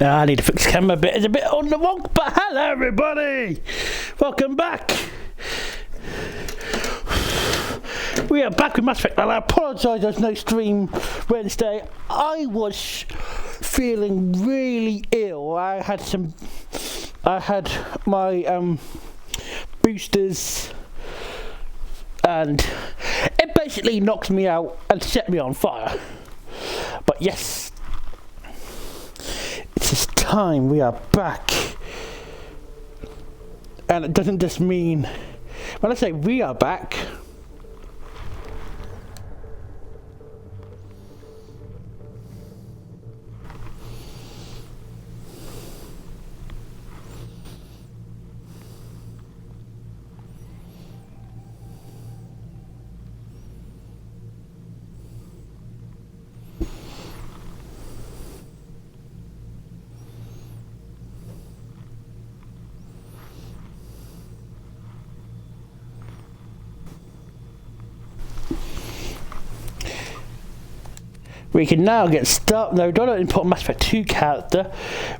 I need to fix the camera a bit. It's a bit on the wonk, but hello everybody! Welcome back! We are back with Mass Effect, and I apologise there's no stream Wednesday. I was feeling really ill. I had my boosters, and it basically knocked me out and set me on fire. But yes, it's time we are back. And it doesn't just mean, when I say we are back, we can now get started. No, we don't import a Mass Effect 2 character.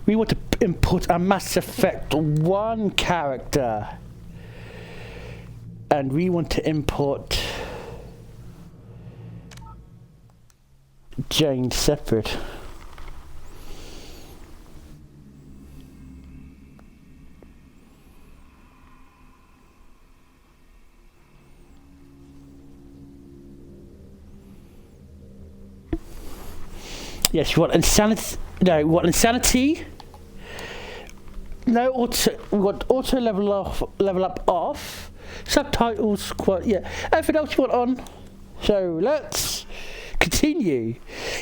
We want to import a Mass Effect 1 character. And we want to import Jane Shepard. Yes, you want insanity. No, you want insanity. No auto. We want auto level up off. Subtitles quite. Yeah. Everything else you want on. So let's continue.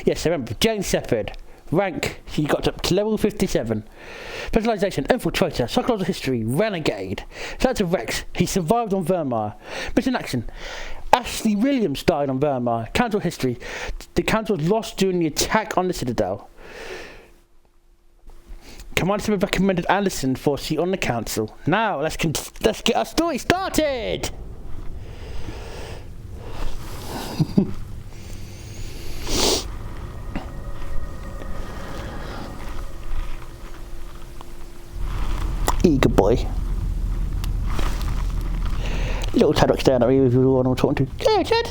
Yes, remember Jane Shepard. Rank, she got up to level 57. Specialization, Infiltrator, Psychological History, Renegade. That's a Rex, he survived on Vermar. Mission Action, Ashley Williams died on Vermar. Council History, the Council was lost during the attack on the Citadel. Commander Smith recommended Anderson for a seat on the Council. Now, let's get our story started! Eager boy. Little Tad looks down at me with everyone I'm talking to. Hey, Ted!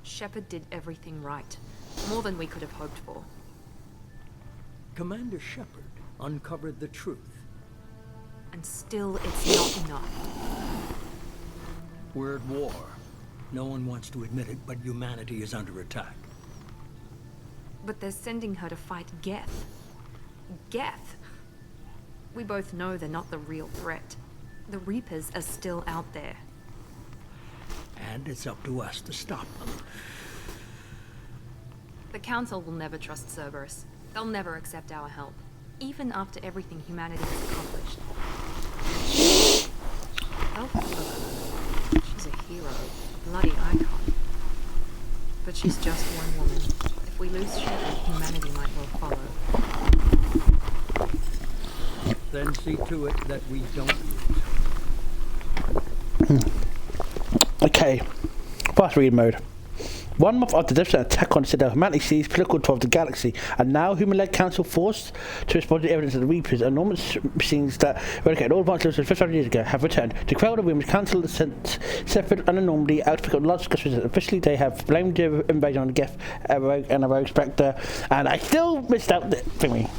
Shepard did everything right. More than we could have hoped for. Commander Shepard uncovered the truth. And still, it's not enough. We're at war. No one wants to admit it, but humanity is under attack. But they're sending her to fight Geth. Geth! We both know they're not the real threat. The Reapers are still out there. And it's up to us to stop them. The Council will never trust Cerberus. They'll never accept our help. Even after everything humanity has accomplished. They'll follow her. She's a hero. A bloody icon. But she's just one woman. If we lose Shepard, humanity might well follow. Then see to it that we don't lose. Okay, fast read mode. 1 month after the devastating attack on the Citadel, humanity seized political control of the galaxy, and now human-led council forced to respond to the evidence of the Reapers. Enormous machines that eradicated all advanced levels 500 years ago have returned. To quell the whims, council sent Shepard and Anomaly out to pick up large discussions. Officially, they have blamed the invasion on the Geth, a rogue Spectre, and I still missed out the thingy.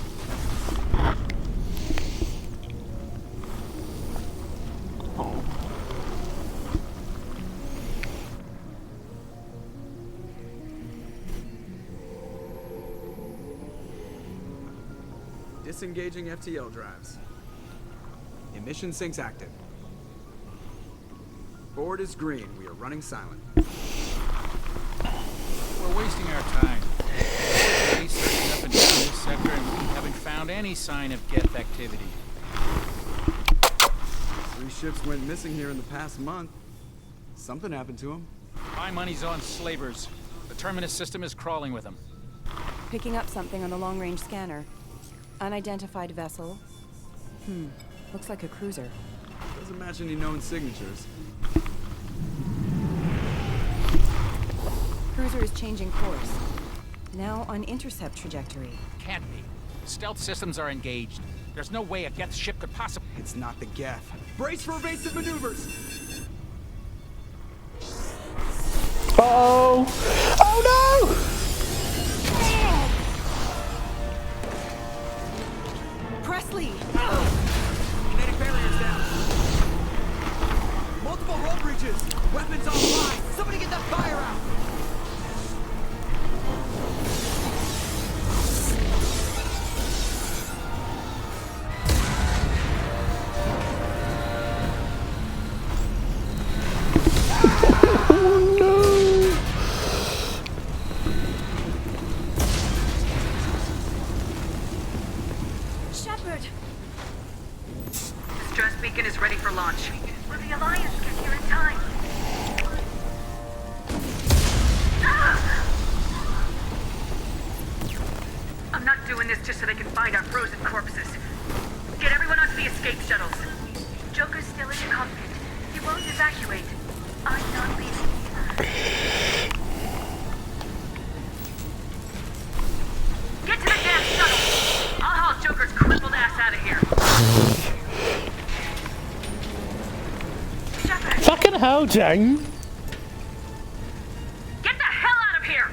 Disengaging FTL drives. Emission sinks active. Board is green. We are running silent. We're wasting our time. We're searching up and down this sector, and we haven't found any sign of Geth activity. 3 ships went missing here in the past month. Something happened to them. My money's on slavers. The Terminus system is crawling with them. Picking up something on the long-range scanner. Unidentified vessel. Looks like a cruiser. Doesn't match any known signatures. Cruiser is changing course. Now on intercept trajectory. Can't be. Stealth systems are engaged. There's no way a Geth ship could possibly... It's not the Geth. Brace for evasive maneuvers! Oh! Oh no! Presley! Kinetic barriers down. Multiple hull breaches. Weapons offline. Somebody get that fire out. Oh no! Shepard! Distress beacon is ready for launch. Will the Alliance get here in time? I'm not doing this just so they can find our frozen corpses. Get everyone onto the escape shuttles. Joker's still in the cockpit. He won't evacuate. I'm not leaving either. Get to the damn shuttle! I'll haul Joker's crippled ass out of here. Shepard, Fucking hell, Jane! get the hell out of here!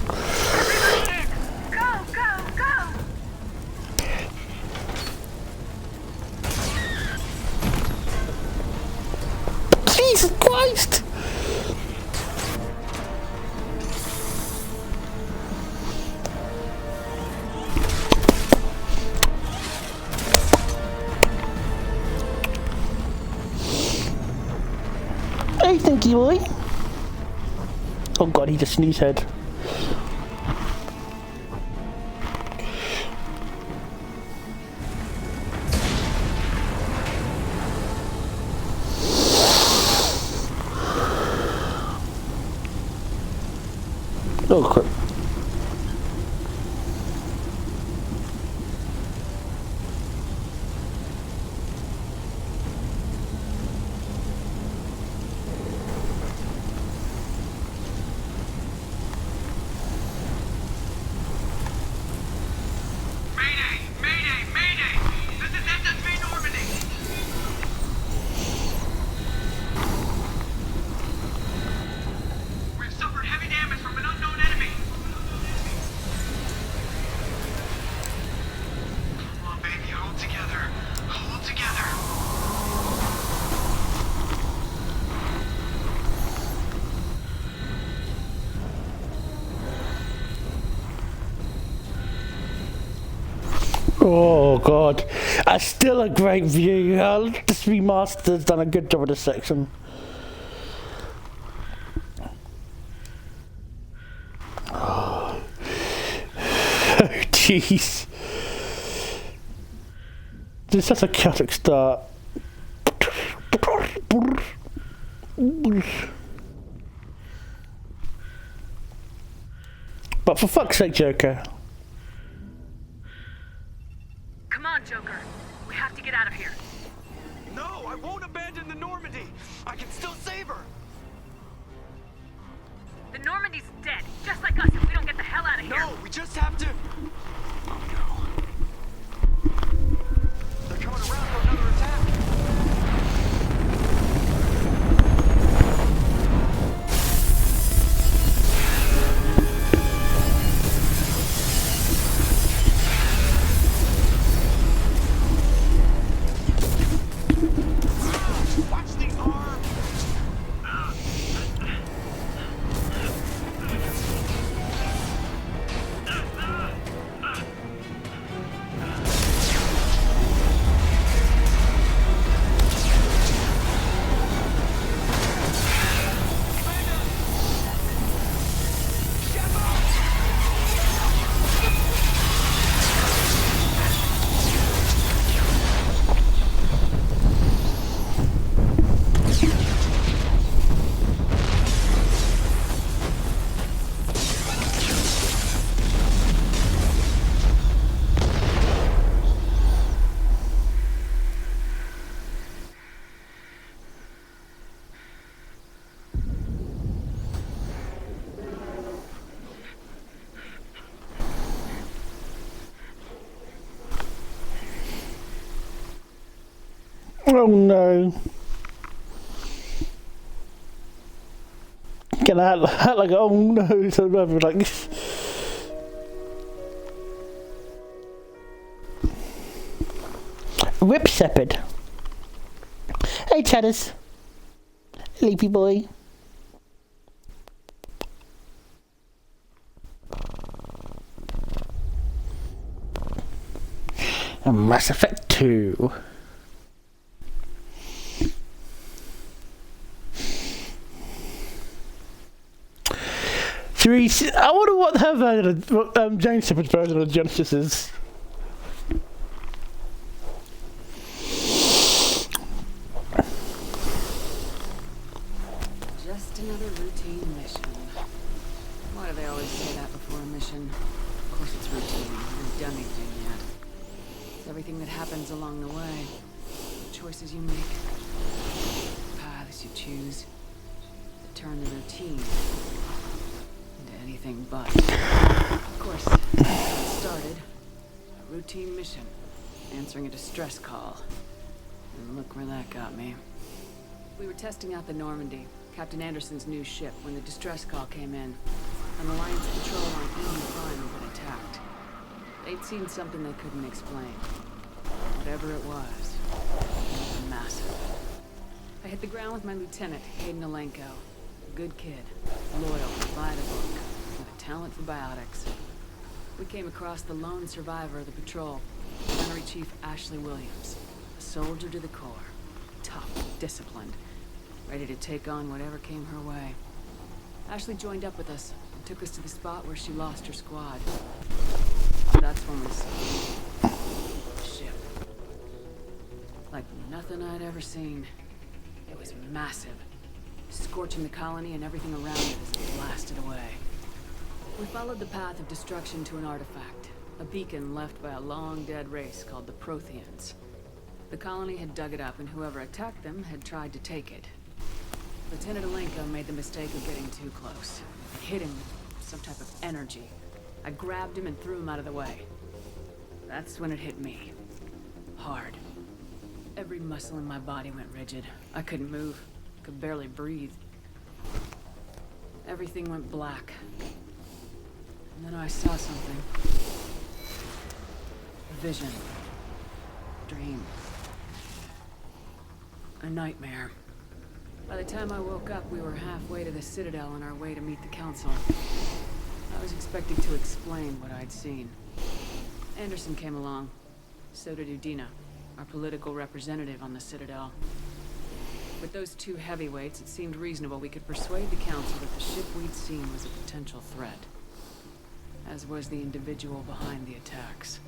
Everybody in! Go, go, go! Jesus Christ! Hey, thank you, boy. Oh god, he just sneezed head. Oh crap. Mayday! Mayday! Mayday! This is SSV Normandy! We've suffered heavy damage from an unknown enemy! Come on, baby, hold together. Hold together. Oh god. That's still a great view. This remaster's done a good job of this section. Oh jeez. This is such a chaotic start. But for fuck's sake, Joker. Come on, Joker. We have to get out of here. No, I won't abandon the Normandy. I can still save her. The Normandy's dead, just like us if we don't get the hell out of here. No, we just have to. Oh no. They're coming around for another attack. Oh no. Get out like, oh no, so like. Rip Shepherd. Hey Chatters. Leafy boy. And Mass Effect 2. I wonder what her version of James Shepard's version of Genesis is. Just another routine mission. Why do they always say that before a mission? Of course it's routine. You haven't done anything yet. It's everything that happens along the way. The choices you make. The paths you choose. That turn the routine into anything but. Of course, that's how it started. A routine mission. Answering a distress call. And look where that got me. We were testing out the Normandy, Captain Anderson's new ship, when the distress call came in. An Alliance patrol on Eden Prime had been attacked. They'd seen something they couldn't explain. Whatever it was massive. I hit the ground with my lieutenant, Caden Alenko. A good kid, loyal, by the book, with a talent for biotics. We came across the lone survivor of the patrol, Gunnery Chief Ashley Williams. A soldier to the core. Tough, disciplined, ready to take on whatever came her way. Ashley joined up with us and took us to the spot where she lost her squad. That's when we saw the ship. Like nothing I'd ever seen. It was massive, scorching the colony and everything around it as it blasted away. We followed the path of destruction to an artifact, a beacon left by a long-dead race called the Protheans. The colony had dug it up, and whoever attacked them had tried to take it. Lieutenant Alenko made the mistake of getting too close. It hit him with some type of energy. I grabbed him and threw him out of the way. That's when it hit me. Hard. Every muscle in my body went rigid. I couldn't move. Could barely breathe. Everything went black. And then I saw something. A vision. Dream. A nightmare. By the time I woke up, we were halfway to the Citadel on our way to meet the Council. I was expecting to explain what I'd seen. Anderson came along. So did Udina, our political representative on the Citadel. With those two heavyweights, it seemed reasonable we could persuade the Council that the ship we'd seen was a potential threat. As was the individual behind the attacks.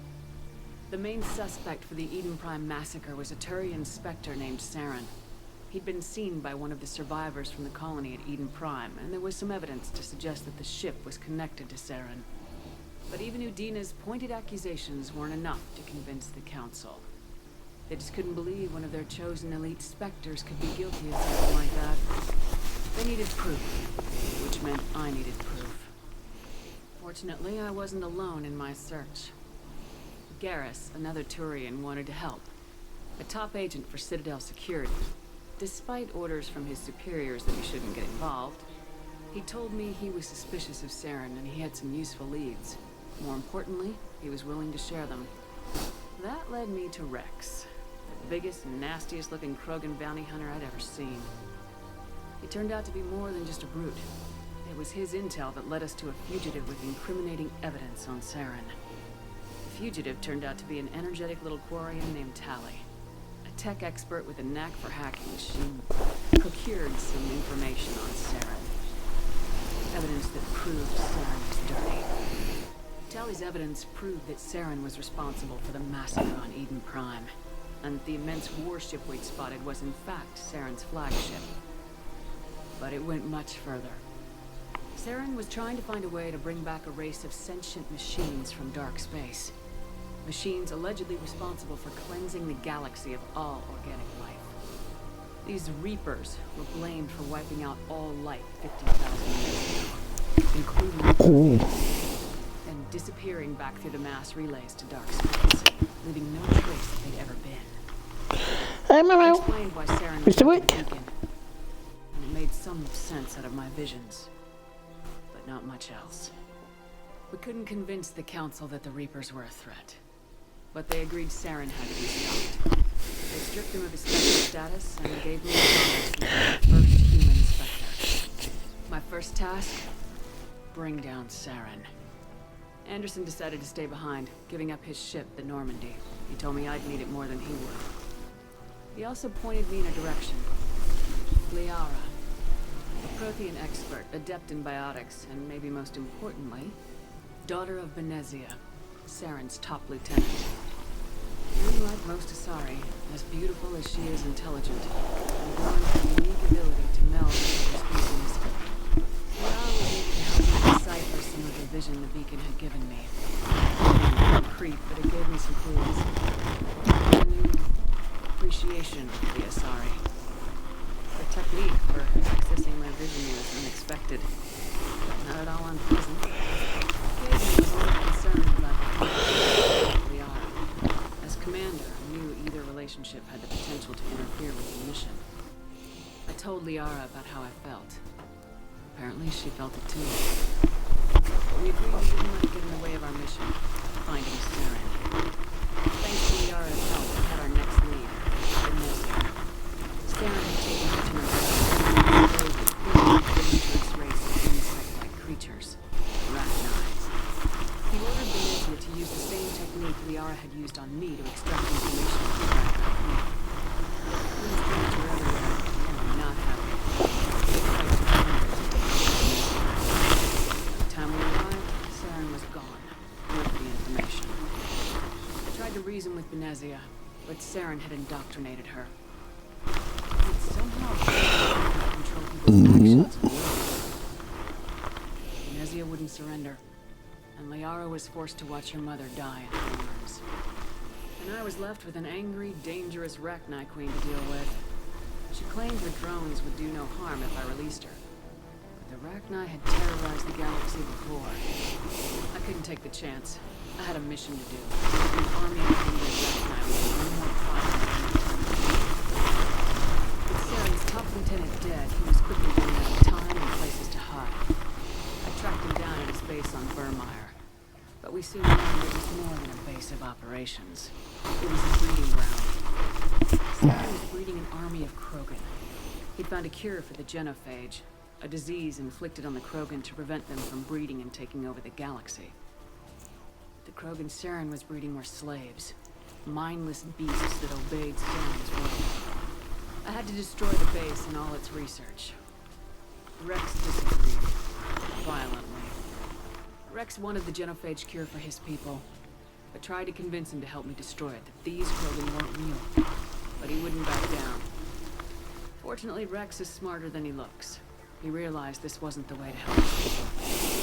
The main suspect for the Eden Prime massacre was a Turian Spectre named Saren. He'd been seen by one of the survivors from the colony at Eden Prime, and there was some evidence to suggest that the ship was connected to Saren. But even Udina's pointed accusations weren't enough to convince the Council. They just couldn't believe one of their chosen elite Spectres could be guilty of something like that. They needed proof, which meant I needed proof. Fortunately, I wasn't alone in my search. Garrus, another Turian, wanted to help. A top agent for Citadel security. Despite orders from his superiors that he shouldn't get involved, he told me he was suspicious of Saren and he had some useful leads. More importantly, he was willing to share them. That led me to Rex, the biggest and nastiest looking Krogan bounty hunter I'd ever seen. He turned out to be more than just a brute. It was his intel that led us to a fugitive with incriminating evidence on Saren. The fugitive turned out to be an energetic little Quarian named Tali. A tech expert with a knack for hacking, she procured some information on Saren. Evidence that proved Saren was dirty. Tali's evidence proved that Saren was responsible for the massacre on Eden Prime, and that the immense warship we'd spotted was in fact Saren's flagship. But it went much further. Saren was trying to find a way to bring back a race of sentient machines from dark space. Machines allegedly responsible for cleansing the galaxy of all organic life. These Reapers were blamed for wiping out all life 50,000 years ago, including and disappearing back through the mass relays to dark space, leaving no trace that they'd ever been. It explained why Saren was Mr. at Wick. the beacon, and it made some sense out of my visions, but not much else. We couldn't convince the council that the Reapers were a threat, but they agreed Saren had to be stopped. They stripped him of his special status and gave me a promise to be the first human Spectre. My first task? Bring down Saren. Anderson decided to stay behind, giving up his ship, the Normandy. He told me I'd need it more than he would. He also pointed me in a direction. Liara, a Prothean expert, adept in biotics, and maybe most importantly, daughter of Benezia, Saren's top lieutenant. And like most Asari, as beautiful as she is intelligent, and born with a unique ability to meld with other species. Liara was able to help me decipher some of the vision the beacon had given me. Concrete, but it gave me some clues. A new appreciation of the Asari. Her technique for accessing my vision was unexpected, but not at all unpleasant. Occasionally, I was a little concerned about the communication with Liara. As commander, I knew either relationship had the potential to interfere with the mission. I told Liara about how I felt. Apparently, she felt it too. We agreed we didn't let it get in the way of our mission, finding Saren. Thanks to Liara's help, we had our next lead, Benezia. Saren had taken her to a dangerous race of insect-like creatures, arachnids. He ordered Benezia to use the same technique Liara had used on me to extract information from the arachnid. These things were everywhere, and I'm not happy. By the time we arrived, Saren was gone, with the information. I tried to reason with Benezia, but Saren had indoctrinated her. It somehow control people's actions and wills. Benezia wouldn't surrender, and Liara was forced to watch her mother die in her arms. And I was left with an angry, dangerous Rachni Queen to deal with. She claimed her drones would do no harm if I released her. But the Rachni had terrorized the galaxy before. I couldn't take the chance. I had a mission to do. An army of angry Rachni was no more fire. With Saren's top lieutenant dead, he was quickly running out of time and places to hide. I tracked him down at his base on Vermeer. But we soon learned it was more than a base of operations. It was a breeding ground. Saren was breeding an army of Krogan. He'd found a cure for the genophage, a disease inflicted on the Krogan to prevent them from breeding and taking over the galaxy. The Krogan Saren was breeding were slaves, mindless beasts that obeyed Saren's will. I had to destroy the base and all its research. Rex disagreed, violently. Rex wanted the genophage cure for his people. I tried to convince him to help me destroy it, that these Krogan weren't real. But he wouldn't back down. Fortunately, Rex is smarter than he looks. He realized this wasn't the way to help his people,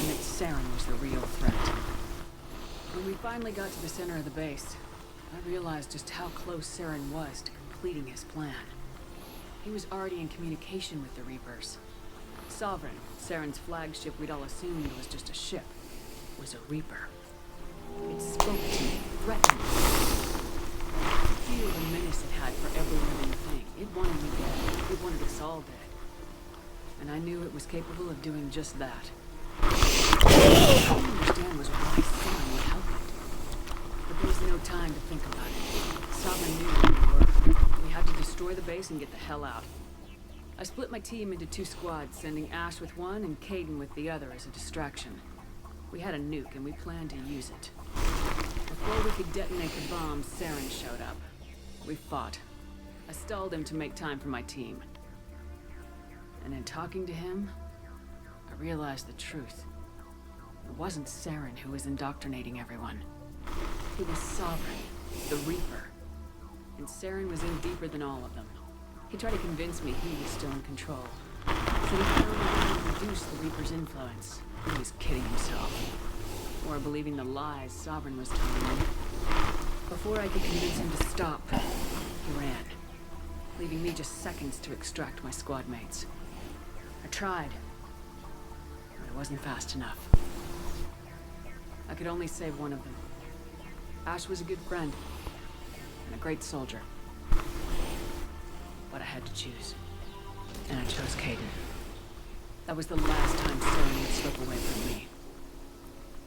and that Saren was the real threat. When we finally got to the center of the base, I realized just how close Saren was to completing his plan. He was already in communication with the Reapers. Sovereign, Saren's flagship we'd all assumed was just a ship, was a Reaper. It spoke to me, threatened me. I could feel the menace it had for every living thing. It wanted me dead. It wanted us all dead. And I knew it was capable of doing just that. What I didn't understand was why Saren would help it. But there was no time to think about it. Sovereign knew where we were. We had to destroy the base and get the hell out. I split my team into 2 squads, sending Ash with one and Caden with the other as a distraction. We had a nuke and we planned to use it. Before we could detonate the bomb, Saren showed up. We fought. I stalled him to make time for my team. And in talking to him, I realized the truth. It wasn't Saren who was indoctrinating everyone. It was Sovereign, the Reaper. And Saren was in deeper than all of them. He tried to convince me he was still in control. So he found a way to reduce the Reaper's influence. He was kidding himself. Or believing the lies Sovereign was telling me. Before I could convince him to stop, he ran, leaving me just seconds to extract my squad mates. I tried, but it wasn't fast enough. I could only save one of them. Ash was a good friend, and a great soldier. but I had to choose. And I chose Caden. That was the last time Saren would slip away from me.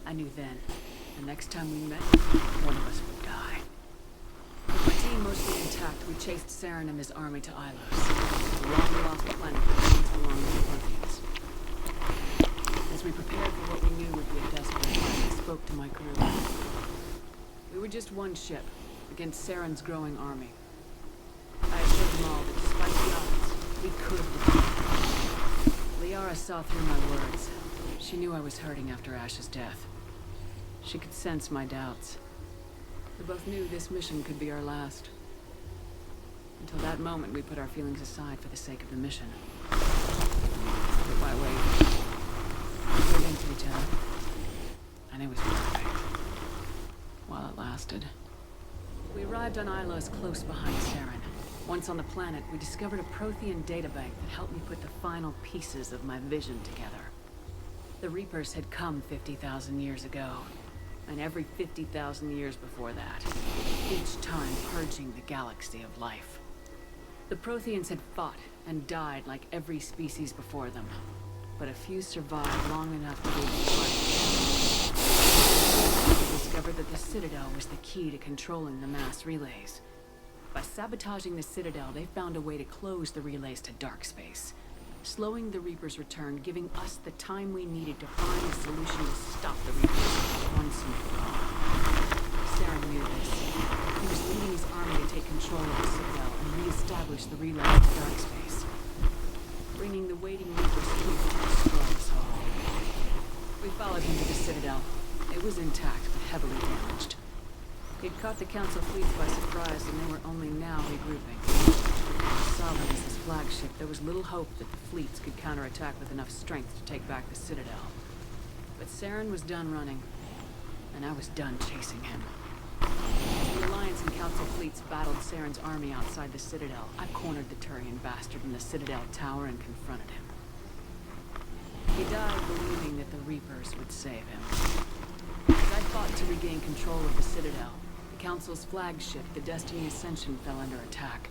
I knew then, the next time we met, one of us would die. With my team mostly intact, we chased Saren and his army to Ilos, a long-lost planet that once belonged to the Protheans. As we prepared for what we knew would be a desperate fight, I spoke to my crew. We were just one ship, against Saren's growing army. I assured them all that despite the odds, we could defeat them. Liara saw through my words. She knew I was hurting after Ash's death. She could sense my doubts. We both knew this mission could be our last. Until that moment, we put our feelings aside for the sake of the mission. But why wait? We went into each other. And it was perfect. While it lasted. We arrived on Ilos close behind Saren. Once on the planet, we discovered a Prothean databank that helped me put the final pieces of my vision together. The Reapers had come 50,000 years ago, and every 50,000 years before that, each time purging the galaxy of life. The Protheans had fought and died like every species before them, but a few survived long enough to be fight. We discovered that the Citadel was the key to controlling the mass relays. By sabotaging the Citadel, they found a way to close the relays to dark space, slowing the Reapers' return, giving us the time we needed to find a solution to stop the Reapers once and for all. Saren knew this. He was leading his army to take control of the Citadel and re-establish the relays to dark space, bringing the waiting Reapers through to destroy us all. We followed him to the Citadel. It was intact, but heavily damaged. He'd caught the Council fleets by surprise, and they were only now regrouping. With Sovereign as his flagship, there was little hope that the fleets could counterattack with enough strength to take back the Citadel. But Saren was done running, and I was done chasing him. As the Alliance and Council fleets battled Saren's army outside the Citadel, I cornered the Turian bastard in the Citadel tower and confronted him. He died believing that the Reapers would save him. As I fought to regain control of the Citadel, the Council's flagship, the Destiny Ascension, fell under attack.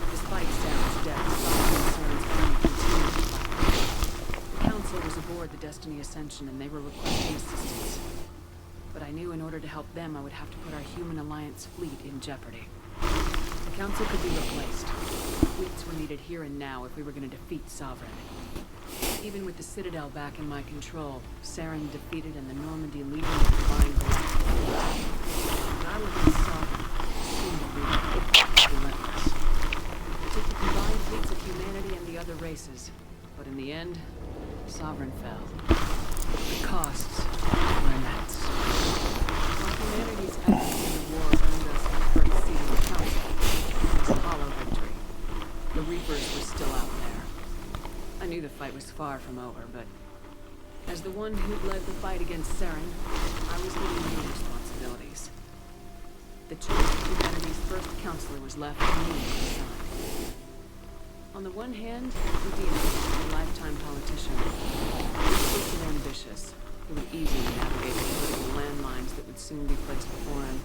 Despite Saren's death, Saren's army continued to fight. The Council was aboard the Destiny Ascension, and they were requesting assistance. But I knew in order to help them, I would have to put our human Alliance fleet in jeopardy. The Council could be replaced. Fleets were needed here and now if we were going to defeat Sovereign. Even with the Citadel back in my control, Saren defeated and the Normandy leading the Divine Galactic. But I would be Sovereign, soon to be relentless. It took the combined fleets of humanity and the other races, but in the end, Sovereign fell. The costs were immense. While humanity's efforts in the war earned us the first seat in the Council, it was a hollow victory. The Reapers were still out there. I knew the fight was far from over, but as the one who'd led the fight against Saren, I was given new responsibilities. The choice of humanity's first counselor was left to me to decide. On the one hand, Udina, a lifetime politician, ruthless and ambitious, who would easily navigate the political landmines that would soon be placed before him.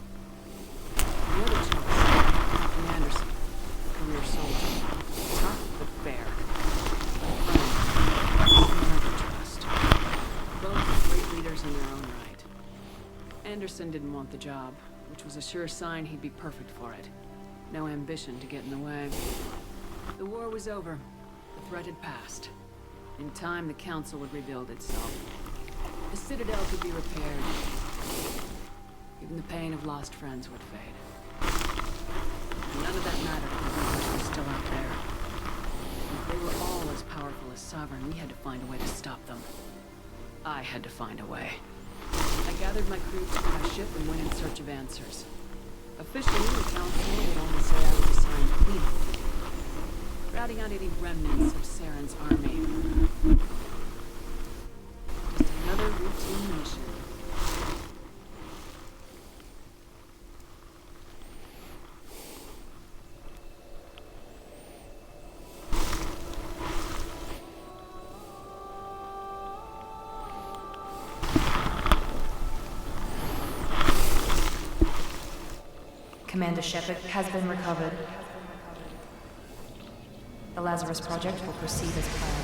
The other choice, Captain Anderson, a career soldier, tough but fair. Both great leaders in their own right. Anderson didn't want the job, which was a sure sign he'd be perfect for it. No ambition to get in the way. The war was over. The threat had passed. In time, the Council would rebuild itself. The Citadel could be repaired. Even the pain of lost friends would fade. And none of that mattered if the Reapers were still out there. If they were all as powerful as Sovereign, we had to find a way to stop them. I had to find a way. I gathered my crew to my ship and went in search of answers. Officially, the Council would only say I was assigned cleanup duty, routing out any remnants of Saren's army. Just another routine mission. Commander Shepard has been recovered. Lazarus Project will proceed as planned.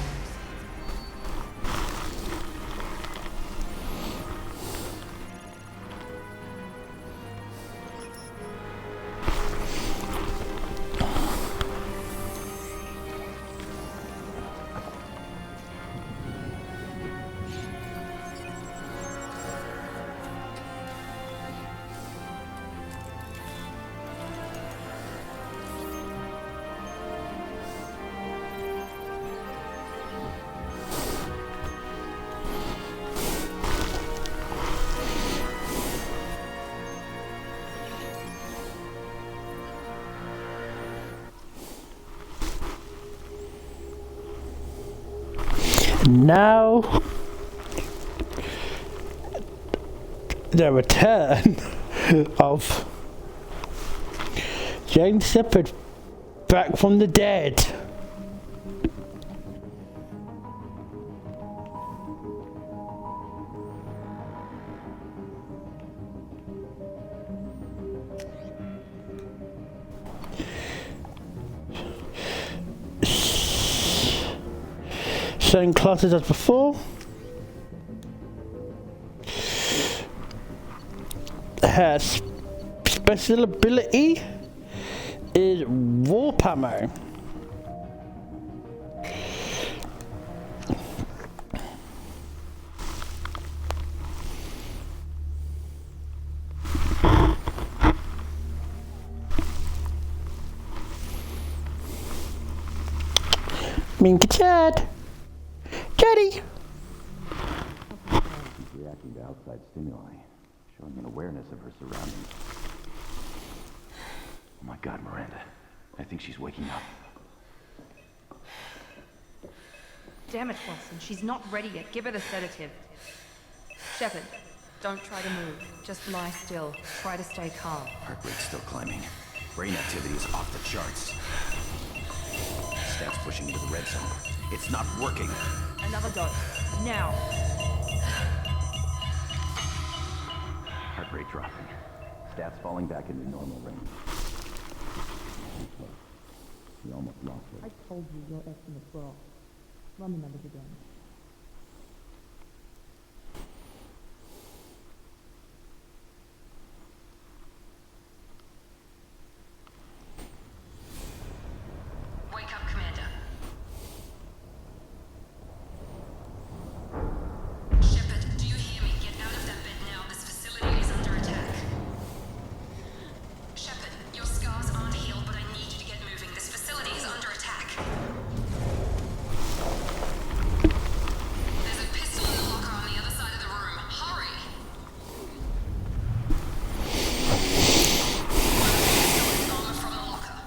Now, the return of James Shepard back from the dead. Same classes as before. Her special ability is warp ammo. Minka Chad. Daddy! Reacting to outside stimuli, showing an awareness of her surroundings. Oh my God, Miranda. I think she's waking up. Damn it, Watson. She's not ready yet. Give her the sedative. Shepard, don't try to move. Just lie still. Try to stay calm. Heart rate's still climbing. Brain activity is off the charts. Stats pushing into the red zone. It's not working. Another dose. Now. Heart rate dropping. Stats falling back into normal range. We almost lost her. I told you your estimates were off. Run the numbers again. Wake up, Commander. Shepard, do you hear me? Get out of that bed now. This facility is under attack. Shepard, your scars aren't healed, but I need you to get moving. This facility is under attack. There's a pistol in the locker on the other side of the room. Hurry! Armor from the locker.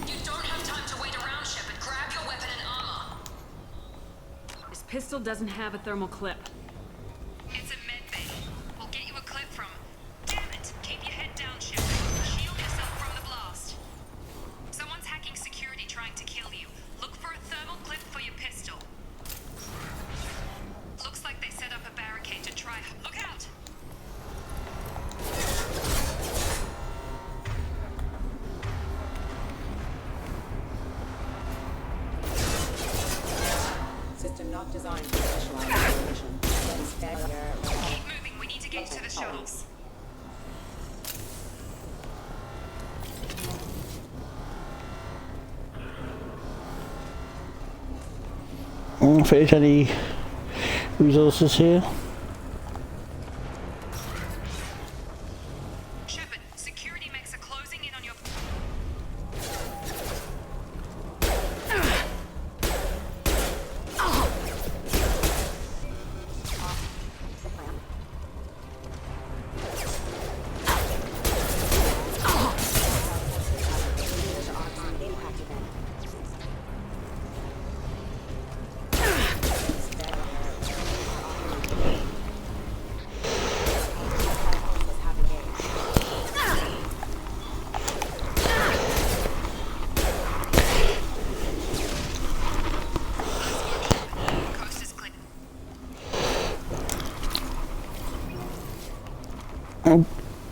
You don't have time to wait around, Shepard. Grab your weapon and armor. This pistol doesn't have a thermal clip. It's a med bay. We'll get you a clip from. Damn it! Keep your head down, Shepard. Shield yourself from the blast. Someone's hacking security trying to kill you. Look for a thermal clip for your pistol. Looks like they set up a barricade to try. Look out! System not designed for specialized operation. Keep moving. We need to get you to the shuttles. If there's any resources here. Shepard, security mechs are closing in on your...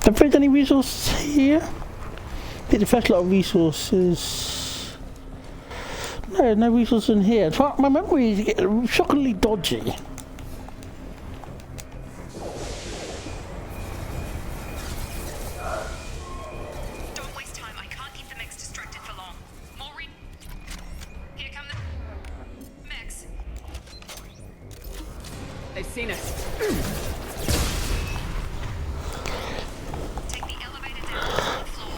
Don't find any resources here. I think the first lot of resources. No, no resources in here. In fact, my memory is getting shockingly dodgy. Don't waste time. I can't keep the mechs distracted for long. Maureen, here come the mechs. They've seen us. Take the elevator down to the third floor.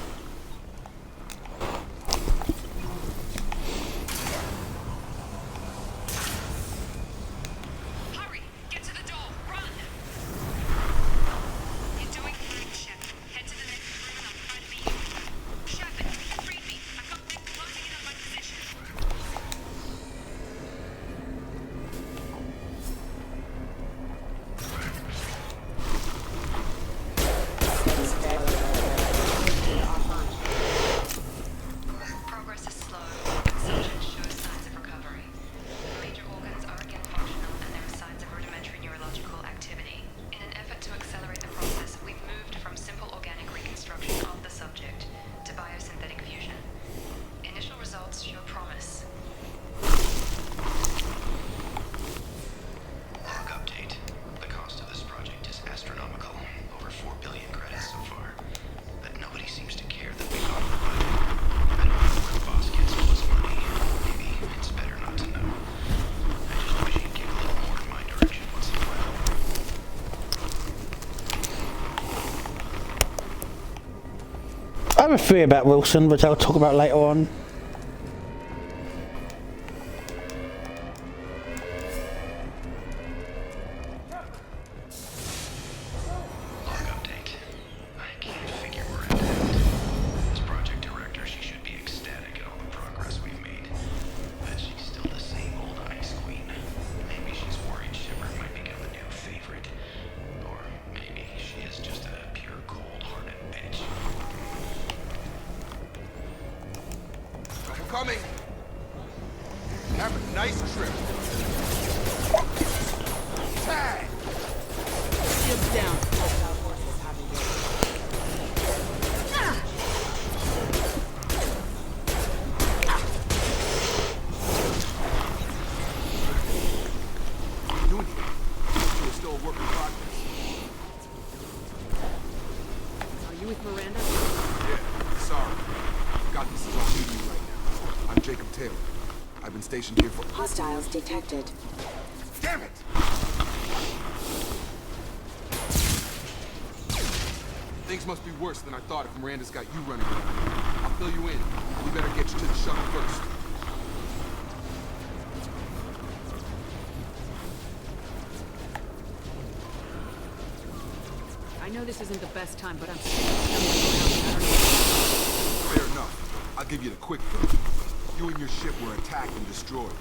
Hurry! Get to the door! Run! You're doing fine, Shep. Head to the next room and I'll try to beat you. Shep, read me. I've got mechs closing in on my position. Progress is slow, but subjects show signs of recovery. Major organs are again functional, and there are signs of rudimentary neurological activity. In an effort to accelerate the process, we've moved from simple organic reconstruction of the subject to biosynthetic fusion. Initial results show promise. Log update. The cost of this project is astronomical. Over 4 billion credits so far. But nobody seems to care that we got the budget. I don't know where the boss gets all his money. Maybe it's better not to know. I just wish he'd give a little more in my direction once in a while. I have a theory about Wilson, which I'll talk about later on. Log update. I can't figure where I'm at. As project director, she should be ecstatic at all the progress we've made. But she's still the same old ice queen. Maybe she's worried Shepard might become a new favorite. Or maybe she is just a pure cold-hearted bitch. I'm coming. Have a nice trip. Tag! Shields down. What are you doing here? You're still a work in progress. Are you with Miranda? Yeah, sorry. Got this is on duty right now. I'm Jacob Taylor. I've been stationed here for... Hostiles detected. Damn it! Things must be worse than I thought if Miranda's got you running around. I'll fill you in. We better get you to the shuttle first. I know this isn't the best time, but I'm sick of stumbling around. I don't know. Fair enough. I'll give you the quick version. You and your ship were attacked and destroyed.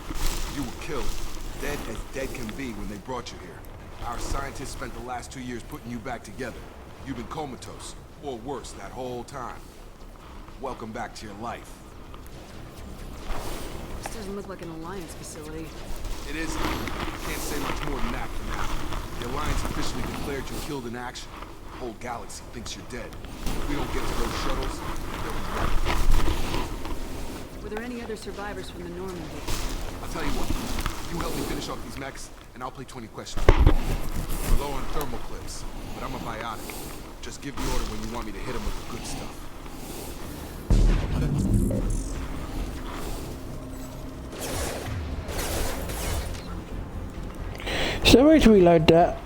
You were killed. Dead as dead can be when they brought you here. Our scientists spent the last 2 years putting you back together. You've been comatose, or worse, that whole time. Welcome back to your life. This doesn't look like an Alliance facility. It isn't. Can't say much more than that for now. The Alliance officially declared you killed in action. The whole galaxy thinks you're dead. If we don't get to those shuttles, they'll be ready. Were there any other survivors from the Normandy? I'll tell you what. You help me finish off these mechs, and I'll play 20 questions. We're low on thermal clips, but I'm a biotic. Just give the order when you want me to hit them with the good stuff. So where to reload that?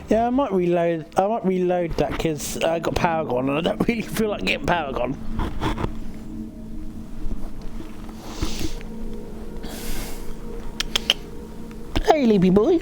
Yeah, I might reload that because I got power gone and I don't really feel like getting power gone. Hey, Leapy boy.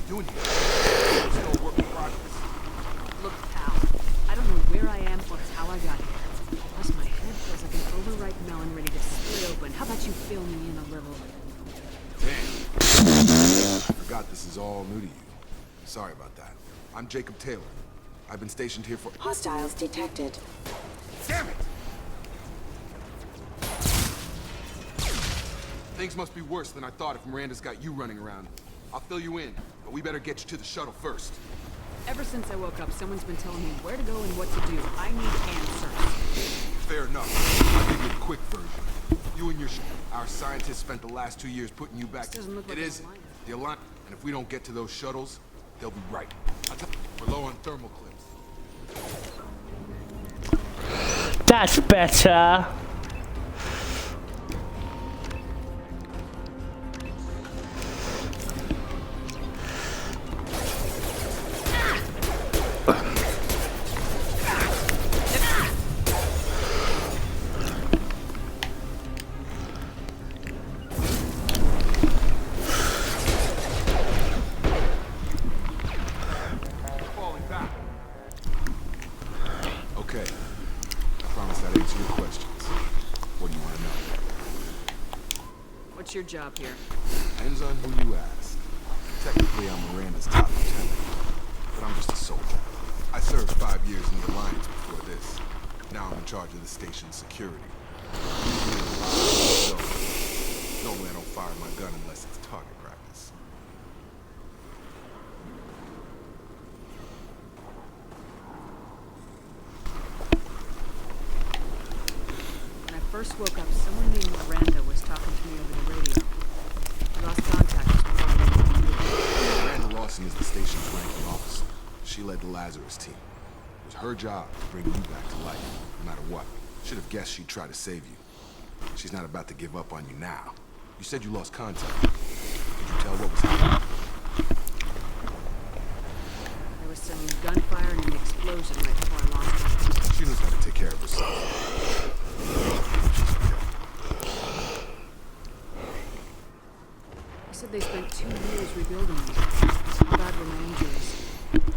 Doing here? Sorry about that. I'm Jacob Taylor. I've been stationed here for... Hostiles detected. Damn it! Things must be worse than I thought if Miranda's got you running around. I'll fill you in, but we better get you to the shuttle first. Ever since I woke up, someone's been telling me where to go and what to do. I need answers. Fair enough. I'll give you a quick version. You and your our scientists spent the last 2 years putting you back. This doesn't look like it is an alliance. the alliance, and if we don't get to those shuttles, they'll be right. We're low on thermal clips. That's better. Falling back. Okay. I promise that answer your questions. What do you want to know? What's your job here? Depends on who you ask. Technically, I'm Miranda's top lieutenant, but I'm just a soldier. I served 5 years in the Alliance before this. Now I'm in charge of the station's security. Normally I don't fire my gun unless it's target practice. When I first woke up, someone named Miranda was talking to me over the radio. I lost contact before I went to the Miranda Lawson is the station's ranking officer. She led the Lazarus team. It was her job to bring you back to life, no matter what. Should have guessed she'd try to save you. She's not about to give up on you now. You said you lost contact. Did you tell what was happening? There was some gunfire and an explosion right before I lost her. She knows how to take care of herself. They said they spent 2 years rebuilding me. How bad were my injuries?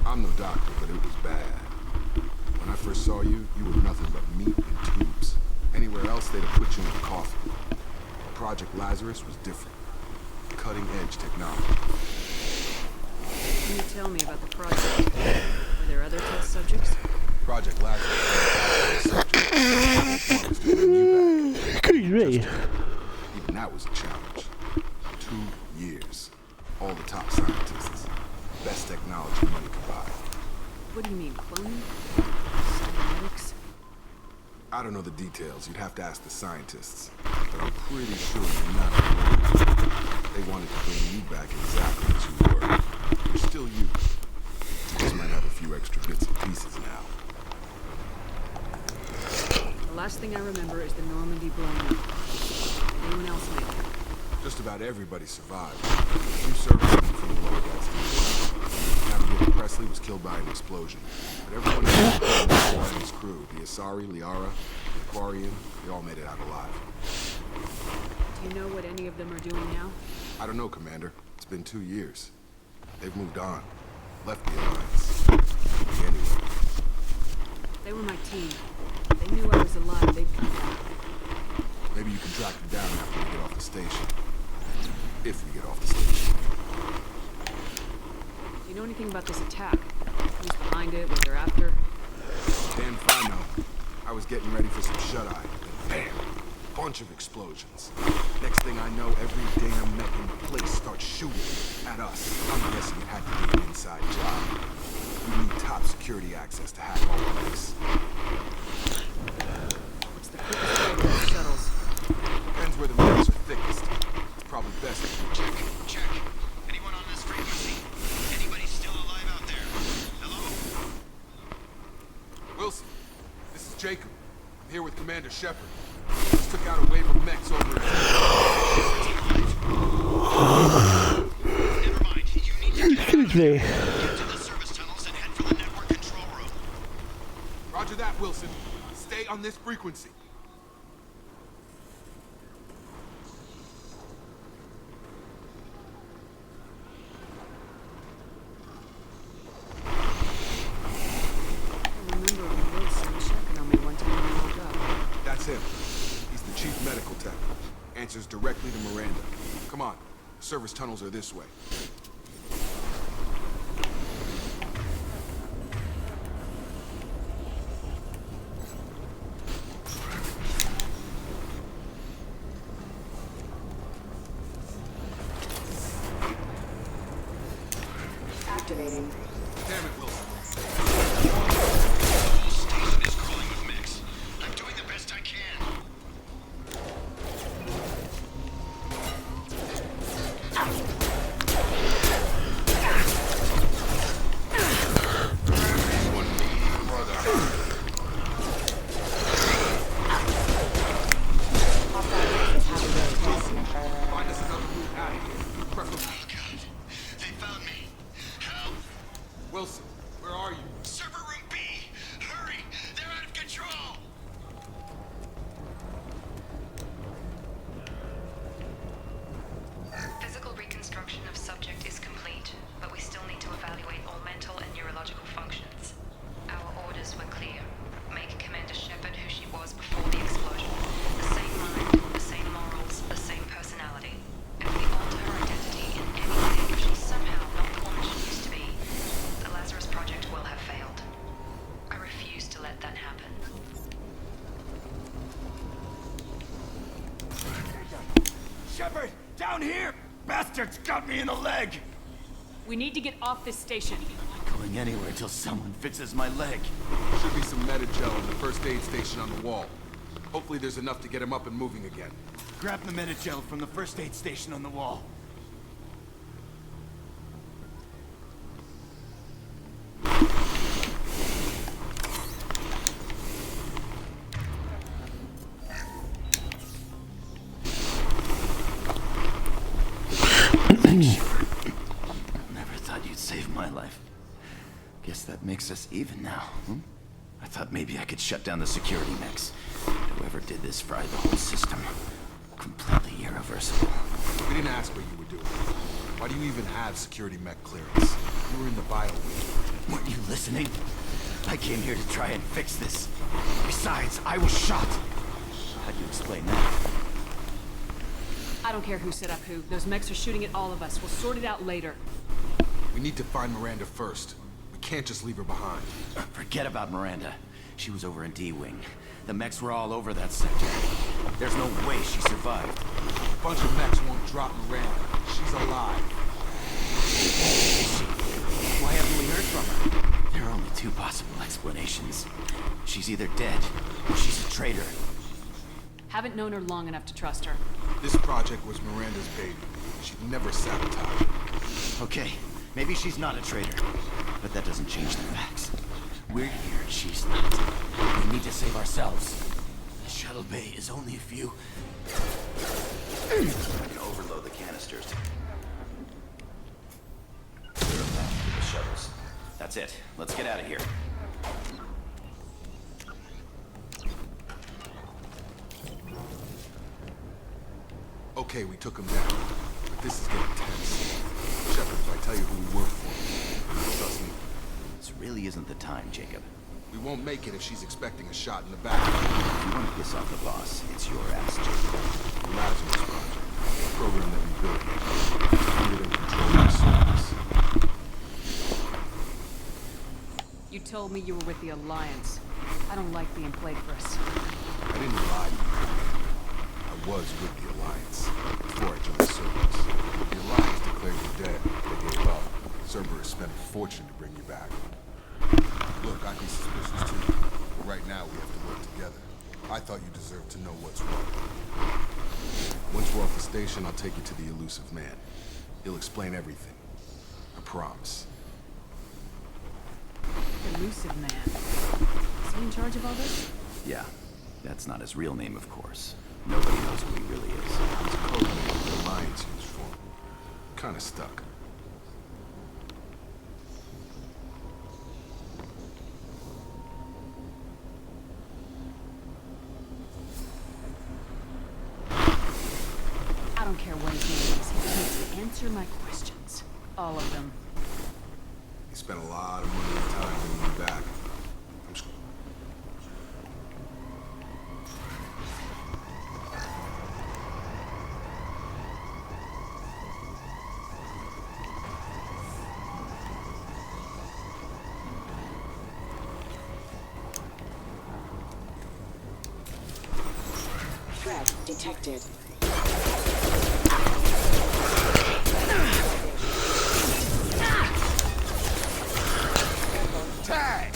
I'm no doctor, but it was bad. When I first saw you, you were nothing but meat and tubes. Anywhere else, they'd have put you in a coffin. Project Lazarus was different. Cutting-edge technology. Can you tell me about the project? Were there other test subjects? Project Lazarus was to bring you back. Excuse me. Even that was a challenge. 2 years. All the top scientists. Best technology money could buy. What do you mean, cloning? Cybernetics? I don't know the details. You'd have to ask the scientists. But I'm pretty sure you're not alone. They wanted to bring you back exactly as you were. You're still you. You just might have a few extra bits and pieces now. The last thing I remember is the Normandy blowing up. Anyone else make it? Just about everybody survived. You served from the lower gas station. Navigator Presley was killed by an explosion. But everyone else in his crew, the Asari, Liara, the Aquarian, they all made it out alive. Do you know what any of them are doing now? I don't know, Commander. It's been 2 years. They've moved on. Left the Alliance. Me anyway. They were my team. They knew I was alive, they'd come back. Maybe you can track them down after we get off the station. If we get off the station. Do you know anything about this attack? Who's behind it, what they're after? Damn if I know. I was getting ready for some shut-eye. Then bam! Bunch of explosions. Next thing I know, every damn mech in the place starts shooting at us. I'm guessing it had to be an inside job. We need top security access to hack all of this. What's the quickest way to those shuttles? Depends where the mechs are thickest. It's probably best if we check. Check. Anyone on this frequency? Anybody still alive out there? Hello? Wilson, this is Jacob. I'm here with Commander Shepard. Just took out a wave of mechs over at... Never mind. You need to Excuse me. get to the service tunnels and head for the network control room. Roger that, Wilson. Stay on this frequency. I remember Wilson checking on me one time when I woke up. That's him. He's the chief medical tech. Answers directly to Miranda. Come on. Service tunnels are this way. Where are you? Server room B! Hurry! They're out of control! Physical reconstruction of subject is complete, but we still need to evaluate all mental and neurological functions. Our orders were clear. Make Commander Shepard who she was before the explosion. The same mind, the same morals, the same personality. If we alter her identity in any way, if she's somehow not the woman she used to be, the Lazarus Project will have failed. I refuse to let that happen. Shepard! Down here! Bastards got me in the leg! We need to get off this station. I'm going anywhere till someone fixes my leg. Should be some Medi-gel in the first aid station on the wall. Hopefully there's enough to get him up and moving again. Grab the Medi-gel from the first aid station on the wall. Never thought you'd save my life. Guess that makes us even now, hmm? I thought maybe I could shut down the security mechs. Whoever did this fried the whole system. Completely irreversible. We didn't ask what you were doing. Why do you even have security mech clearance? You were in the bio wing. Weren't you listening? I came here to try and fix this. Besides, I was shot. How do you explain that? I don't care who set up who. Those mechs are shooting at all of us. We'll sort it out later. We need to find Miranda first. We can't just leave her behind. Forget about Miranda. She was over in D-Wing. The mechs were all over that sector. There's no way she survived. A bunch of mechs won't drop Miranda. She's alive. Why haven't we heard from her? There are only two possible explanations. She's either dead, or she's a traitor. Haven't known her long enough to trust her. This project was Miranda's baby. She'd never sabotage it. Okay, maybe she's not a traitor. But that doesn't change the facts. We're here and she's not. We need to save ourselves. The shuttle bay is only a few... I can overload the canisters. Clear a path to the shuttles. That's it. Let's get out of here. Okay, we took him down. But this is getting tense. Shepard, I tell you who we work for. Trust me. This really isn't the time, Jacob. We won't make it if she's expecting a shot in the back. If you want to piss off the boss, it's your ass, Jacob. The Lazarus Project. A program that we built. Funded and controlled by soldiers. You told me you were with the Alliance. I don't like being played for a secret. I didn't lie to you. I was with the Alliance before I joined Cerberus. The Alliance declared you dead. They gave up. Cerberus spent a fortune to bring you back. Look, I'd be suspicious too. But right now we have to work together. I thought you deserved to know what's wrong. Once we're off the station, I'll take you to the elusive man. He'll explain everything. I promise. Elusive man. Is he in charge of all this? Yeah, that's not his real name, of course. Nobody knows who he really is. It's a code name the Alliance used for him. Kinda stuck. I don't care what his name is. He just needs to answer my questions. All of them. He spent a lot of money and time bringing you back. I'm sure. Threat detected. Tag!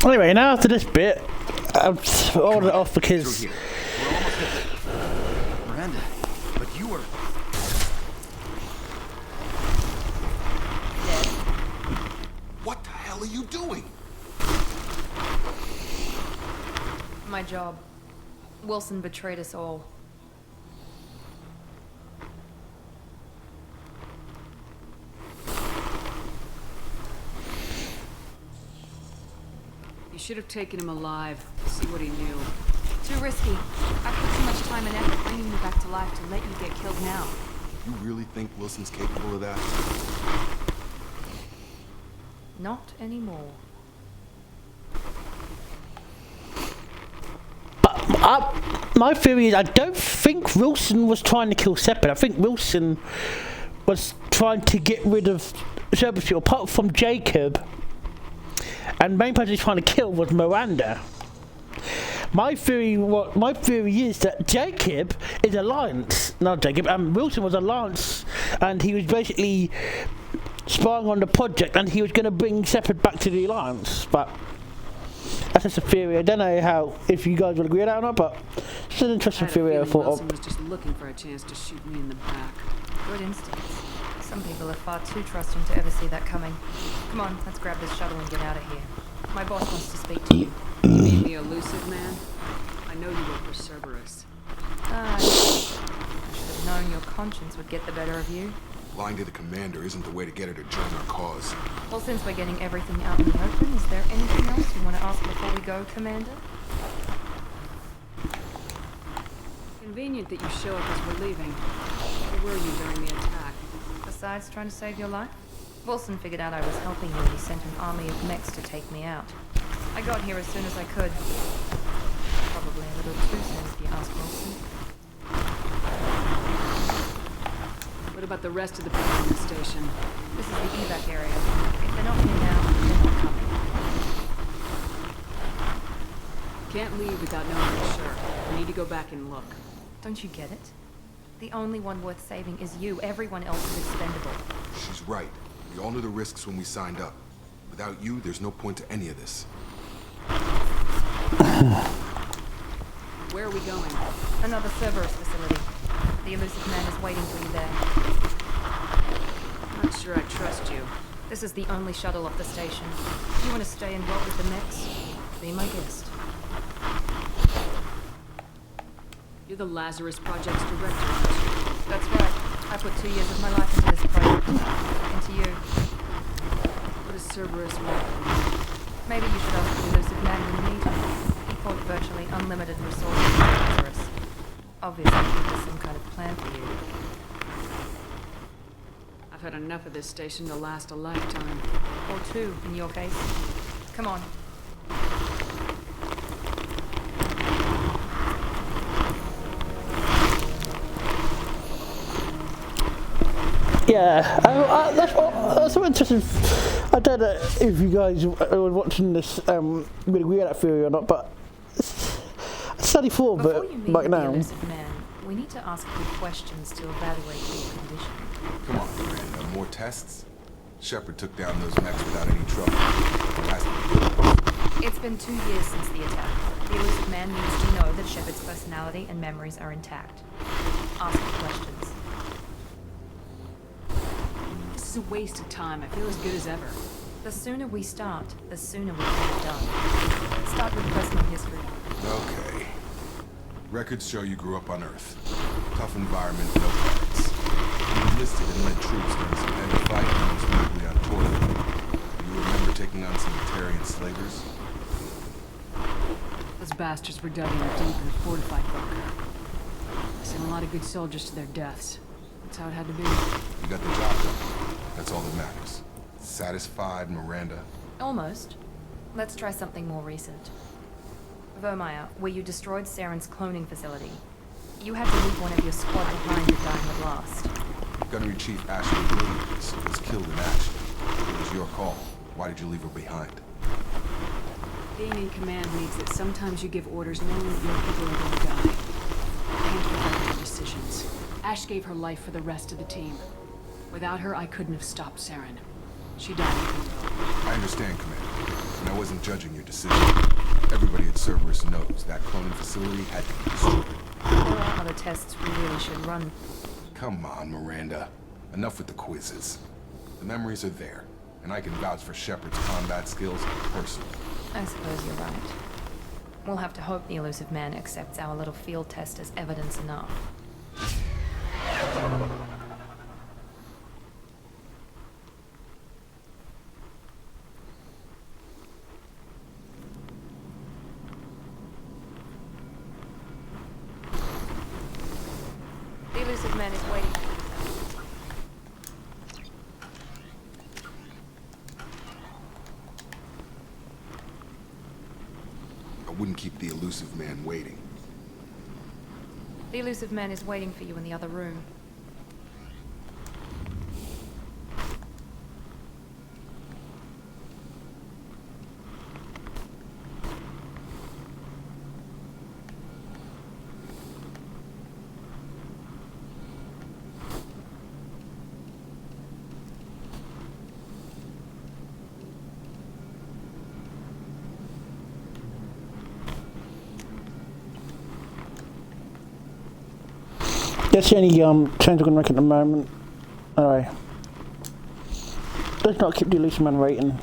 Anyway, now after this bit, I'll hold it off because... Through here. We're almost there. Miranda, but you were... What the hell are you doing? My job. Wilson betrayed us all. You should have taken him alive. See what he knew. Too risky. I put too much time and effort bringing you back to life to let you get killed now. You really think Wilson's capable of that? Not anymore. My theory is I don't think Wilson was trying to kill Shepard. I think Wilson was trying to get rid of Shepard, apart from Jacob. And the main person he's trying to kill was Miranda. My theory is that Jacob is Alliance, not Jacob. Wilson was Alliance, and he was basically spying on the project, and he was going to bring Shepard back to the Alliance. But that's just a theory. I don't know if you guys will agree with that or not, but it's an interesting theory. I thought Wilson was just looking for a chance to shoot me in the back. Good instincts. Some people are far too trusting to ever see that coming. Come on, let's grab this shuttle and get out of here. My boss wants to speak to you. You mean the elusive man? I know you work for Cerberus. I should have known your conscience would get the better of you. Lying to the commander isn't the way to get her to join our cause. Well, since we're getting everything out in the open, is there anything else you want to ask before we go, Commander? Convenient that you show up as we're leaving. Where were you during the attack? Besides trying to save your life? Wilson figured out I was helping you and he sent an army of mechs to take me out. I got here as soon as I could. Probably a little too soon if you ask Wilson. What about the rest of the people in the station? This is the evac area. If they're not here now, they're not coming. Can't leave without knowing for sure. We need to go back and look. Don't you get it? The only one worth saving is you. Everyone else is expendable. She's right. We all knew the risks when we signed up. Without you, there's no point to any of this. Where are we going? Another Cerberus facility. The elusive man is waiting for you there. Not sure I trust you. This is the only shuttle off the station. If you want to stay and work with the mechs, be my guest. You're the Lazarus Project's director, aren't you? That's right. I put 2 years of my life into this project. Into you. What does Cerberus want from you? Maybe you should ask the elusive man when you meet him. He fought virtually unlimited resources for Lazarus. Obviously, he has some kind of plan for you. I've had enough of this station to last a lifetime. Or two, in your case. Come on. yeah, that's so interesting. I don't know if you guys were watching this would agree with that theory or not, but it's a study for a bit back now. Man, we need to ask you questions to evaluate your condition. Come on, Miranda. More tests? Shepard took down those mechs without any trouble. It's been 2 years since the attack. The elusive man needs to know that Shepard's personality and memories are intact. Ask the questions. This is a waste of time. I feel as good as ever. The sooner we start, the sooner we get it done. Start with personal history. Okay. Records show you grew up on Earth. Tough environment, no parents. You enlisted and led troops during some heavy fighting most notably on Toilet. You remember taking on some Batarian slavers? Those bastards were dug in deep in a fortified bunker. I sent a lot of good soldiers to their deaths. That's how it had to be. You got the job done. That's all that matters. Satisfied, Miranda? Almost. Let's try something more recent. Vermeer, where you destroyed Saren's cloning facility. You had to leave one of your squad behind to die in the blast. Gunnery Chief Ashley Williams was killed in action. It was your call. Why did you leave her behind? Being in command means that sometimes you give orders knowing that your people are going to die. I can't regret your decisions. Ash gave her life for the rest of the team. Without her, I couldn't have stopped Saren. She died in Control. I understand, Commander. and I wasn't judging your decision. Everybody at Cerberus knows that cloning facility had to be destroyed. There are other tests we really should run. Come on, Miranda. Enough with the quizzes. The memories are there, and I can vouch for Shepard's combat skills personally. I suppose you're right. We'll have to hope the elusive man accepts our little field test as evidence enough. The elusive man is waiting. I wouldn't keep the elusive man waiting. The elusive man is waiting for you in the other room. That's the only change I'm going to make at the moment. Alright. Let's not keep the elusive man waiting.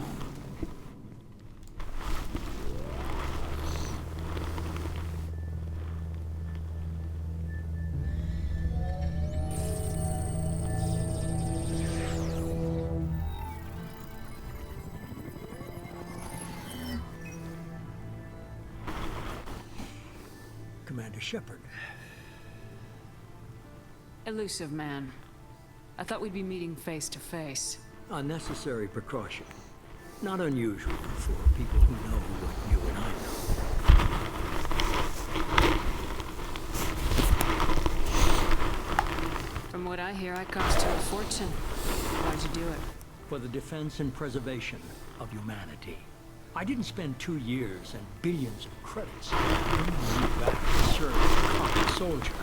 Commander Shepard. Elusive man. I thought we'd be meeting face to face. Unnecessary precaution. Not unusual for people who know what you and I know. From what I hear, I cost you a fortune. Why'd you do it? For the defense and preservation of humanity. I didn't spend 2 years and billions of credits bringing you back to serve as a common soldier.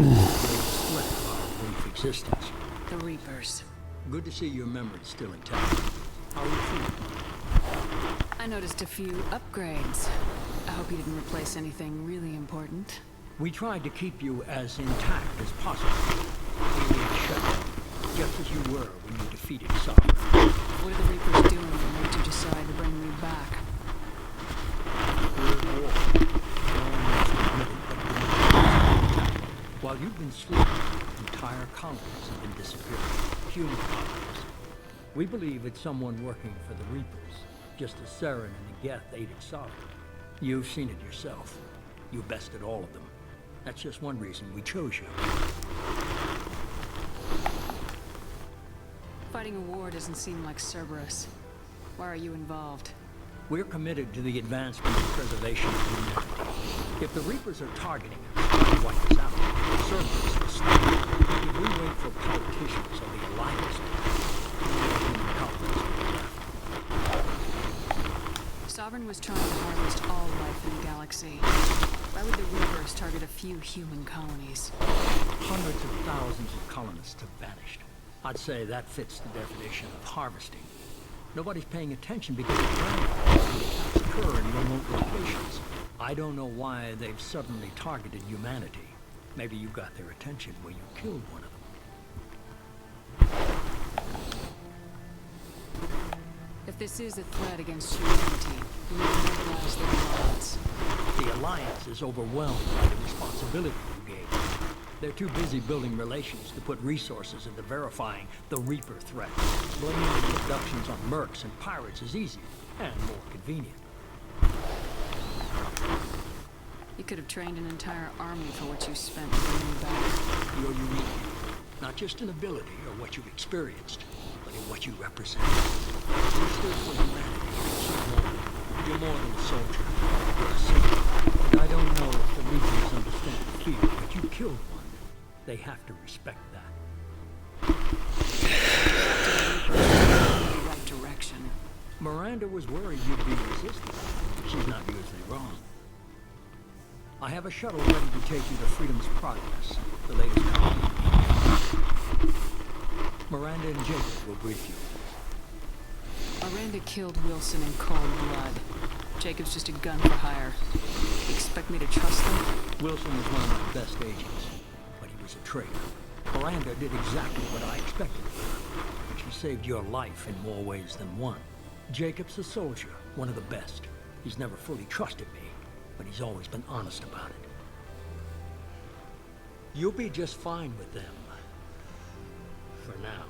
Split our brief existence. The Reapers. Good to see your memory's still intact. How are you feeling? I noticed a few upgrades. I hope you didn't replace anything really important. We tried to keep you as intact as possible. We made Shepard, just as you were when you defeated Sovereign. What are the Reapers doing that made you decide to bring me back? We're at war. While you've been sleeping, entire colonies have been disappearing. Human colonies. We believe it's someone working for the Reapers, just as Saren and the Geth aided Sovereign. You've seen it yourself. You bested all of them. That's just one reason we chose you. Fighting a war doesn't seem like Cerberus. Why are you involved? We're committed to the advancement and preservation of humanity. If the Reapers are targeting us to wipe us out, Cerberus will stop. If we wait for politicians or the Alliance, human colonies will be left. Sovereign was trying to harvest all life in the galaxy. Why would the Reapers target a few human colonies? Hundreds of thousands of colonists have vanished. I'd say that fits the definition of harvesting. Nobody's paying attention because it's random. Attacks occur in remote locations. I don't know why they've suddenly targeted humanity. Maybe you got their attention when you killed one of them. If this is a threat against humanity, we need to mobilize the Alliance. The Alliance is overwhelmed by the responsibility you gave them. They're too busy building relations to put resources into verifying the Reaper threat. Blaming the abductions on mercs and pirates is easier and more convenient. You could have trained an entire army for what you spent bringing me back. You're unique. Not just in ability or what you've experienced, but in what you represent. You stood for humanity and so on. You're more than a soldier. You're a saint. And I don't know if the Reapers understand fear, but you killed one. They have to respect that. In the right direction. Miranda was worried you'd be resistant. She's not usually wrong. I have a shuttle ready to take you to Freedom's Progress, the latest colony. Miranda and Jacob will brief you. Miranda killed Wilson in cold blood. Jacob's just a gun for hire. You expect me to trust him? Wilson was one of my best agents, but he was a traitor. Miranda did exactly what I expected of her, but she saved your life in more ways than one. Jacob's a soldier, one of the best. He's never fully trusted me, but he's always been honest about it. You'll be just fine with them. For now.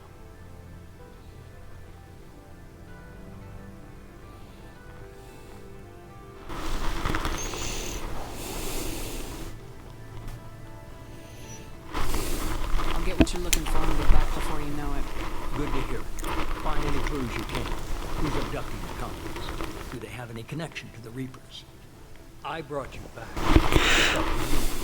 I'll get what you're looking for and be back before you know it. Good to hear it. Find any clues you can. Who's abducting the colonies? Do they have any connection to the Reapers? I brought you back. It's up to you.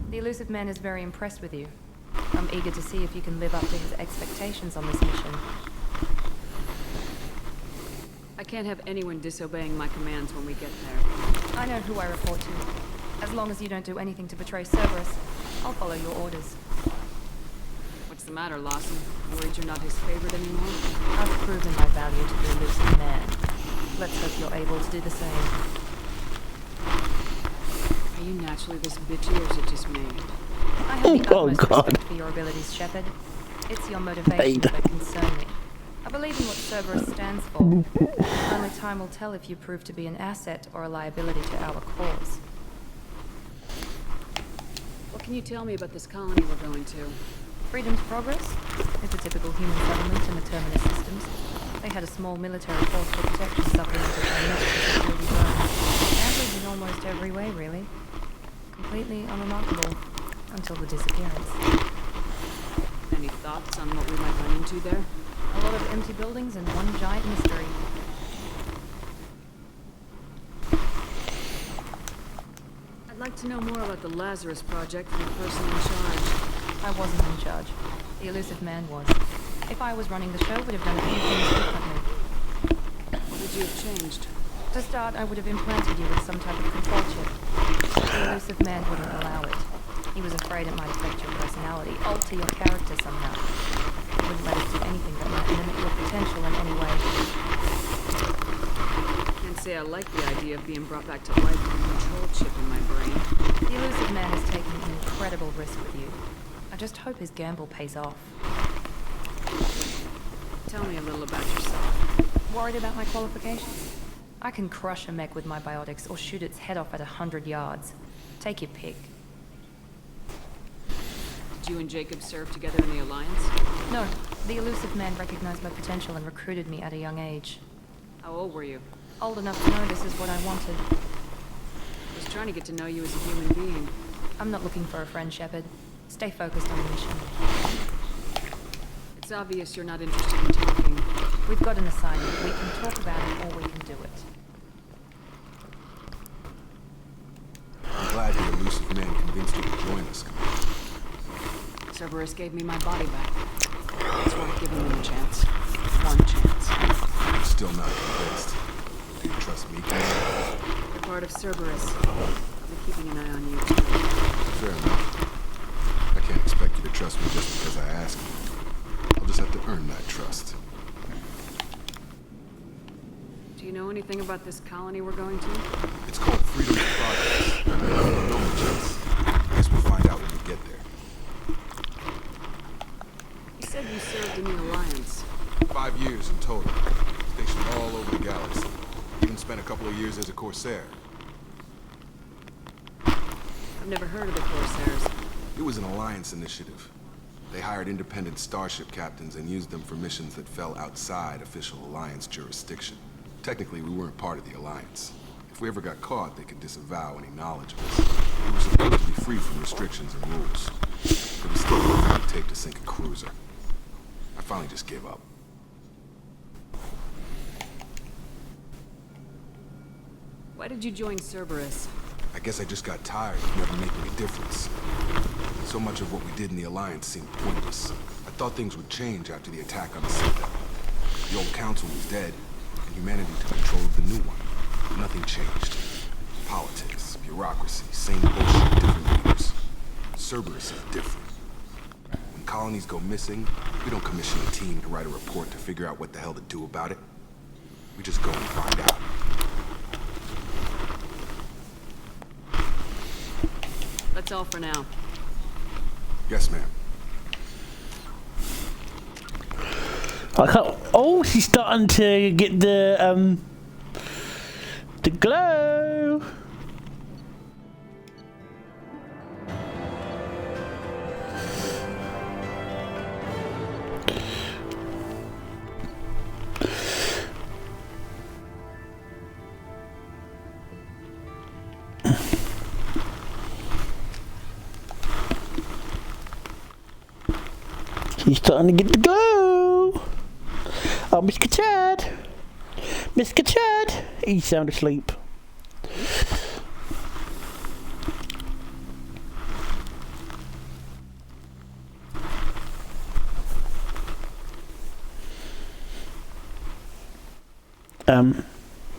The elusive man is very impressed with you. I'm eager to see if you can live up to his expectations on this mission. I can't have anyone disobeying my commands when we get there. I know who I report to. As long as you don't do anything to betray Cerberus, I'll follow your orders. What's the matter, Lawson? Worried you're not his favorite anymore? I've proven my value to the elusive man. Let's hope you're able to do the same. Are you naturally this bitchy, or is it just me? I have the utmost respect for your abilities, Shepard. It's your motivations that concern me. I believe in what Cerberus stands for. Only time will tell if you prove to be an asset or a liability to our cause. What can you tell me about this colony we're going to? Freedom's Progress? It's a typical human settlement in the Terminus systems. They had a small military force for protection supplemented by military security drones. Average in almost every way, really. Completely unremarkable. Until the disappearance. Any thoughts on what we might run into there? A lot of empty buildings and one giant mystery. I'd like to know more about the Lazarus Project from the person in charge. I wasn't in charge. The elusive man was. If I was running the show, would have done a few things differently. What would you have changed? To start, I would have implanted you with some type of control chip. The elusive man wouldn't allow it. He was afraid it might affect your personality, alter your character somehow. He wouldn't let us do anything that might limit your potential in any way. Can't say I like the idea of being brought back to life with a control chip in my brain. The elusive man has taken an incredible risk with you. I just hope his gamble pays off. Tell me a little about yourself. Worried about my qualifications? I can crush a mech with my biotics or shoot its head off at 100 yards. Take your pick. Did you and Jacob serve together in the Alliance? No, the elusive man recognized my potential and recruited me at a young age. How old were you? Old enough to know this is what I wanted. I was trying to get to know you as a human being. I'm not looking for a friend, Shepard. Stay focused on the mission. It's obvious you're not interested in talking. We've got an assignment. We can talk about it or we can do it. I'm glad the elusive man convinced you to join us. Cerberus gave me my body back. It's worth giving them a chance. One chance. I'm still not convinced. Do you trust me, Ken? You're part of Cerberus. I'll be keeping an eye on you. Fair enough. I can't expect you to trust me just because I ask you. I'll just have to earn that trust. Do you know anything about this colony we're going to? It's called Freedom's Progress. I don't know much else. I guess we'll find out when we get there. You said you served in the Alliance. 5 years in total. Stationed all over the galaxy. Even spent a couple of years as a Corsair. I've never heard of the Corsairs. It was an Alliance initiative. They hired independent starship captains and used them for missions that fell outside official Alliance jurisdiction. Technically, we weren't part of the Alliance. If we ever got caught, they could disavow any knowledge of us. We were supposed to be free from restrictions and rules. It was still what it would take to sink a cruiser. I finally just gave up. Why did you join Cerberus? I guess I just got tired of never making a difference. So much of what we did in the Alliance seemed pointless. I thought things would change after the attack on the Citadel. The old council was dead, and humanity took control of the new one. But nothing changed. Politics, bureaucracy, same bullshit, different leaders. Cerberus is different. When colonies go missing, we don't commission a team to write a report to figure out what the hell to do about it. We just go and find out. That's all for now. Yes, ma'am. I can't. Oh, she's starting to get the glow. He's starting to get the glow. Oh, Mr. Chad. Mr. Chad. He's sound asleep.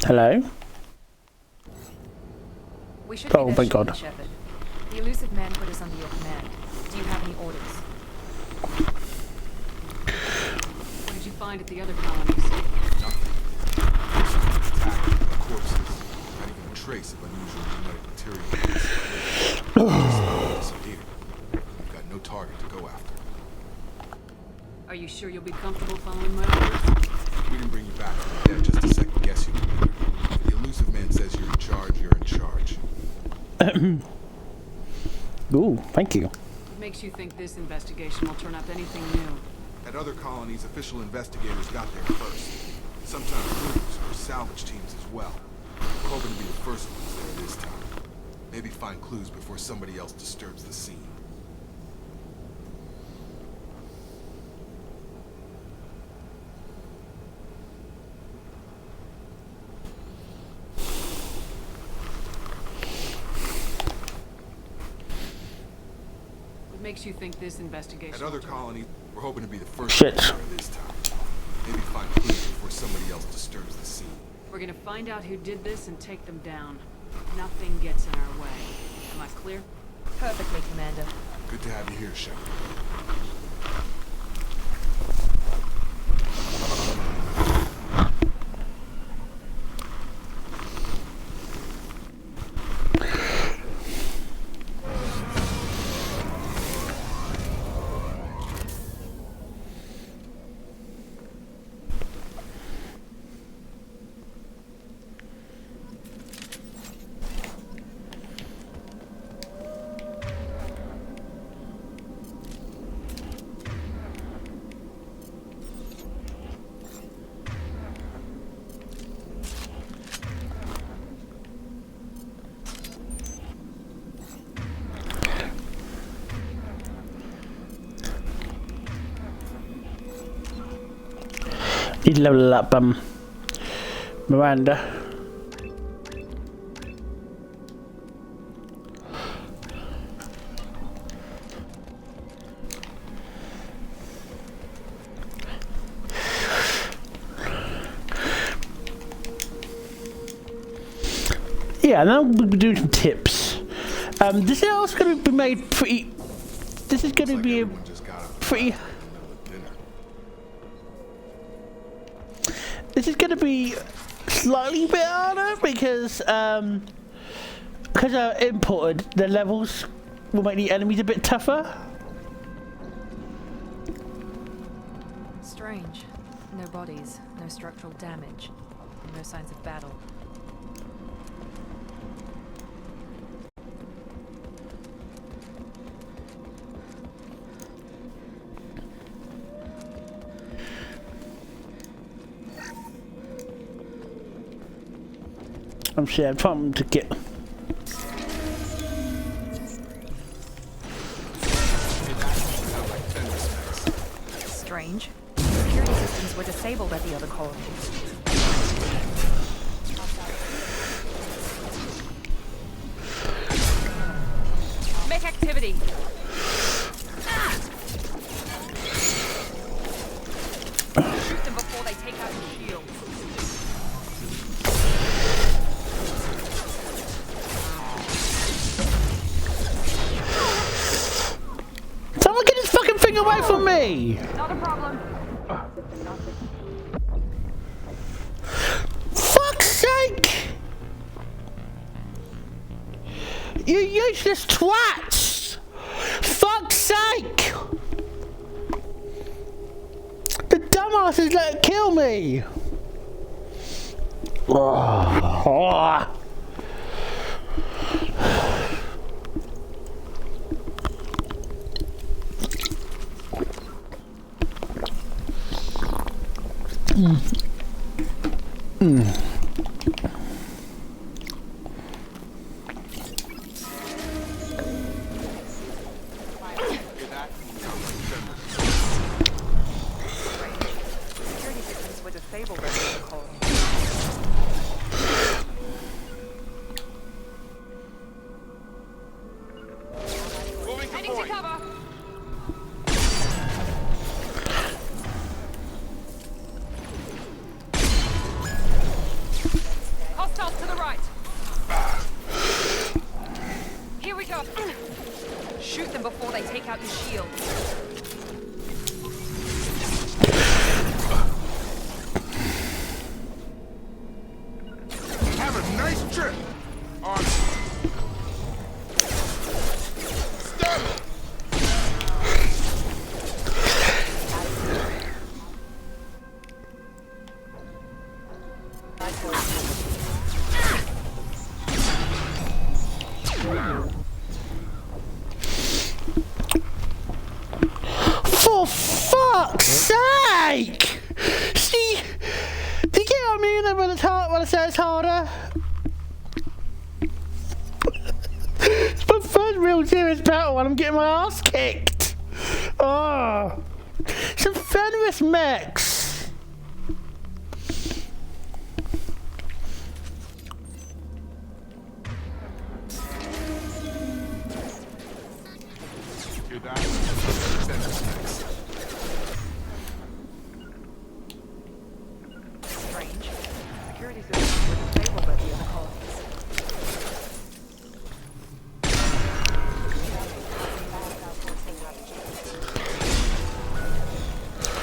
Hello? We should Oh, be there thank shortly, God. Shepard. The elusive man put us under your command. Do you have any orders? What did you find at the other colonies? Nothing. Attack, corpses, not even a trace of unusual genetic material. Disappeared. We've got no target to go after. Are you sure you'll be comfortable following my orders? We didn't bring you back from the dead just to second guess you. If the elusive man says you're in charge, you're in charge. Ooh, thank you. What makes you think this investigation will turn up anything new? At other colonies, official investigators got there first. Sometimes crews or salvage teams as well. We're hoping to be the first ones there this time. Maybe find clues before somebody else disturbs the scene. What makes you think this investigation At other will turn- colonies, we're hoping to be the first Shit. ones there this time. Maybe find clues before somebody else disturbs the scene. We're gonna find out who did this and take them down. Nothing gets in our way. Am I clear? Perfectly, Commander. Good to have you here, Shepard. Need to level up, Miranda. Yeah, now we'll be doing some tips. This is also going to be made pretty. This is going to be a Everyone just got up pretty. in the middle of dinner. This is going to be slightly bit harder because I imported, the levels will make the enemies a bit tougher. Strange. No bodies, no structural damage, no signs of battle. I'm trying to get. Strange. Security systems were disabled at the other colonies. Make activity. Shoot them before they take out your shield. Someone get this fucking thing away from me! Not a problem. Fuck's sake! You useless twats! Fuck's sake! The dumbasses let it kill me! Oh. Security systems were disabled at the other colonies. Heading to cover. Hostiles to the right. Here we go. Shoot them before they take out your shield. Have a nice trip. On. Stop. For fuck's sake! See, do you get what I mean when it's hard, when I say it's harder? It's my first real serious battle and I'm getting my ass kicked. Oh, some Fenris mechs. Hear that? Send us next. Strange. Security systems were disabled at the other colonies.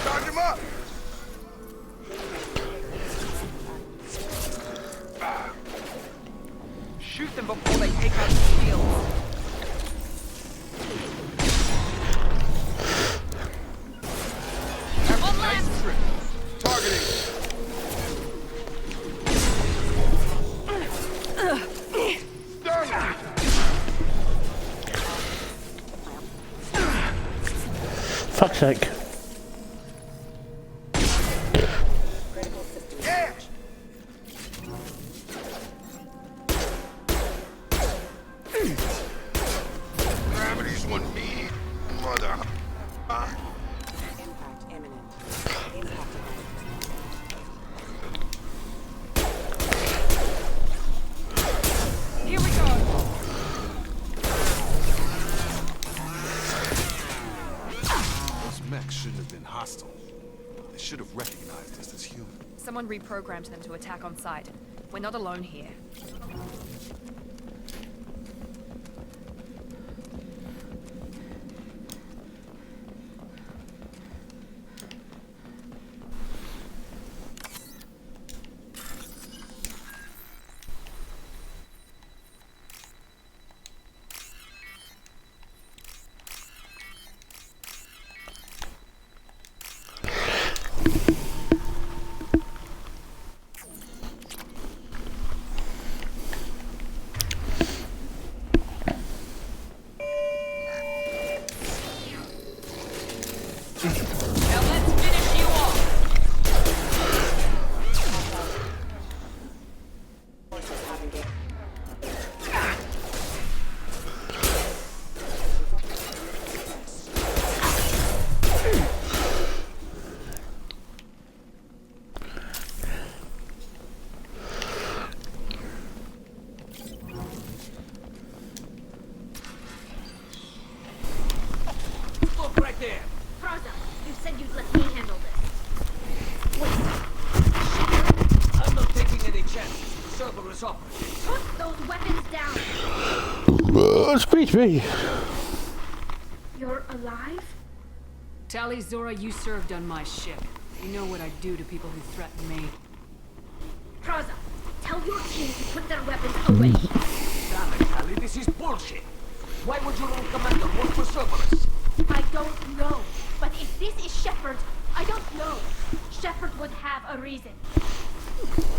Charge him up! Shoot them before they take out your shields. Have a nice trip. Targeting. Done. Fuck's sake. Yeah. Gravity's one me, mother. Impact imminent. Impact Here we go. Those mechs shouldn't have been hostile. They should have recognized us as human. Someone reprogrammed them to attack on sight. We're not alone here. excuse me. You're alive? Tali'Zorah, you served on my ship. You know what I do to people who threaten me. Praza, tell your team to put their weapons away. Damn it, Tali, this is bullshit. Why would your own commander work for Cerberus? I don't know. But if this is Shepard, I don't know. Shepard would have a reason.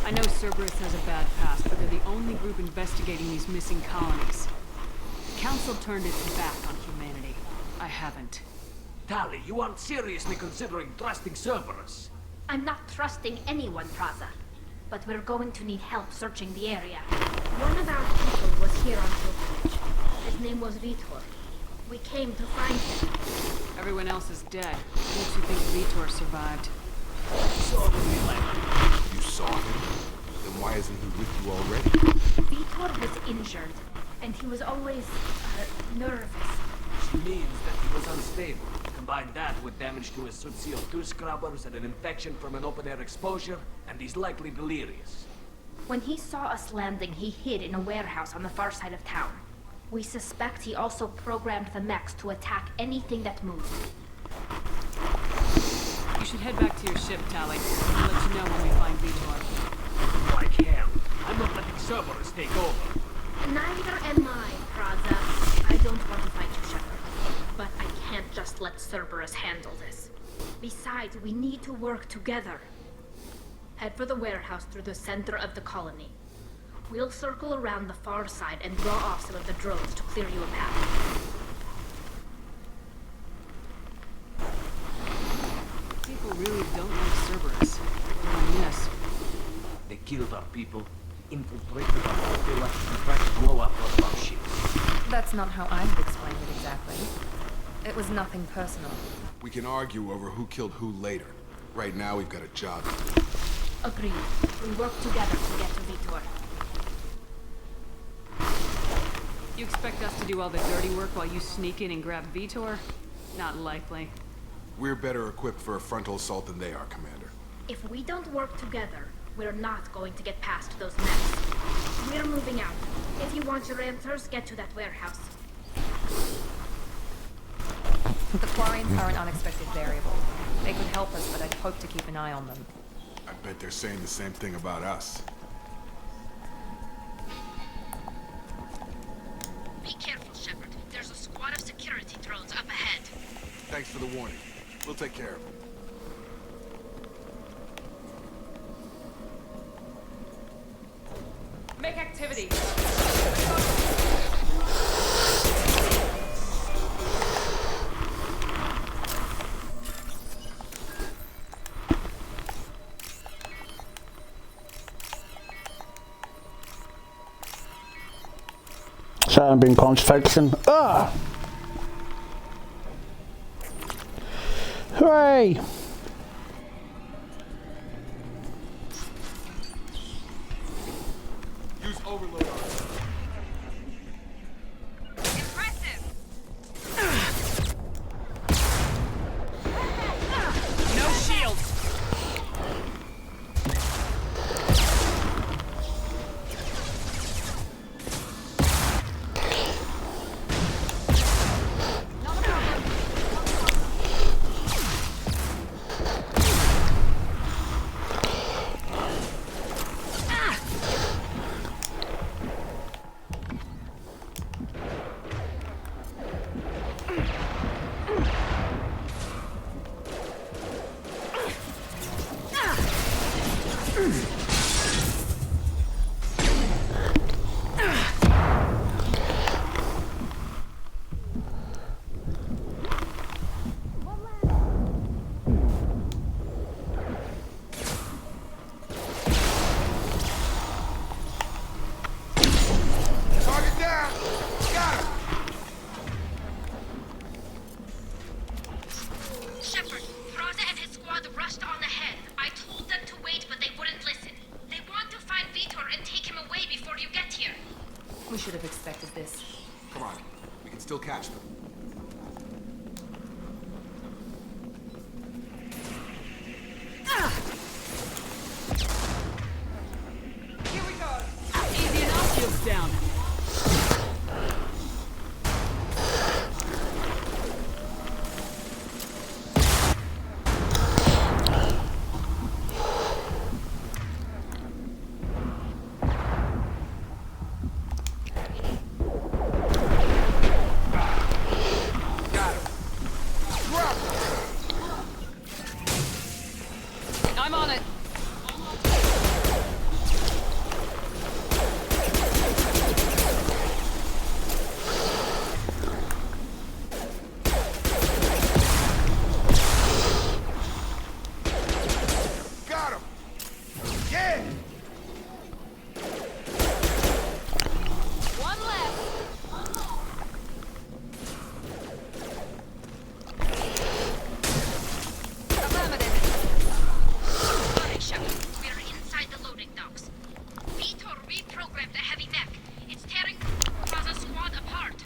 I know Cerberus has a bad past, but they're the only group investigating these missing colonies. The Council turned its back on humanity. I haven't. Tali, you aren't seriously considering trusting Cerberus. I'm not trusting anyone, Praza. But we're going to need help searching the area. One of our people was here on pilgrimage. His name was Vitor. We came to find him. Everyone else is dead. What makes you think Vitor survived? So when we left. You saw him? Then why isn't he with you already? Vitor was injured, and he was always, nervous. Which means that he was unstable. Combine that with damage to his suit CO2 scrubbers and an infection from an open-air exposure, and he's likely delirious. When he saw us landing, he hid in a warehouse on the far side of town. We suspect he also programmed the mechs to attack anything that moved. You should head back to your ship, Tali. I'll let you know when we find Vitor. Like hell. I'm not letting Cerberus take over. Neither am I, Praza. I don't want to fight you, Shepard. But I can't just let Cerberus handle this. Besides, we need to work together. Head for the warehouse through the center of the colony. We'll circle around the far side and draw off some of the drones to clear you a path. People really don't like Cerberus. What do I miss? They killed our people, infiltrated our flotilla, and tried to blow up one of our ships. That's not how I would explain it exactly. It was nothing personal. We can argue over who killed who later. Right now, we've got a job to do. Agreed. We work together to get to Vitor. You expect us to do all the dirty work while you sneak in and grab Vitor? Not likely. We're better equipped for a frontal assault than they are, Commander. If we don't work together, we're not going to get past those mechs. We're moving out. If you want your answers, get to that warehouse. The Quarians are an unexpected variable. They could help us, but I'd hope to keep an eye on them. I bet they're saying the same thing about us. Be careful, Shepard. There's a squad of security drones up ahead. Thanks for the warning. We'll take care of them. Make activity! So I've been focusing. Ah! Hooray! Use overload on it. Impressive! No shields! Target down! Got him! Shepard, Praza and his squad rushed on ahead. I told them to wait, but they wouldn't listen. They want to find Vitor and take him away before you get here. We should have expected this. Come on. We can still catch them. Easy enough, shields down. Reprogram the heavy mech. It's tearing Raza's squad apart.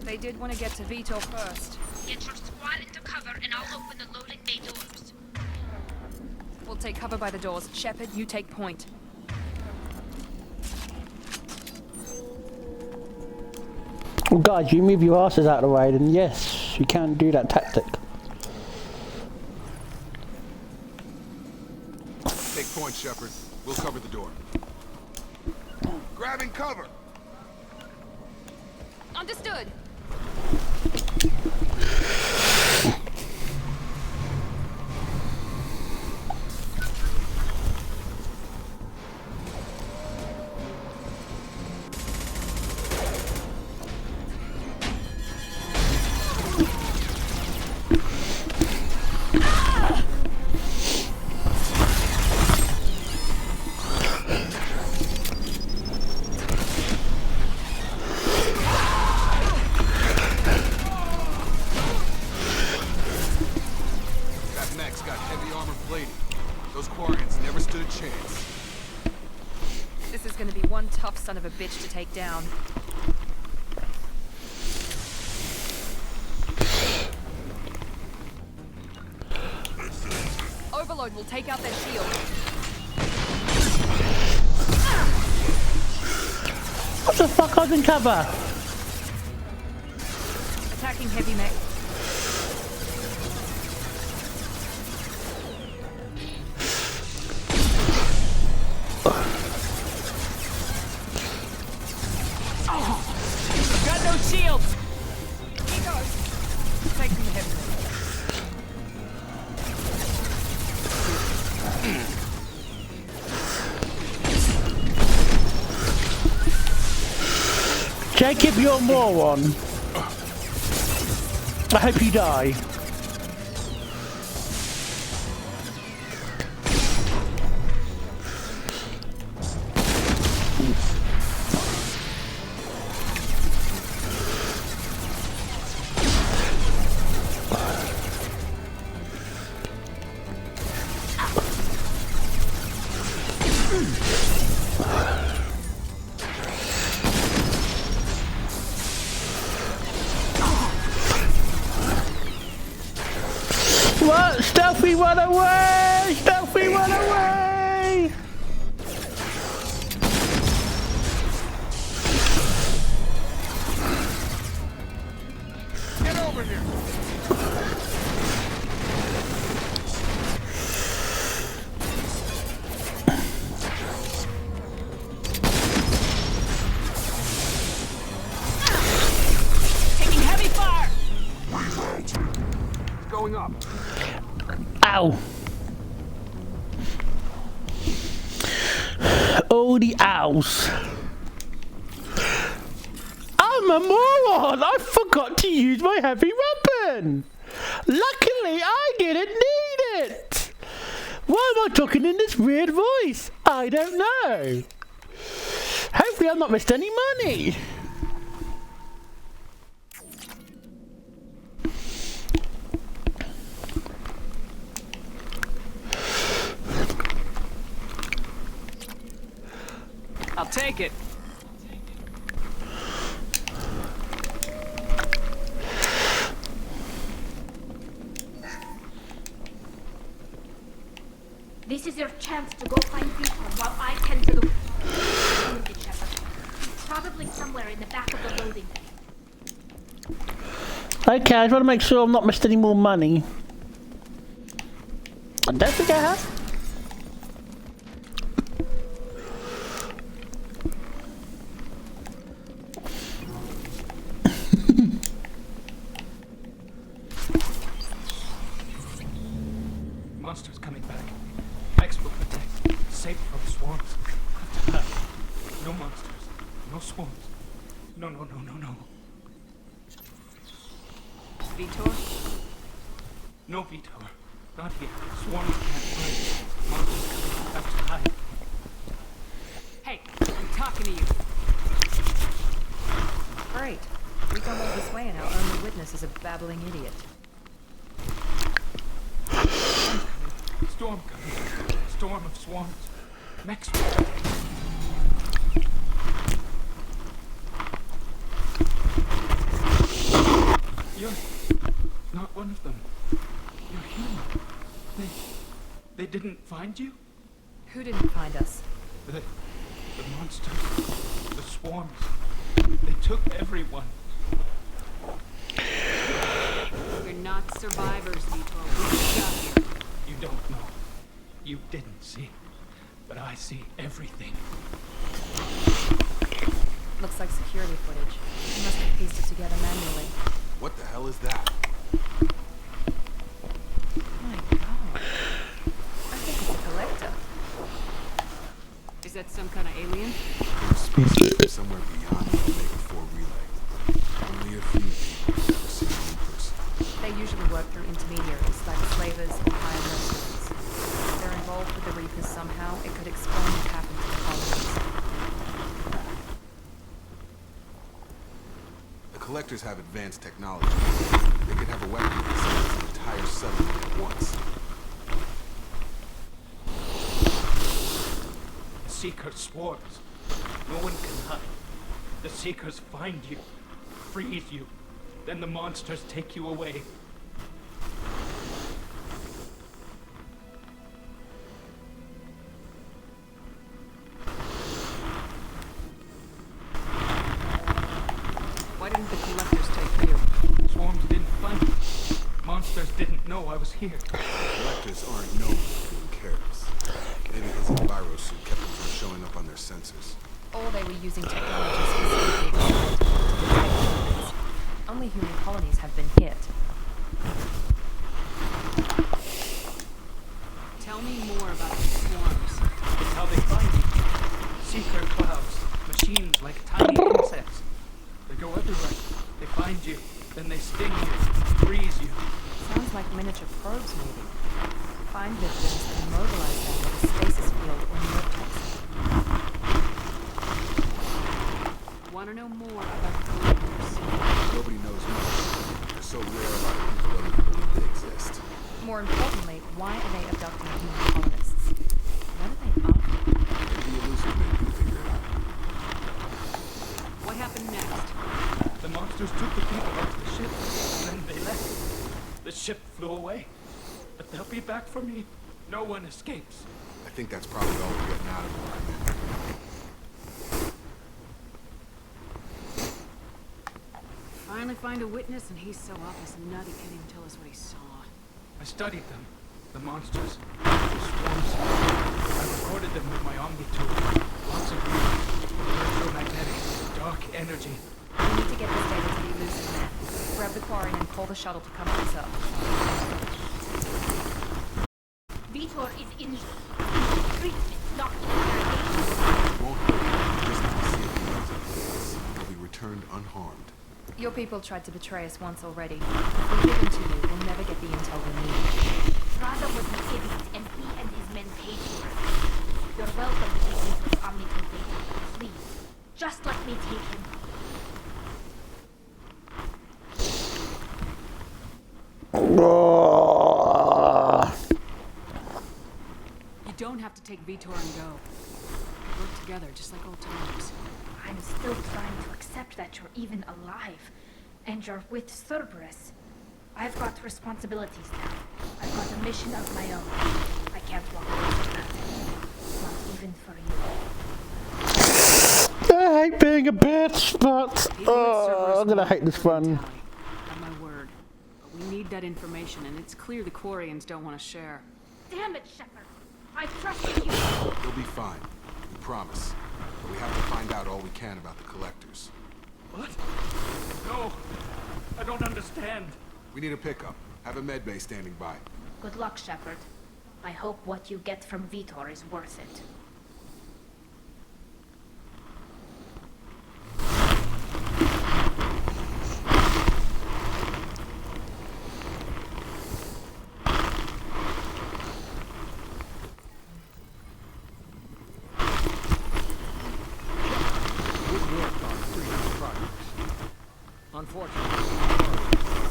They did want to get to Vitor first. Get your squad into cover and I'll open the loading bay doors. We'll take cover by the doors. Shepard, you take point. Well, guys, you move your asses out of the way, then yes, you can do that tactic. Take point, Shepard. We'll cover the door. Grabbing cover! Understood. This is gonna be one tough son of a bitch to take down. Overload will take out their shield. What the fuck? I was in cover. Attacking heavy mech. Got no shields! He goes. Taking the heavy mech. Jacob, you're a moron. I hope you die. What? Stealthy, run away! Stealthy, run away! Get over here! Taking heavy fire! Going up. Ow! Oh, the owls. I'm a moron! I forgot to use my heavy weapon! Luckily, I didn't need it! Why am I talking in this weird voice? I don't know. Hopefully I've not missed any money. I'll take it. This is your chance to go find Vitor while I tend to the wounded Shepard. Probably somewhere in the back of the loading bay. Okay, I just want to make sure I've not missed any more money. I don't think I have. Monsters coming back. X will protect. Safe from swarms. No monsters. No swarms. No. Vitor? No Vitor. Not here. Swarms can't find. Monsters coming. Have to hide. Hey, I'm talking to you. Great. We come all this way and our only witness is a babbling idiot. Storm coming. Storm of swarms. Mechs will protect. You're not one of them. You're human. They didn't find you? Who didn't find us? The monsters. The swarms. They took everyone. We're not survivors, Vitor. We're stuck here. You don't know. You didn't see. But I see everything. Looks like security footage. You must have pieced it together manually. What the hell is that? My God. I think it's a collector. Is that some kind of alien? A species from somewhere beyond the Omega-4 relay. Only a few people have ever seen Reapers. They usually work through intermediaries, like slavers or hired mercenaries. If they're involved with the Reapers somehow, it could explain what happened to the colonies. The collectors have advanced technology. They could have a weapon that sends an entire settlement at once. The Seeker swarms. No one can hide. The Seekers find you, freeze you, then the monsters take you away. Why didn't the collectors take you? Swarms didn't find me. Monsters didn't know I was here. Collectors aren't known for being careless. Maybe his envirosuit kept them from showing up on their sensors. Or they were using technology specifically designed to detect humans. Only human colonies have been hit. Tell me more about the swarms. It's how they find you. Seeker clouds. Machines like tiny insects. They go everywhere. They find you. Then they sting you. Freeze you. Sounds like miniature probes, maybe. Find victims and mobilize them with a stasis field or nerve toxin. Want to know more about the collectors? Nobody knows much. They're so rare, a lot of people don't even believe they exist. More importantly, why are they abducting human colonists? What are they after? Maybe the elusive man can figure it out. What happened next? The monsters took the people off the ship. Then they left. The ship flew away. But they'll be back for me. No one escapes. I think that's probably all we're getting out of him, Commander. Finally find a witness and he's so off his nut he can't even tell us what he saw. I studied them. The monsters. The swarms. I recorded them with my Omni tool. Lots of electromagnetic, dark energy. We need to get this data to the elusive man. Grab the quarry and call the shuttle to come pick us up. Vitor is injured. Treatment, not interrogation. Won't hurt. Just need to see if he knows anything. He'll be returned unharmed. Your people tried to betray us once already. If we give in to you, we'll never get the intel we need. Raza was an idiot, and he and his men paid for it. You're welcome to take Vitor's omnital data. Please, just let me take him. You don't have to take Vitor and go. Work together, just like old times. I'm still trying to accept that you're even alive. And you're with Cerberus. I've got responsibilities now. I've got a mission of my own. I can't walk away from that. Not even for you. I hate being a bitch, but I'm gonna hate this one. On my word. But we need that information, and it's clear the Quarians don't want to share. Damn it, Shepard. I trusted you. You'll be fine. We promise. But we have to find out all we can about the collectors. What? No. I don't understand. We need a pickup. Have a medbay standing by. Good luck, Shepard. I hope what you get from Vitor is worth it. Unfortunately,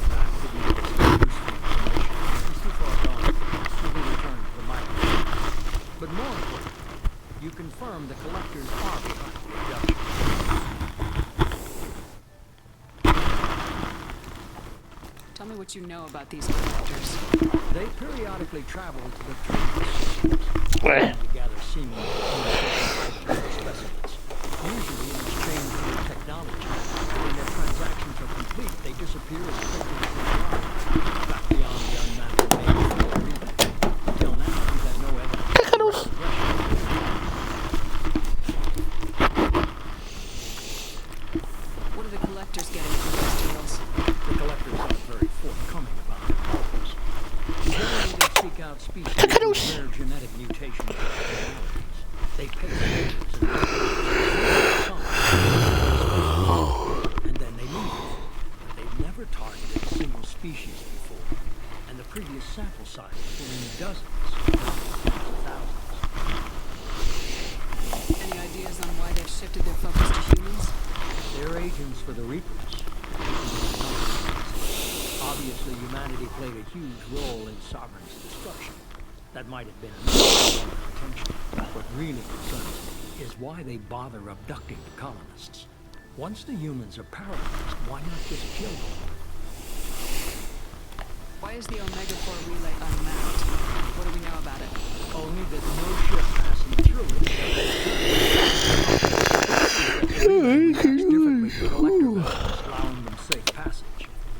that didn't give us any useful information. He's too far gone. He'll be returned to the mine. But more importantly, you confirm the collectors are behind the abduction. Tell me what you know about these collectors. They periodically travel to the trade systems to gather seemingly items or specimens, usually in exchange for their technology. When their transactions are complete, they disappear as quickly as they arrive, back beyond the unmapped domain of the region. Until now, we've had no evidence. What are the collectors getting from these deals? The collectors aren't very forthcoming about their offers. Generally, they seek out species with rare genetic mutations or abnormalities. They pay favors and and then they leave. But they've never targeted a single species before. And the previous sample sizes were in the dozens, thousands. Any ideas on why they've shifted their focus to humans? They're agents for the Reapers. Obviously, humanity played a huge role in Sovereign's destruction. That might have been enough to draw their attention. What really concerns me is why they bother abducting the colonists. Once the humans are paralyzed, why not just kill them? Why is the Omega-4 relay unmapped? What do we know about it? Only that no ship passing through it differently to collector vessels, allowing them safe passage.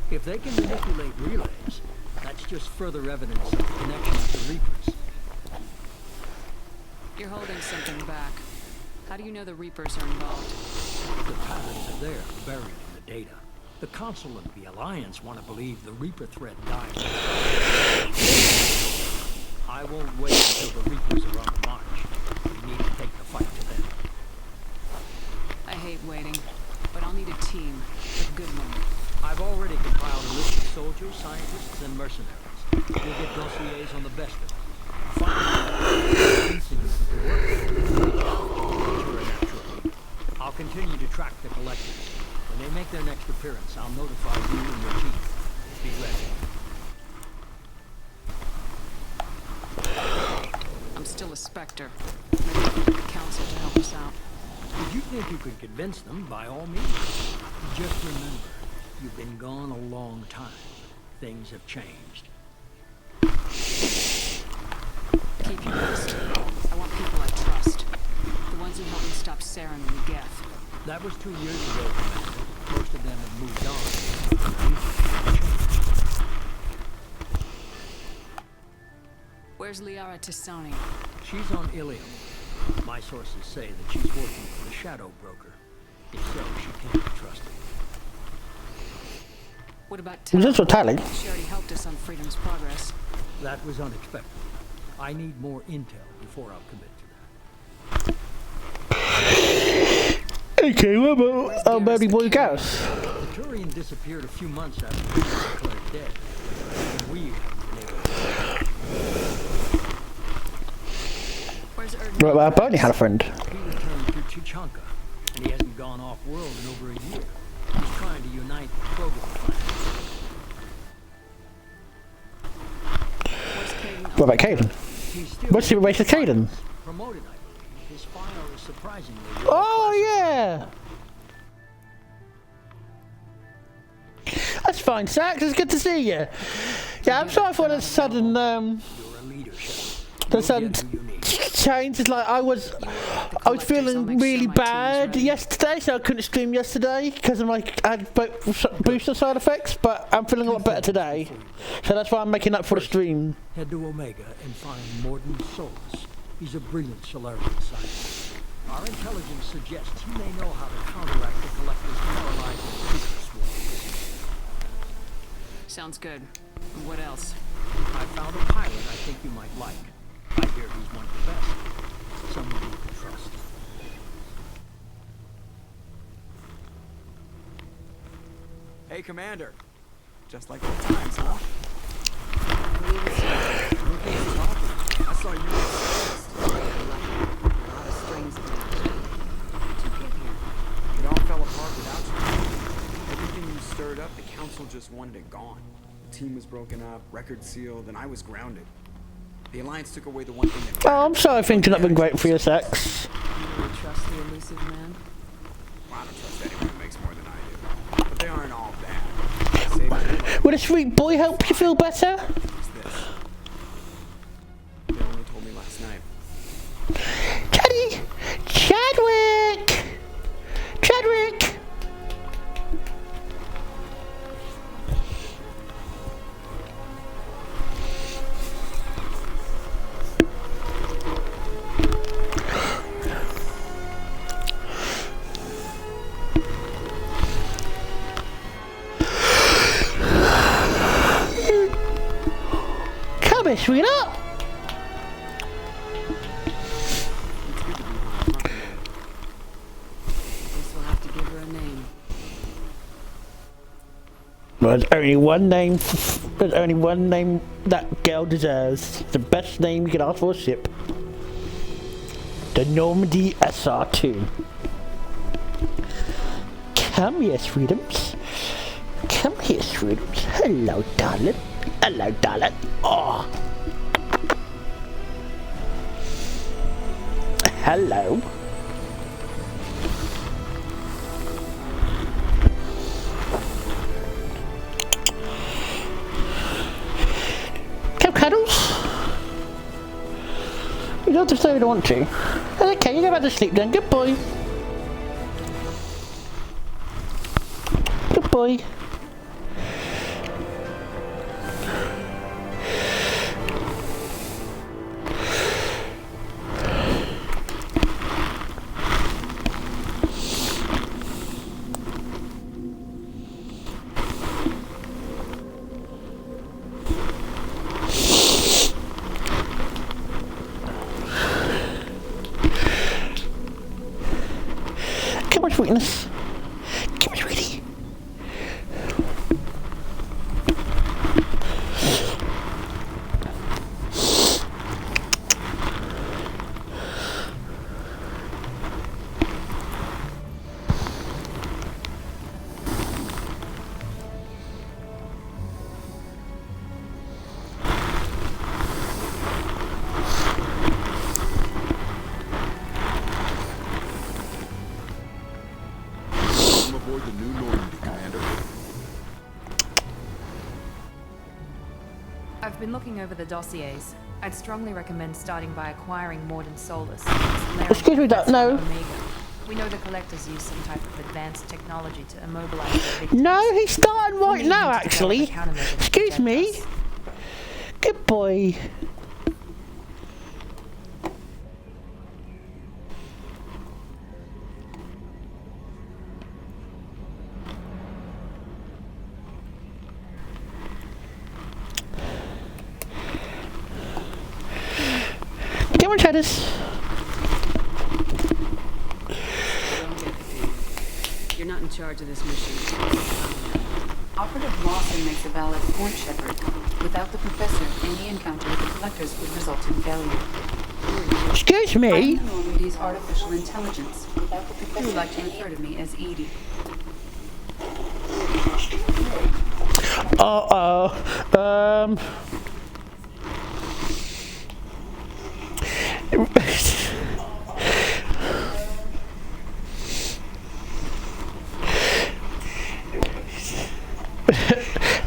If they can manipulate relays, that's just further evidence of the connection to the Reapers. You're holding something back. How do you know the Reapers are involved? The patterns are there, buried in the data. The Council and the Alliance want to believe the Reaper threat died. I won't wait until the Reapers are on the march. We need to take the fight to them. I hate waiting, but I'll need a team, a good one. I've already compiled a list of soldiers, scientists, and mercenaries. We'll get dossiers on the best of them. Finally, I'll continue to track the collectors. When they make their next appearance, I'll notify you and your team. Be ready. I'm still a Spectre. Maybe I can get the Council to help us out. If you think you could convince them, by all means. Just remember, you've been gone a long time. Things have changed. Keep your list. I want people I trust. The ones who helped me stop Saren and the Geth. That was 2 years ago, Commander. Most of them have moved on. Where's Liara Tassoni? She's on Ilium. My sources say that she's working for the Shadow Broker. If so, she can't be trusted. What about Was this what Tali? She already helped us on Freedom's Progress. That was unexpected. I need more intel before I'll commit to that. Okay, what about our baby boy Gareth? The Turian disappeared a few months after he was declared dead. And we haven't been able to. Where's Erdman? Right, well, Bernie had a friend. He returned to Chichanka, and he hasn't gone off-world in over a year. He's trying to unite the program plans. What about Caden? What's the race of Caden? Promoted, I believe. His file is surprisingly Oh, yeah! That's fine, Sax. It's good to see you. Yeah, I'm sorry for the sudden, change. It's like I was feeling really bad yesterday, so I couldn't stream yesterday because of I had booster side effects. But I'm feeling a lot better today, so that's why I'm making up for the stream. Head to Omega and find Morden Solus. He's a brilliant Solarian scientist. Our intelligence suggests he may know how to counteract the Collector's paralyzing super swarms. Sounds good. And what else? I found a pilot I think you might like. I hear he's one of the best. Someone you can trust. Hey, Commander. Just like old times, huh? I saw you a lot of strings attached. How'd you get here? It all fell apart without you. Everything you stirred up, the Council just wanted it gone. The team was broken up, record sealed, and I was grounded. The Alliance took away the one thing that... Oh, I'm sorry things have not been great for your Sax. You really trust the elusive man? Well, I don't trust anyone who makes more than I do. But they aren't all bad. Would a sweet boy help you feel better? What's this? They only told me last night. Chadwick! Chadwick! Come here, sweetheart! Guess we'll have to give her a name. There's only one name. There's only one name that girl deserves. The best name you can ask for a ship. The Normandy SR2. Come here, sweetums. Come here, sweetums. Hello, darling. Hello, darling. Oh. Hello. Come, Cuddles. You don't have to say you don't want to. Okay, you go back to sleep then. Good boy. Good boy. Come on, sweetness. Come on, sweetie. Welcome aboard the new Normandy, Commander. I've been looking over the dossiers. I'd strongly recommend starting by acquiring Morden Solus. Excuse me, no. We know the collectors use some type of advanced technology to immobilize their victims. No, he's starting right We now, need to develop actually. a countermeasure to Excuse protect me. us. Good boy. Come on, Cheddars. Don't get confused. You're not in charge of this mission. Operative Lawson makes a valid point, Shepard. Without the Professor, any encounter with the Collectors would result in failure. Excuse I me. am Normandy's artificial intelligence. Without the Professor, you would like to refer to me as Edie.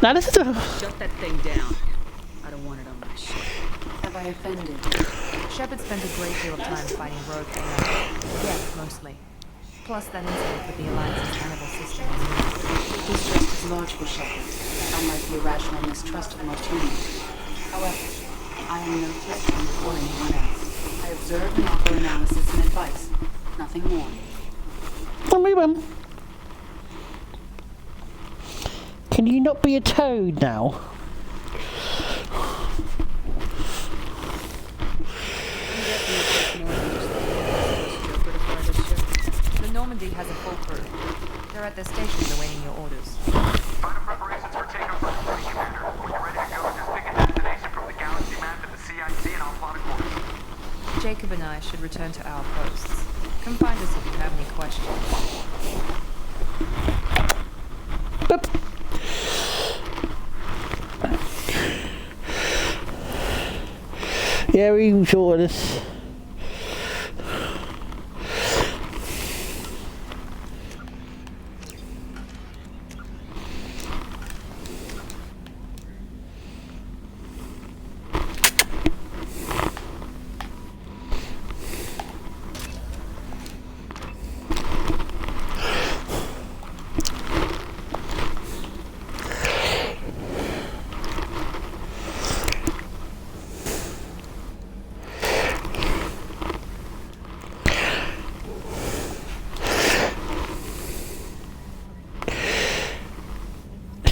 Now this is a... Shut that thing down. I don't want it on my ship. Have I offended? Shepard spent a great deal of time fighting rogue AI. Yeah, mostly. Plus that incident with the Alliance's Hannibal system. Distrust is large for Shepard, unlike the irrational mistrust of most humans. However, I am no threat to you or anyone else. I observe and offer analysis and advice. Nothing more. Can you not be a toad now? The Normandy has a full crew. They're at their stations awaiting your orders. Final preparations were taken for the city, Commander. When you're ready to go, just pick a destination from the galaxy map and the CIC and I'll plot a course. Jacob and I should return to our posts. Come find us if you have any questions. Yeah, we saw this.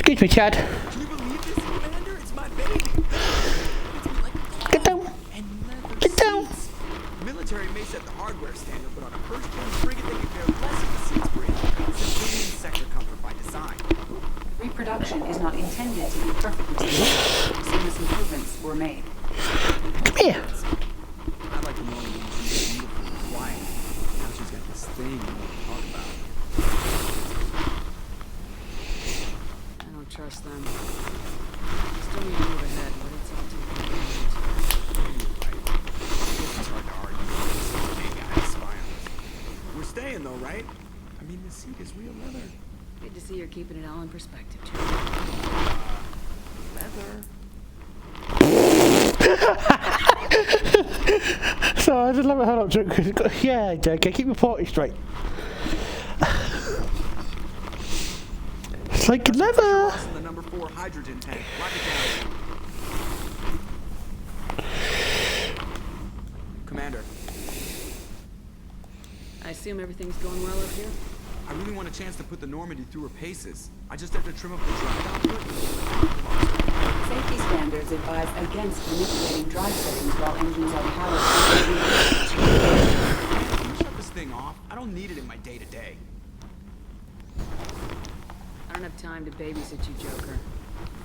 Excuse me, Chad. Can you believe this, Commander? It's my baby. Get down. Get down. The military may set the hardware standard, but on a first-gen frigate they can bear less of the seats breathing. Civilian sector comfort by design. Reproduction is not intended to be perfectly simple. Seamless improvements were made. Come here. I'd like to know when she's beautiful and quiet. Now she's got this thing we want to talk about. I don't trust them. Still need to move ahead, but it's all too convenient. It's hard to argue with this gay guy spying on us. We're staying though, right? I mean, this seat is real leather. Good to see you're keeping it all in perspective, Joe. Leather. So I just love it. Hold up, joke. Yeah, JK, keep your party straight. It's like leather. In the number 4 hydrogen tank. Lock it down. Commander, I assume everything's going well up here? I really want a chance to put the Normandy through her paces. I just have to trim up the drive output. Safety standards advise against manipulating drive settings while engines are powered. Can you shut this thing off? I don't need it in my day-to-day. I don't have time to babysit you, Joker.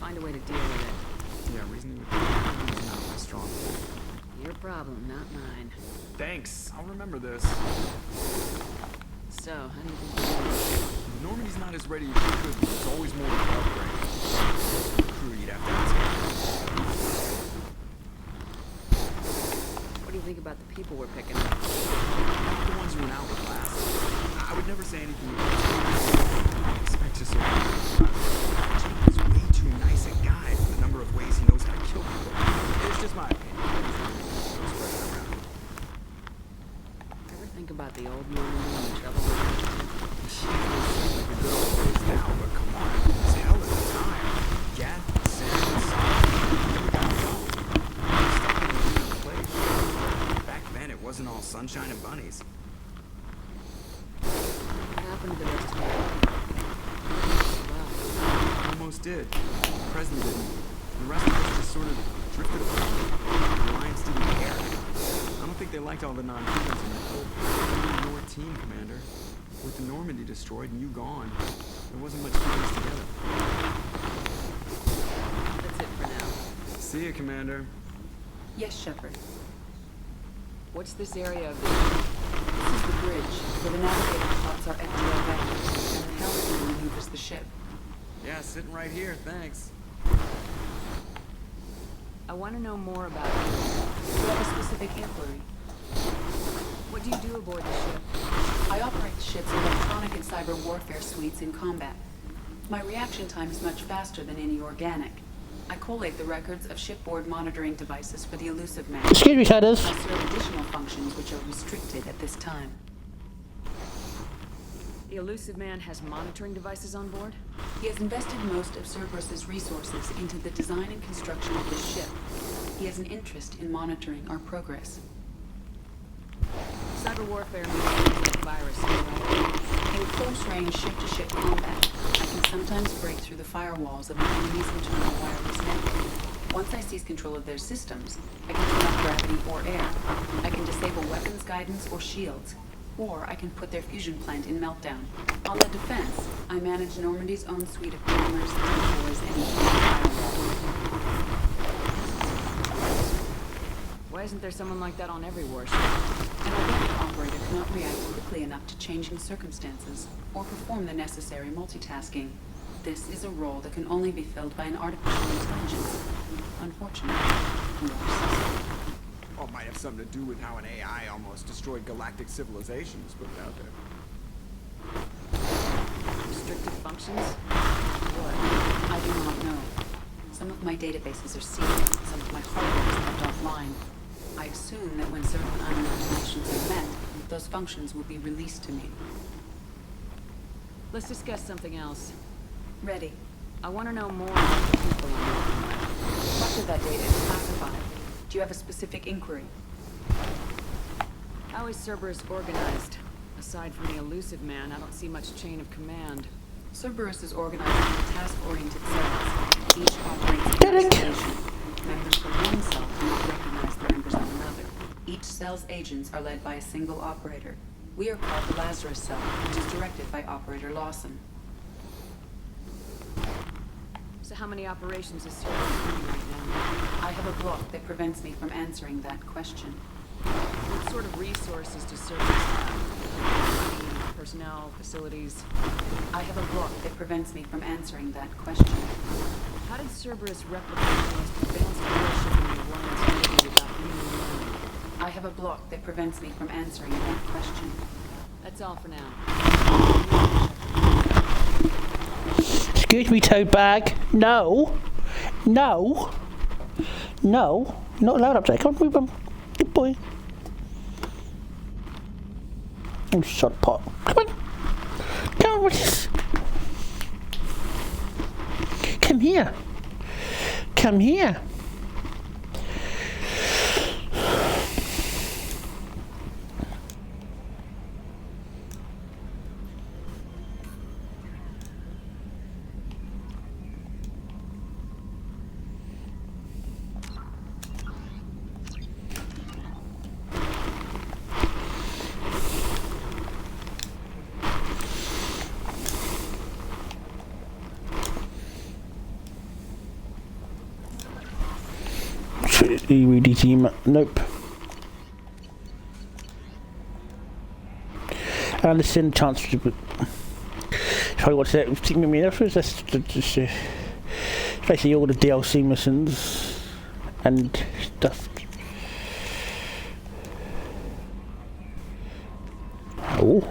Find a way to deal with it. Yeah, reasoning with people is not my strong point. Your problem, not mine. Thanks. I'll remember this. So, how do you think you're doing? Normandy's not as ready as she could be. There's always more to upgrade. The crew you'd have to ask. What do you think about the people we're picking up? Not the ones you went out with last. I would never say anything I expect to survive. He's way too nice a guy for the number of ways he knows how to kill people. It's just my opinion. Ever think about the old Normandy and the trouble with it? Like the good old days now, but come on. It's hell of a time. Gas, sand, salt. Back then, it wasn't all sunshine and bunnies. What happened to the rest of you? Well, Almost did. The president didn't. The rest of us just sort of drifted apart. The Alliance didn't care. I don't think they liked all the non-humans in the whole. Your team, Commander. With the Normandy destroyed and you gone, there wasn't much keeping us together. that's it for now. See you, Commander. Yes, Shepard. What's this area of the... This is the bridge, where the navigator plots our FTL vectors, and the helmsman maneuvers the ship. Yeah, sitting right here, thanks. I want to know more about you. Do you have a specific inquiry? What do you do aboard the ship? I operate the ship's electronic and cyber warfare suites in combat. My reaction time is much faster than any organic. I collate the records of shipboard monitoring devices for the elusive man. Excuse me, Shadows. I serve additional functions which are restricted at this time. The elusive man has monitoring devices on board? He has invested most of Cerberus's resources into the design and construction of this ship. He has an interest in monitoring our progress. Cyber warfare means like viruses, right? In close-range ship-to-ship combat, I can sometimes break through the firewalls of an enemy's internal wireless network. Once I seize control of their systems, I can turn off gravity or air. I can disable weapons guidance or shields, or I can put their fusion plant in meltdown. On the defense, I manage Normandy's own suite of cameras, doors, and firewalls. Why isn't there someone like that on every warship? An organic operator cannot react quickly enough to changing circumstances, or perform the necessary multitasking. This is a role that can only be filled by an artificial intelligence. Unfortunately, yours. Well, it might have something to do with how an AI almost destroyed galactic civilizations, put it out there. Restricted functions? What? I do not know. Some of my databases are sealed, some of my hardware is left offline. I assume that when certain unknown conditions are met, those functions will be released to me. Let's discuss something else. Ready. I want to know more about the people I'm working with. Much of that data is classified. Do you have a specific inquiry? How is Cerberus organized? Aside from the elusive man, I don't see much chain of command. Cerberus is organized into task-oriented cells. Each operates in isolation. Members from one cell cannot recognize the members of another. Each cell's agents are led by a single operator. We are called the Lazarus cell, which is directed by Operator Lawson. So how many operations is Cerberus doing right now? I have a block that prevents me from answering that question. What sort of resources does Cerberus have? Money, personnel, facilities? I have a block that prevents me from answering that question. How did Cerberus replicate the most advanced warship in the Alliance Navy without human learning? I have a block that prevents me from answering that question. That's all for now. Excuse me, toad bag. No. No. No. Not allowed up there. Come on, move on. Good boy. Oh, shot pot. Come on. Come on, what's this? Come here. Come here. EWDT, nope. Anderson, chance to. Probably what's that? I mean, that's just basically all the DLC missions and stuff. Oh.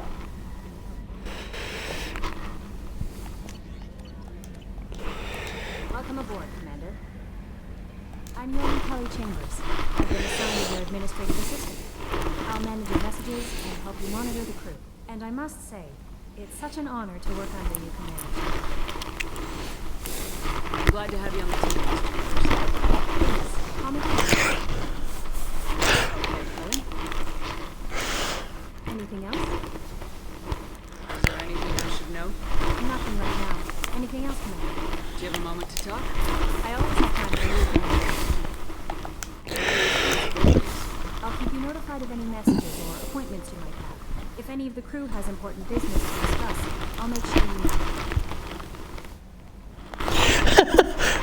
Welcome aboard, Commander. I'm Young Kelly Chambers. I've been assigned as your administrative assistant. I'll manage your messages and help you monitor the crew. And I must say, it's such an honor to work under you, Commander. I'm glad to have you on the team, Mr. Please, call me Kelly. Okay, Kelly. Anything else? Is there anything I should know? Nothing right now. Anything else, Commander? Do you have a moment to talk? I always have time for you, Commander. I'll keep you notified of any messages or appointments you might have. If any of the crew has important business to discuss, I'll make sure you know.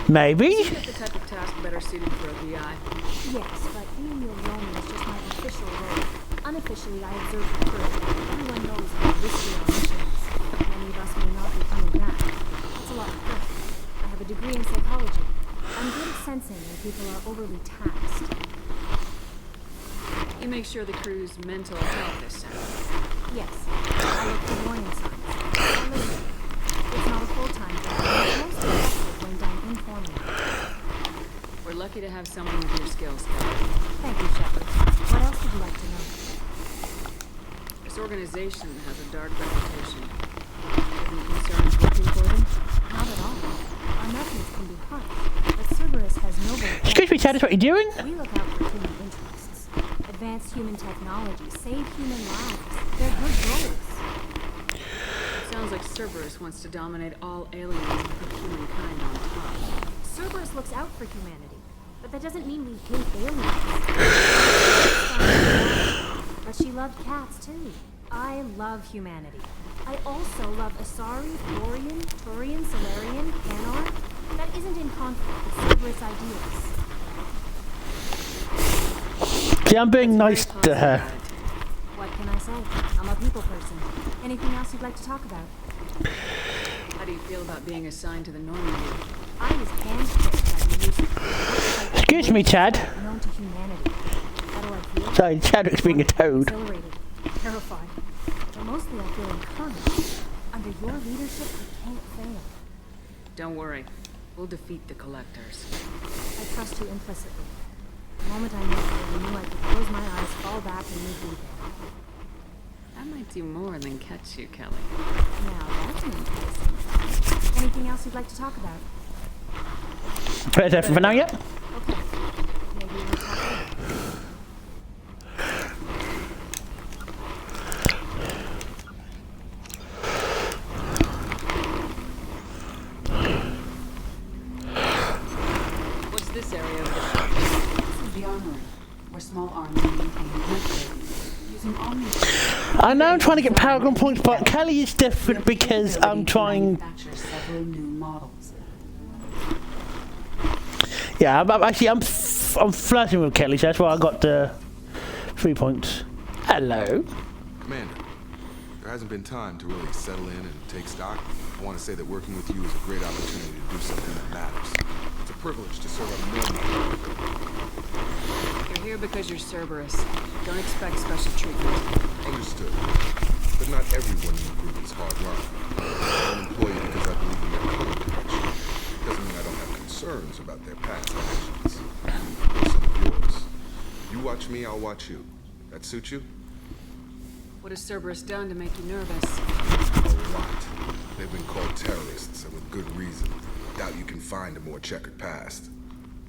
Maybe? Is that the type of task better suited for a BI? Yes, but being your yeoman is just my official role. Unofficially, I observe the crew. Everyone knows how risky our mission is. Many of us may not be coming back. That's a lot of pressure. I have a degree in psychology. I'm good at sensing when people are overly taxed. You make sure the crew's mental health is sound. Yes, I look for warning signs. I listen. It's not a full-time job, but it's most effective when done informally. We're lucky to have someone with your skills, Kelly. Thank you, Shepard. What else would you like to know? This organization has a dark reputation. Any concerns working for them? Not at all. Our methods can be harsh, but Cerberus has noble... Excuse me, Chad, is what you're doing? We look out for human interests. Advanced human technology, save human lives. They're good goals. Sounds like Cerberus wants to dominate all aliens and put humankind on top. Cerberus looks out for humanity, but that doesn't mean we hate aliens. But she loved cats too. I love humanity. I also love Asari, Florian, Turian, Solarian, Hanar. That isn't in conflict with Cerberus ideals. See, I'm being nice to her. What can I say? I'm a people person. Anything else you'd like to talk about? How do you feel about being assigned to the Normandy? I was handpicked by the use. Excuse me, Chad. Known to humanity. How do I feel? Sorry, Chadwick's being a toad. Exhilarated, terrified, but mostly I feel encouraged. Under your leadership, I can't fail. Don't worry. We'll defeat the Collectors. I trust you implicitly. The moment I met you, I knew I could close my eyes, fall back, and you'd be there. That might do more than catch you, Kelly. Now that's interesting. Anything else you'd like to talk about? Is that for now yet? Okay. Maybe we'll talk later. I know I'm trying to get Paragon points, but Kelly is different because I'm trying. Manufacture several new models. Yeah, I'm flirting with Kelly, so that's why I got the 3 points. Hello. Commander, there hasn't been time to really settle in and take stock. I want to say that working with you is a great opportunity to do something that matters. It's a privilege to serve a million people. You're here because you're Cerberus. Don't expect special treatment. Understood. But not everyone in the group is hard run. I'm an employee because I believe in their current direction. Doesn't mean I don't have concerns about their past actions. Or some of yours. You watch me, I'll watch you. That suit you? What has Cerberus done to make you nervous? A lot. They've been called terrorists, and with good reason. Doubt you can find a more checkered past.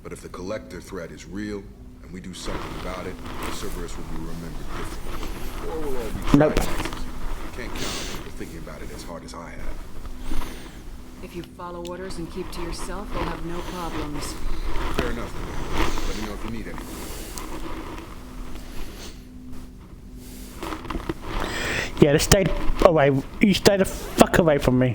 But if the collector threat is real, and we do something about it, Cerberus will be remembered differently. Or we'll all be Nope. Can't count on people thinking about it as hard as I have. If you follow orders and keep to yourself, we'll have no problems. Fair enough. Let me know if you need anything. Yeah, stay away. You stay the fuck away from me.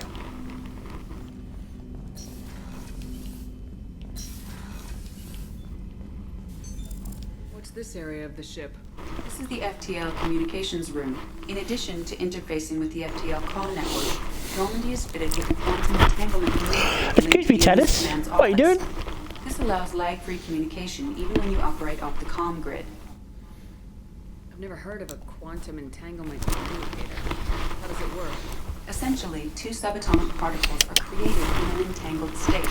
What's this area of the ship? This is the FTL communications room. In addition to interfacing with the FTL comm network, Normandy is fitted with a quantum entanglement communicator. Excuse me, Tennis. What are you doing? This allows lag-free communication even when you operate off the comm grid. I've never heard of a quantum entanglement communicator. How does it work? Essentially, two subatomic particles are created in an entangled state.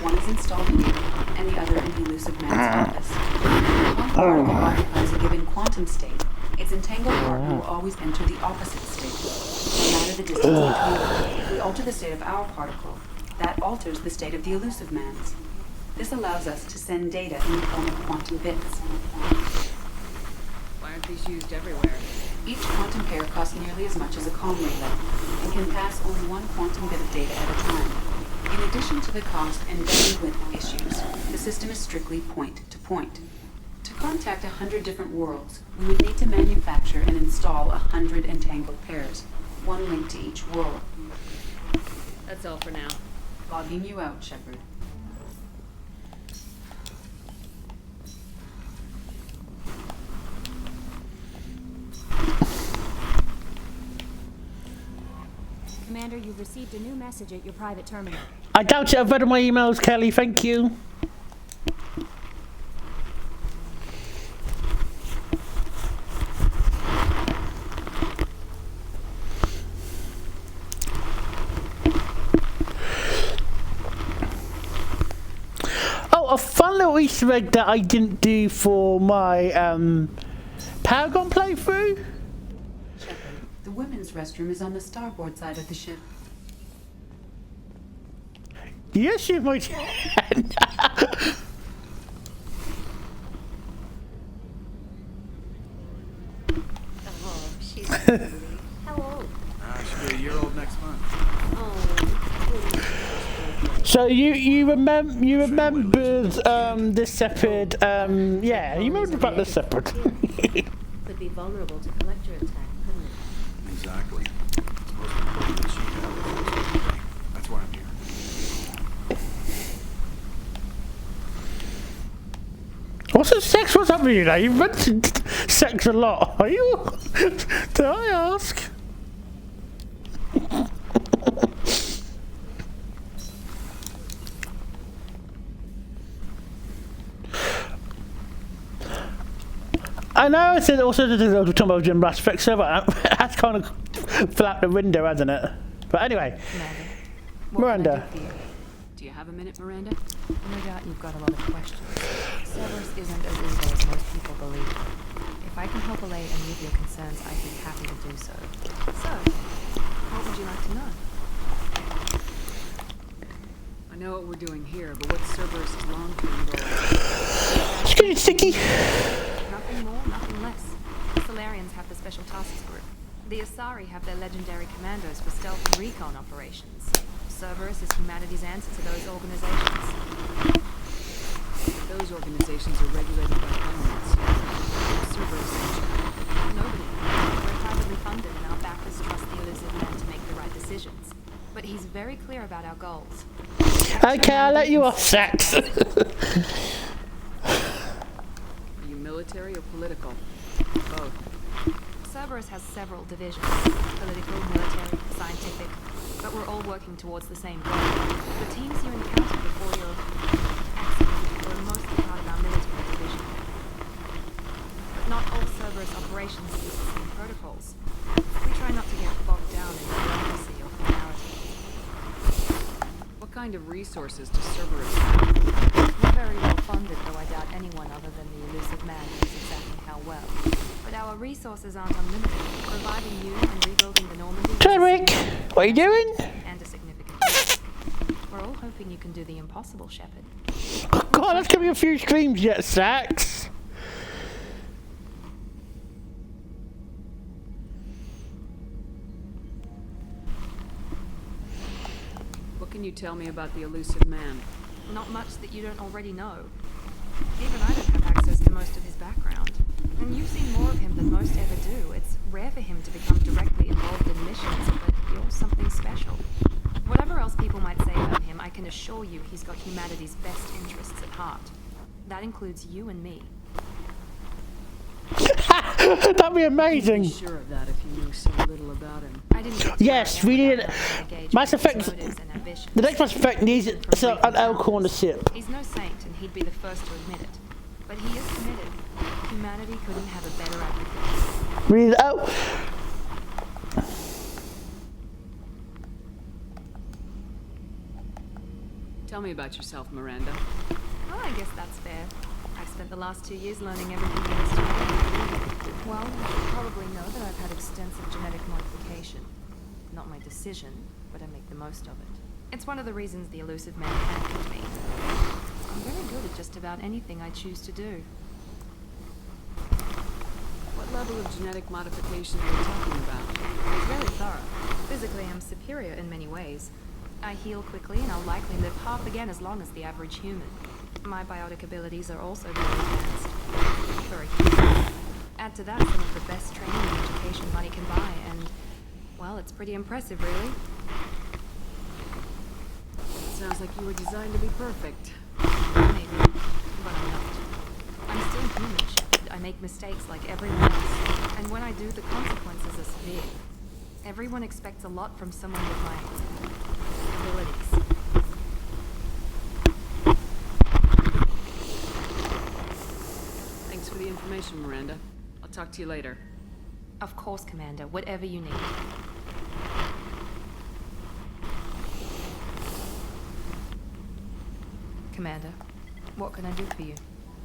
One is installed here, and the other in the elusive man's office. If one particle occupies a given quantum state, its entangled partner will always enter the opposite state, no matter the distance between. If we alter the state of our particle, that alters the state of the elusive man's. This allows us to send data in the form of quantum bits. Why aren't these used everywhere? Each quantum pair costs nearly as much as a comm relay, and can pass only one quantum bit of data at a time. In addition to the cost and bandwidth issues, the system is strictly point-to-point. To contact 100 different worlds, we would need to manufacture and install 100 entangled pairs, one link to each world. That's all for now. Logging you out, Shepard. Commander, you've received a new message at your private terminal. I doubt it. I've read all my emails, Kelly. Thank you. Oh, a fun little Easter egg that I didn't do for my Paragon playthrough. The women's restroom is on the starboard side of the ship. Yes, you might. Oh, she's lovely. How old? She'll be a year old next month. So you remembered this Shepherd, yeah, you remembered about this Shepherd. Could be vulnerable to collector attack, couldn't it? Exactly. It's most important that she have. That's why I'm here. What's the sex? What's up with you now? You've mentioned sex a lot. Are you? Did I ask? I know I said also the talking about Jim Brass Fixer, but that's kind of fell out the window, hasn't it? But anyway, Miranda. Do you have a minute, Miranda? No doubt you've got a lot of questions. Cerberus isn't as evil as most people believe. If I can help allay any of your concerns, I'd be happy to do so. So, what would you like to know? I know what we're doing here, but what's Cerberus' long-term goal? It's getting sticky. Nothing more, nothing less. The Solarians have the Special Tasks Group. The Asari have their legendary commandos for stealth and recon operations. Cerberus is humanity's answer to those organizations. Those organizations are regulated by governments. Cerberus, nobody. We're a private privately funded and our backers trust the elusive man to make the right decisions. But he's very clear about our goals. Okay, I'll let you off, Sax. Are you military or political? Both. Cerberus has several divisions. Political, military, scientific. But we're all working towards the same goal. The teams you encountered before your accident were mostly part of our military division. But not all Cerberus operations use the same protocols. We try not to get bogged down in bureaucracy or formality. What kind of resources does Cerberus have? We're very well funded, though I doubt anyone other than the elusive man knows exactly how well. But our resources aren't unlimited. Reviving you and rebuilding the Normandy... Turrick, what are you doing? ...and a significant risk. We're all hoping you can do the impossible, Shepard. Oh God, that's gonna be a few streams yet, Sax. What can you tell me about the elusive man? Not much that you don't already know. Even I don't have access to most of his background. And you've seen more of him than most ever do. It's rare for him to become directly involved in missions, but you're something special. Whatever else people might say about him, I can assure you he's got humanity's best interests at heart. That includes you and me. That'd be amazing. Be sure of that if you know so little about him. I didn't Yes, we need Mass Effect. The next Mass Effect needs an Elcor on the ship. He's no saint, and he'd be the first to admit it. But he is committed. Humanity couldn't have a better advocate. We need Tell me about yourself, Miranda. Well, I guess that's fair. I've spent the last 2 years learning everything there is to know. Well, you probably know that I've had extensive genetic modification. Not my decision, but I make the most of it. It's one of the reasons the elusive man handled me. I'm very good at just about anything I choose to do. What level of genetic modification are you talking about? It's very thorough. Physically, I'm superior in many ways. I heal quickly, and I'll likely live half again as long as the average human. My biotic abilities are also very advanced. For a human. Add to that some of the best training and education money can buy, and, well, it's pretty impressive, really. Sounds like you were designed to be perfect. Maybe, but I'm not. I'm still human, Shepard. I make mistakes like everyone else, and when I do, the consequences are severe. Everyone expects a lot from someone with my abilities. Thanks for the information, Miranda. I'll talk to you later. Of course, Commander. Whatever you need. Commander, what can I do for you?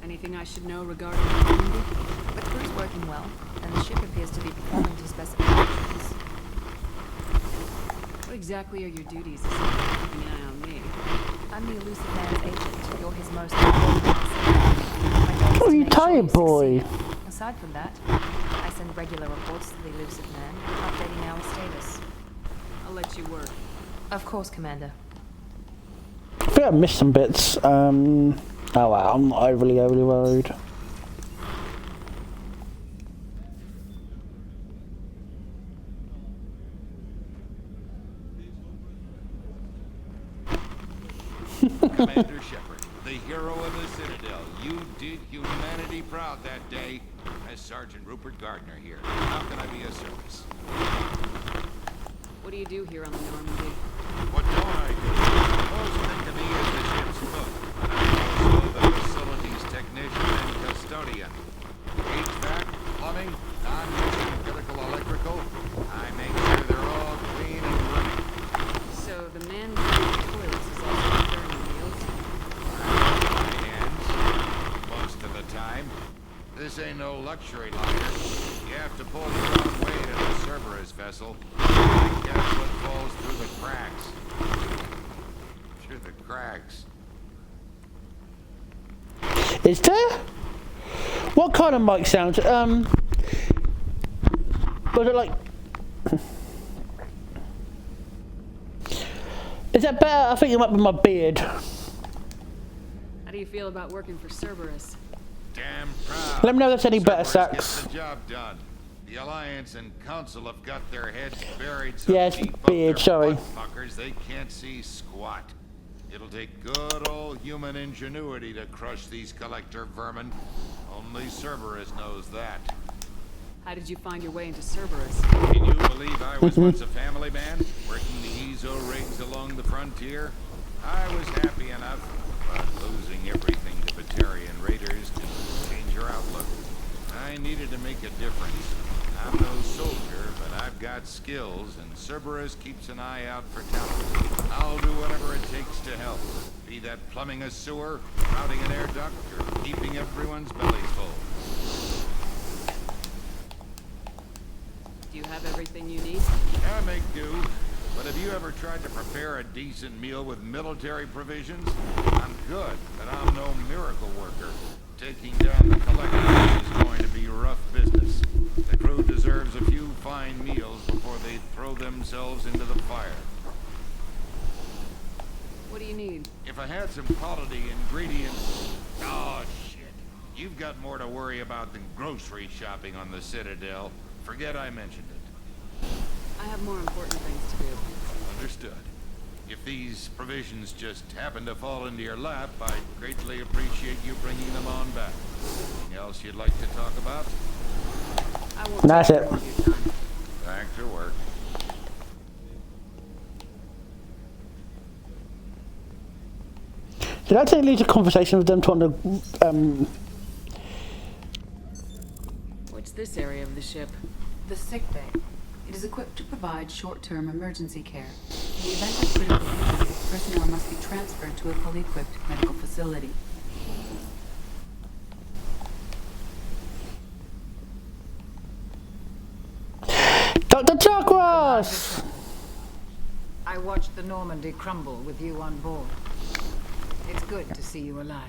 Anything I should know regarding the Normandy? The crew's working well, and the ship appears to be performing to specifications. What exactly are your duties aside from keeping an eye on me? I'm the elusive man's agent. You're his most important asset. Oh, you tired, boy. Aside from that, I send regular reports to the elusive man, updating our status. I'll let you work. Of course, Commander. I think I missed some bits. Oh wow, I'm not overly worried. Commander Shepard, the hero of the Citadel. You did humanity proud that day. As Sergeant Rupert Gardner here. How can I be of service? What do you do here on the Normandy? What don't I do? Most thing to me is the ship's cook. I'm also the facilities technician and custodian. HVAC, plumbing, non-mission critical electrical. I make sure they're all clean and running. So the man behind the toilets is also preparing the meals? My hands, most of the time. This ain't no luxury liner. You have to pull your own weight in a Cerberus vessel. And guess what falls through the cracks? Through the cracks. Is there? What kind of mic sound? Was it like? Is that better? I think it might be my beard. How do you feel about working for Cerberus? Damn proud. Let me know if that's any better, Cerberus Sax. gets the job done. The Alliance and Council have got their heads buried so Yes, deep up beard, their sorry. butt fuckers they can't see squat. It'll take good old human ingenuity to crush these collector vermin. Only Cerberus knows that. How did you find your way into Cerberus? Can you believe I was once a family man, working the EZO rigs along the frontier? I was happy enough, but losing everything to Batarian raiders can change your outlook. I needed to make a difference. I'm no soldier, but I've got skills, and Cerberus keeps an eye out for talent. I'll do whatever it takes to help. Be that plumbing a sewer, routing an air duct, or keeping everyone's bellies full. Do you have everything you need? I make do. But have you ever tried to prepare a decent meal with military provisions? I'm good, but I'm no miracle worker. Taking down the collectors is going to be rough business. The crew deserves a few fine meals before they throw themselves into the fire. What do you need? If I had some quality ingredients... Oh, shit. You've got more to worry about than grocery shopping on the Citadel. Forget I mentioned it. I have more important things to do. Understood. If these provisions just happen to fall into your lap, I'd greatly appreciate you bringing them on back. Anything else you'd like to talk about? I won't That's take it. more of your time. Back to work. Did I take lead a conversation with them trying to What's this area of the ship? The sick bay. It is equipped to provide short-term emergency care. In the event of critical injury, personnel must be transferred to a fully equipped medical facility. Dr. Chakras! I watched the Normandy crumble with you on board. It's good to see you alive.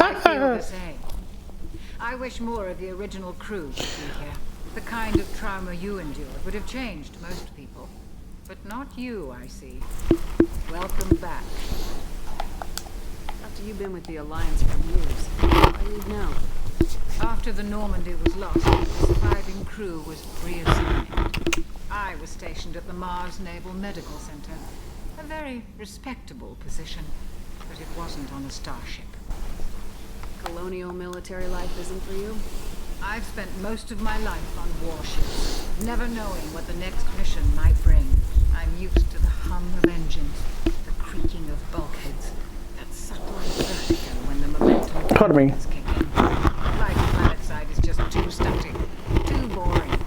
I feel the same. I wish more of the original crew could be here. The kind of trauma you endured would have changed most people. But not you, I see. Welcome back. After you've been with the Alliance for years, why leave now? After the Normandy was lost, the surviving crew was reassigned. I was stationed at the Mars Naval Medical Center. A very respectable position, but it wasn't on a starship. Colonial military life isn't for you? I've spent most of my life on warships, never knowing what the next mission might bring. I'm used to the hum of engines, the creaking of bulkheads, that subtle vertigo when the momentum is kicking. Life planetside is just too static, too boring.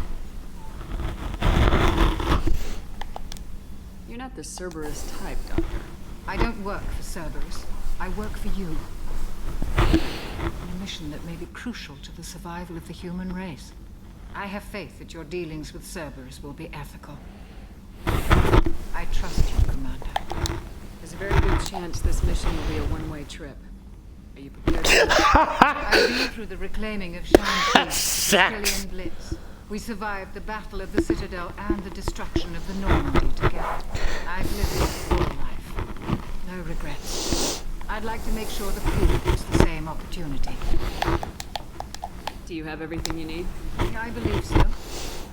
You're not the Cerberus type, Doctor. I don't work for Cerberus. I work for you. On a mission that may be crucial to the survival of the human race. I have faith that your dealings with Cerberus will be ethical. I trust you, Commander. There's a very good chance this mission will be a one-way trip. Are you prepared for that? I've been through the reclaiming of Shanghai, Blitz. We survived the Battle of the Citadel and the destruction of the Normandy together. I've lived a full life. No regrets. I'd like to make sure the crew gets the same opportunity. Do you have everything you need? I believe so.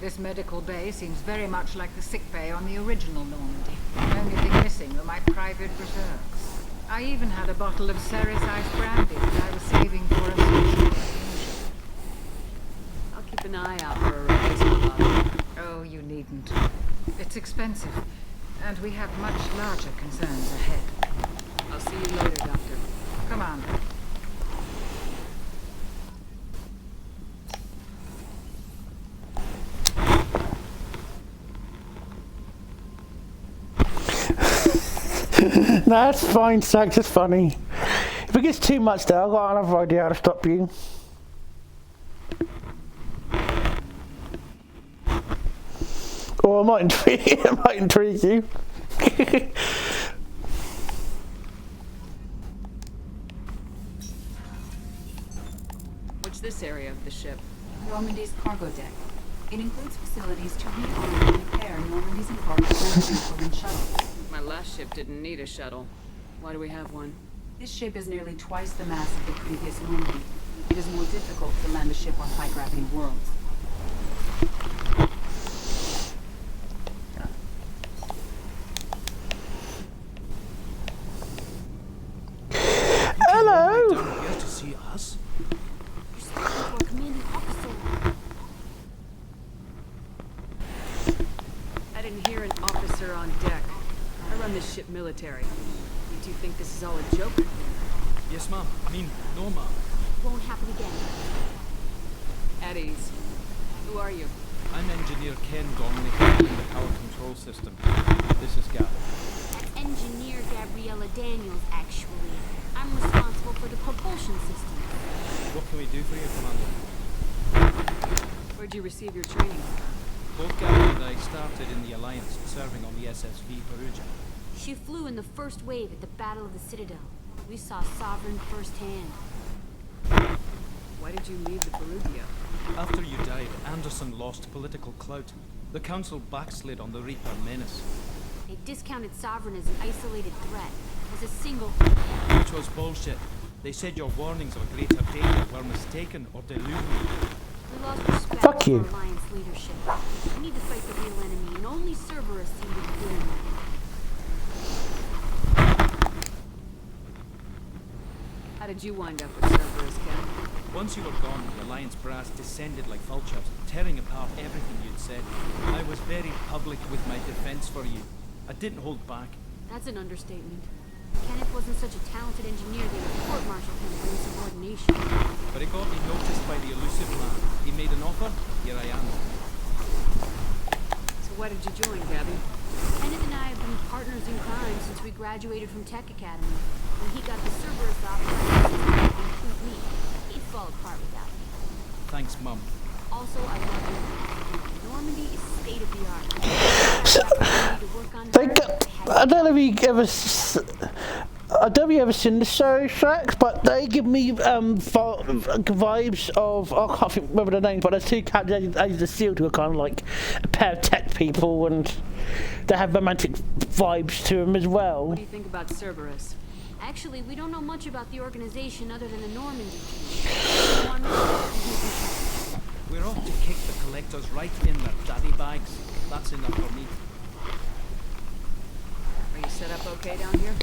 This medical bay seems very much like the sick bay on the original Normandy. The only thing missing are my private reserves. I even had a bottle of Ceres Ice brandy that I was saving for a social. I'll keep an eye out for a replacement bottle. Oh, you needn't. It's expensive, and we have much larger concerns ahead. I'll see you later, Doctor. Commander. That's fine, Sax, it's funny. If it gets too much though, I've got another idea how to stop you. Or it might intrigue you. What's this area of the ship? Normandy's cargo deck. It includes facilities to rearm and repair Normandy's and cargo vehicle and shuttle. My last ship didn't need a shuttle. Why do we have one? This ship is nearly twice the mass of the previous Normandy. It is more difficult to land a ship on high-gravity worlds. Hello! Here to see us? I didn't hear an officer on deck. I run this ship military. You two think this is all a joke? Yes, ma'am. I mean, no, ma'am. Won't happen again. At ease. Who are you? I'm Engineer Ken Donnelly in the power control system. This is Gab. That's Engineer Gabriella Daniels, actually. I'm responsible for the propulsion system. What can we do for you, Commander? Where'd you receive your training? Both Gabby and I started in the Alliance, serving on the SSV Perugia. She flew in the first wave at the Battle of the Citadel. We saw Sovereign firsthand. Why did you leave the Perugia? After you died, Anderson lost political clout. The Council backslid on the Reaper menace. They discounted Sovereign as an isolated threat, as a single... Which was bullshit. They said your warnings of greater danger were mistaken or delusional. We lost respect Fuck you. for Alliance leadership. We need to fight the real enemy, and only Cerberus seemed to be doing that. How did you wind up with Cerberus, Ken? Once you were gone, the Alliance brass descended like vultures, tearing apart everything you'd said. I was very public with my defense for you. I didn't hold back. That's an understatement. Kenneth wasn't such a talented engineer they would court-martial him for insubordination. But it got me noticed by the elusive man. He made an offer, here I am. So why did you join, Gabby? Kenneth and I have been partners in crime since we graduated from Tech Academy. When he got the Cerberus operation to include me, he'd fall apart without me. Thanks, Mum. Also, I love you. Normandy is state-of-the-art. I don't know if you ever... I don't know if you ever seen the Story tracks, but they give me vibes of... I can't remember the names, but there's two characters, Agents of S.H.I.E.L.D. who are kind of like a pair of tech people, and they have romantic vibes to them as well. What do you think about Cerberus? Actually, we don't know much about the organization other than the Normandy team. We're off to kick the collectors right in their daddy bags. That's enough for me. Are you set up okay down here?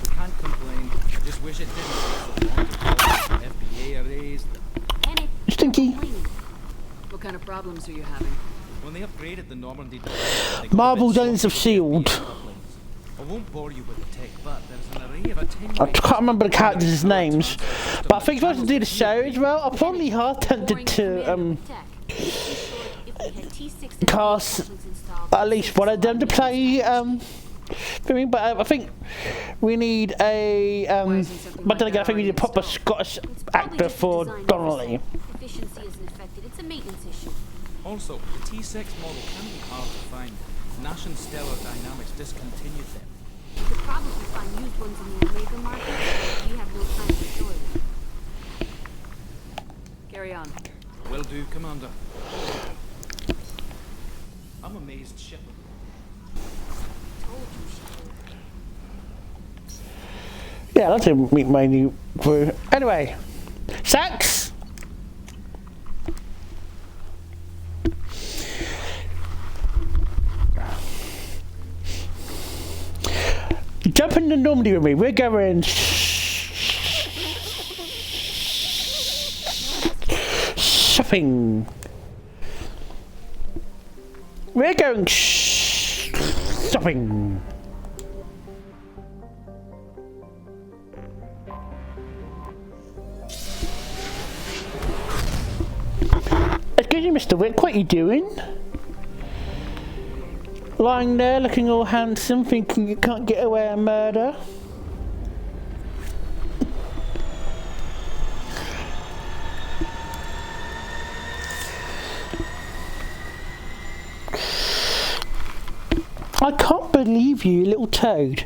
We can't complain. I just wish it didn't take so long to call the FBA erased. Stinky. What kind of problems are you having? When they upgraded the Normandy... Marvel Agents of S.H.I.E.L.D. I won't bore you with the tech, but there's an array of attenuation... I can't remember the characters' names, but I think if I was to do the show as well, I'm probably hard tempted to cast at least one of them to play for me. But I think we need a but then again I think we need a proper Scottish actor for Donnelly. Efficiency isn't affected. It's a maintenance issue. Also, the T6 model can be hard to find. Nash and Stellar Dynamics discontinued them. You could probably find used ones in the Omega market, but you have no time to destroy them. Carry on. Will do, Commander. I'm amazed Shepard. Told you, Shepard. Yeah, I'd like to meet my new crew. Anyway, Sax! Jump in the Normandy with me. We're going shopping. We're going shopping. Excuse me, Mr. Wick, what are you doing? Lying there looking all handsome, thinking you can't get away with murder. I can't believe you, little toad.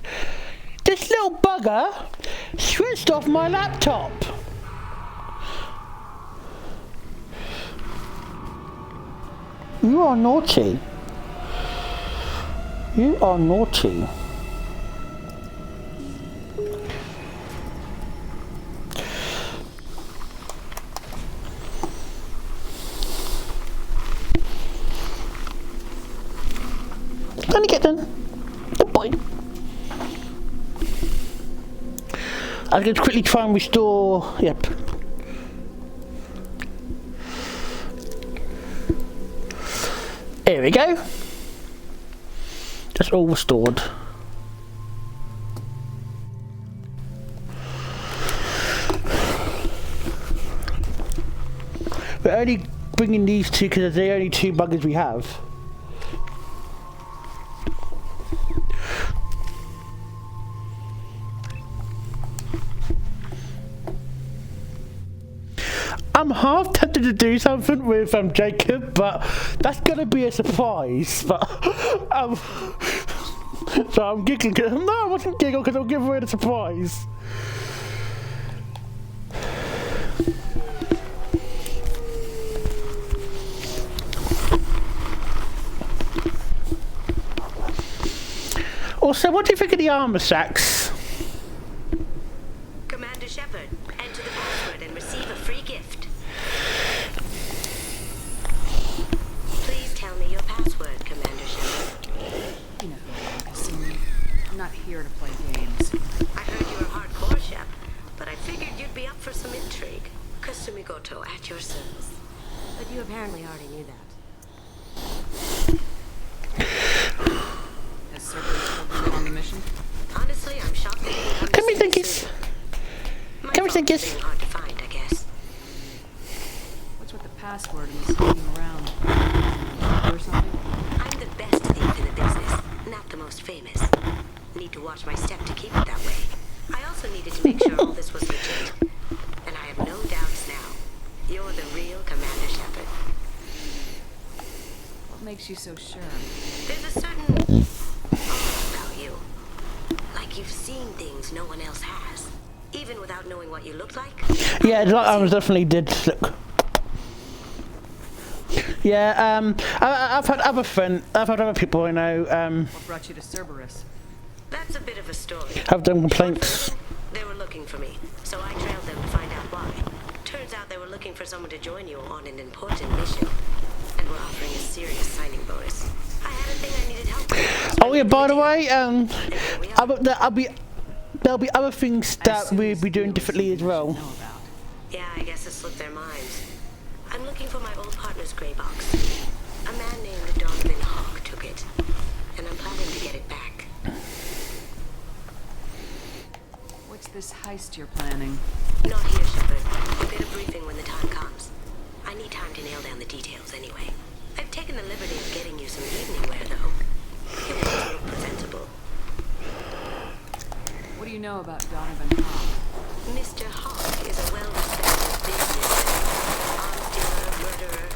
This little bugger switched off my laptop. You are naughty. You are naughty. Only get done. Good boy. I'm going to quickly try and restore. Yep. Here we go. That's all restored. We're only bringing these two because they're the only two buggers we have. I'm half tempted to do something with Jacob, but that's gonna be a surprise. But so I'm giggling. No, I wasn't giggling because I'll give away the surprise. Also, what do you think of the armor sacks? Commander Shepard, enter the password and receive a free gift. Please tell me your password, Commander Shepard. You know who I am, Kasumi. I'm not here to play games. I heard you were hardcore, Shep, but I figured you'd be up for some intrigue. Kasumi Goto, at your service. But you apparently already knew that. Has Cerberus told you on the mission? Honestly, I'm shocked that you Can we think it's... Can we think it's... hard to find, I guess. What's with the password and the sneaking around? Or something? I'm the best thief in the business, not the most famous. Need to watch my step to keep it that way. I also needed to make sure all this was legit. And I have no doubts now. You're the real Commander Shepard. What makes you so sure? There's a certain aura about you. Like you've seen things no one else has. Even without knowing what you looked like. Yeah, the I definitely did look. Yeah, I've had other friends, I've had other people I know. What brought you to Cerberus? That's a bit of a story. Have done complaints. They were looking for me, so I trailed them to find out why. Turns out they were looking for someone to join you on an important mission, and were offering a serious signing bonus. I had a thing I needed help with. Oh yeah, by the way, there'll be other things that we'll be doing differently as well. Yeah, I guess it slipped their minds. I'm looking for my old partner's gray box. A man named Donovan Hawk took it, and I'm planning to get it back. What's this heist you're planning? Not here, Shepard. We'll get a briefing when the time comes. I need time to nail down the details anyway. I've taken the liberty of getting you some evening wear, though. It won't look presentable. What do you know about Donovan Hawk? Mr. Hawk is a well-respected businessman. Arms dealer, murderer.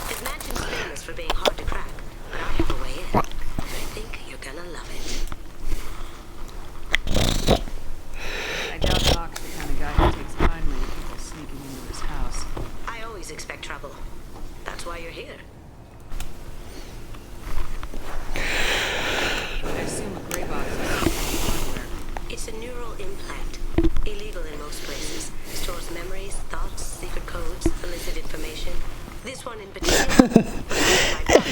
His mansion's famous for being hard to crack, but I have a way in. I think you're gonna love it. I doubt Hawk's the kind of guy who takes kindly to people sneaking into his house. I always expect trouble. That's why you're here. I assume a gray box is hardware. It's a neural implant. Illegal in most places. Stores memories, thoughts, secret codes, illicit information. This one in particular.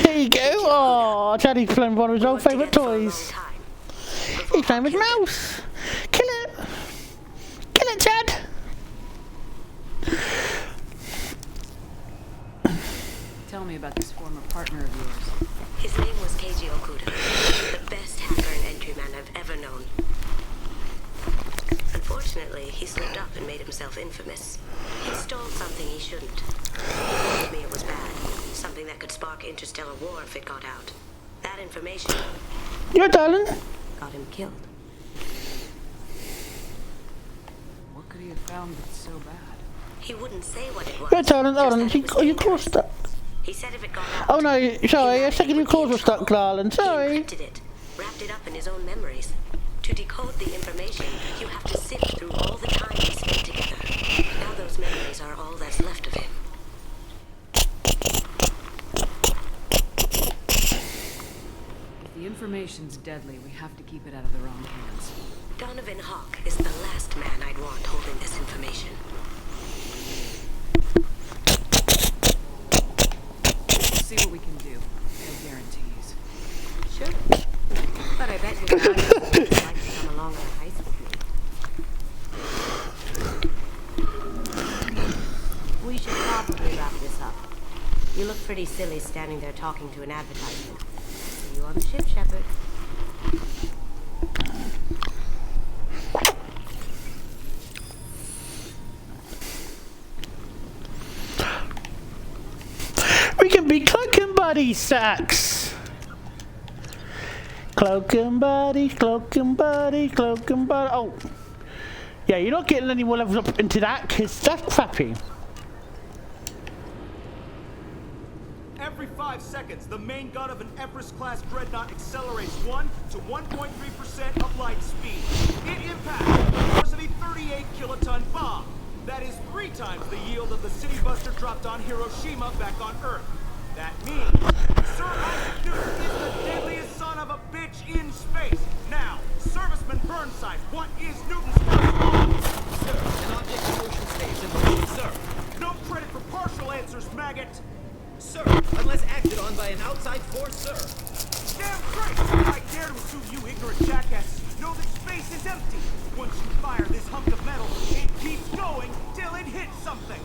There you go. Oh, Chaddy's playing one of his old favourite toys. He's playing with Mouse. Kill it. Kill it, Chad. Tell me about this former partner of yours. His name was Keiji Okuda, the best hacker and entryman I've ever known. Unfortunately, he slipped up and made himself infamous. He stole something he shouldn't. He told me it was bad, something that could spark interstellar war if it got out. That information... Yeah, darling. ...got him killed. What could he have found that's so bad? He wouldn't say what it was. Yeah, darling, hold on. You crossed stuck. He said if it got out... Oh no, sorry, a second your calls were stuck, darling. Sorry. He encrypted it, wrapped it up in his own memories. To decode the information, you have to sift through all the time we spent together. Now those memories are all that's left of him. If the information's deadly, we have to keep it out of the wrong hands. Donovan Hawk is the last man I'd want holding this information. We'll see what we can do. No guarantees. You look pretty silly standing there talking to an advertisement. See you on the ship, Shepard. We can be cloak and buddy, Sax. Cloak and buddy, cloak and buddy, cloak and buddy. Oh, yeah, you're not getting any more levels up into that because that's crappy. Every 5 seconds, the main gun of an Everest-class dreadnought accelerates 1 to 1.3% of light speed. It impacts the force of a 38-kiloton bomb. That is 3 times the yield of the city buster dropped on Hiroshima back on Earth. That means Sir Isaac Newton is the deadliest son of a bitch in space. Now, Serviceman Burnside, what is Newton's first law? Sir, an object in motion stays in motion, sir. No credit for partial answers, maggot. Sir, unless acted on by an outside force, sir. Damn straight! I dare to assume you ignorant jackasses know that space is empty. Once you fire this hunk of metal, it keeps going till it hits something.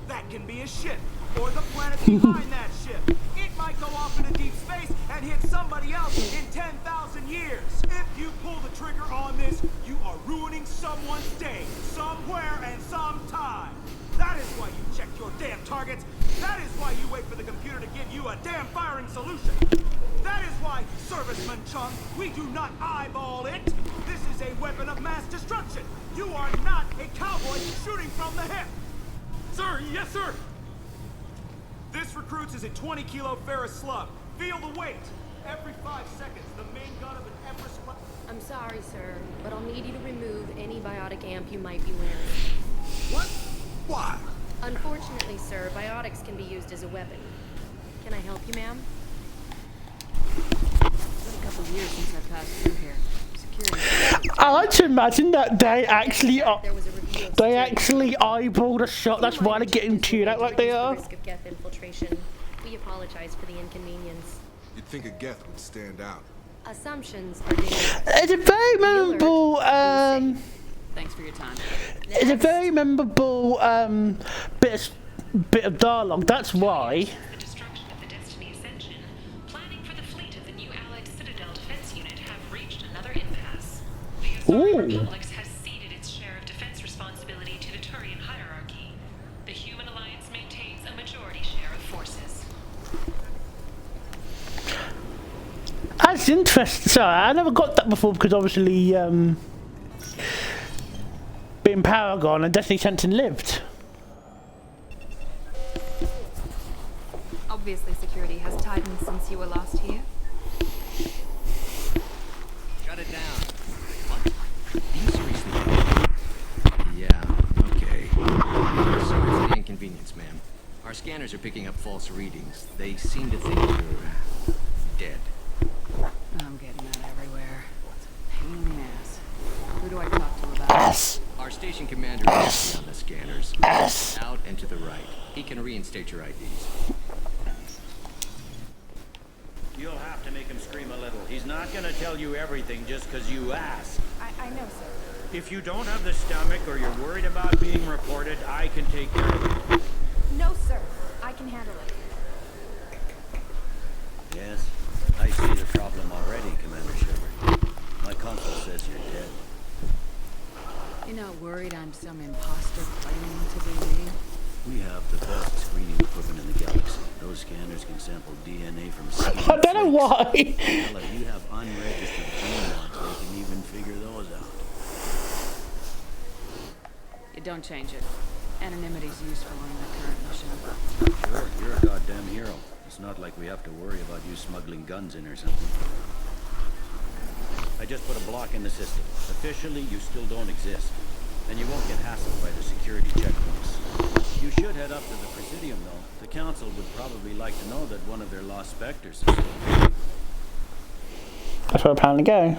That can be a ship, or the planet behind that ship. It might go off into deep space and hit somebody else in 10,000 years. If you pull the trigger on this, you are ruining someone's day, somewhere and sometime. That is why you check your damn targets. That is why you wait for the computer to give you a damn firing solution. That is why, Serviceman Chung, we do not eyeball it. This is a weapon of mass destruction. You are not a cowboy shooting from the hip. Sir, yes, sir. This recruits is a 20-kilo ferrous slug. Feel the weight. Every 5 seconds, the main gun of an Everest... I'm sorry, sir, but I'll need you to remove any biotic amp you might be wearing. What? Why? Unfortunately, sir, biotics can be used as a weapon. Can I help you, ma'am? It's been a couple of years since I passed through here. Security. I like to imagine that they actually eyeballed a shot. That's why they're getting tuned out like they are. Risk of Geth infiltration. We apologize for the inconvenience. You'd think a Geth would stand out. Assumptions are dangerous. It's a very memorable. Thanks for your time. It's a very memorable bit of dialogue. That's why. The destruction of the Destiny Ascension, planning for the fleet of the new Allied Citadel Defense Unit have reached another impasse. The Asari Republic has ceded its share of defense responsibility to the Turian hierarchy. The Human Alliance maintains a majority share of forces. That's interesting. Sorry, I never got that before because obviously being Paragon and Destiny Sentinel lived. Obviously, security has tightened since you were last here. Shut it down. What? Yeah, okay. Sorry for the inconvenience, ma'am. Our scanners are picking up false readings. They seem to think you're dead. I'm getting that everywhere. It's a pain in the ass. Who do I talk to about it? Our station commander is on the scanners. Out and to the right. He can reinstate your IDs. You'll have to make him scream a little. He's not gonna tell you everything just because you ask. I know, sir. If you don't have the stomach or you're worried about being reported, I can take care of it. No, sir. I can handle it. Yes, I see the problem already, Commander Shepard. My console says you're dead. You're not worried I'm some imposter claiming to be me? We have the best screening equipment in the galaxy. Those scanners can sample DNA from I don't know why. Hell, if you have unregistered genomes, they can even figure those out. You don't change it. Anonymity's useful on the current mission. Sure, you're a goddamn hero. It's not like we have to worry about you smuggling guns in or something. I just put a block in the system. Officially, you still don't exist. And you won't get hassled by the security checkpoints. You should head up to the Presidium, though. The Council would probably like to know that one of their lost specters is still here. That's where I plan to go.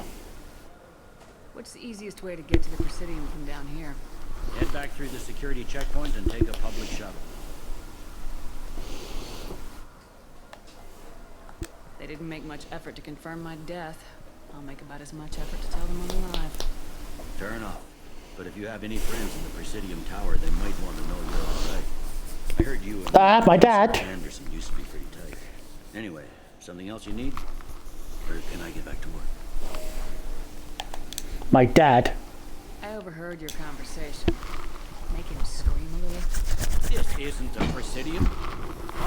What's the easiest way to get to the Presidium from down here? Head back through the security checkpoint and take a public shuttle. They didn't make much effort to confirm my death. I'll make about as much effort to tell them I'm alive. Fair enough. But if you have any friends in the Presidium Tower, they might want to know you're all right. I heard you and my dad. Anderson used to be Anyway, something else you need? Or can I get back to work? My dad. I overheard your conversation. Make him scream a little. This isn't a Presidium.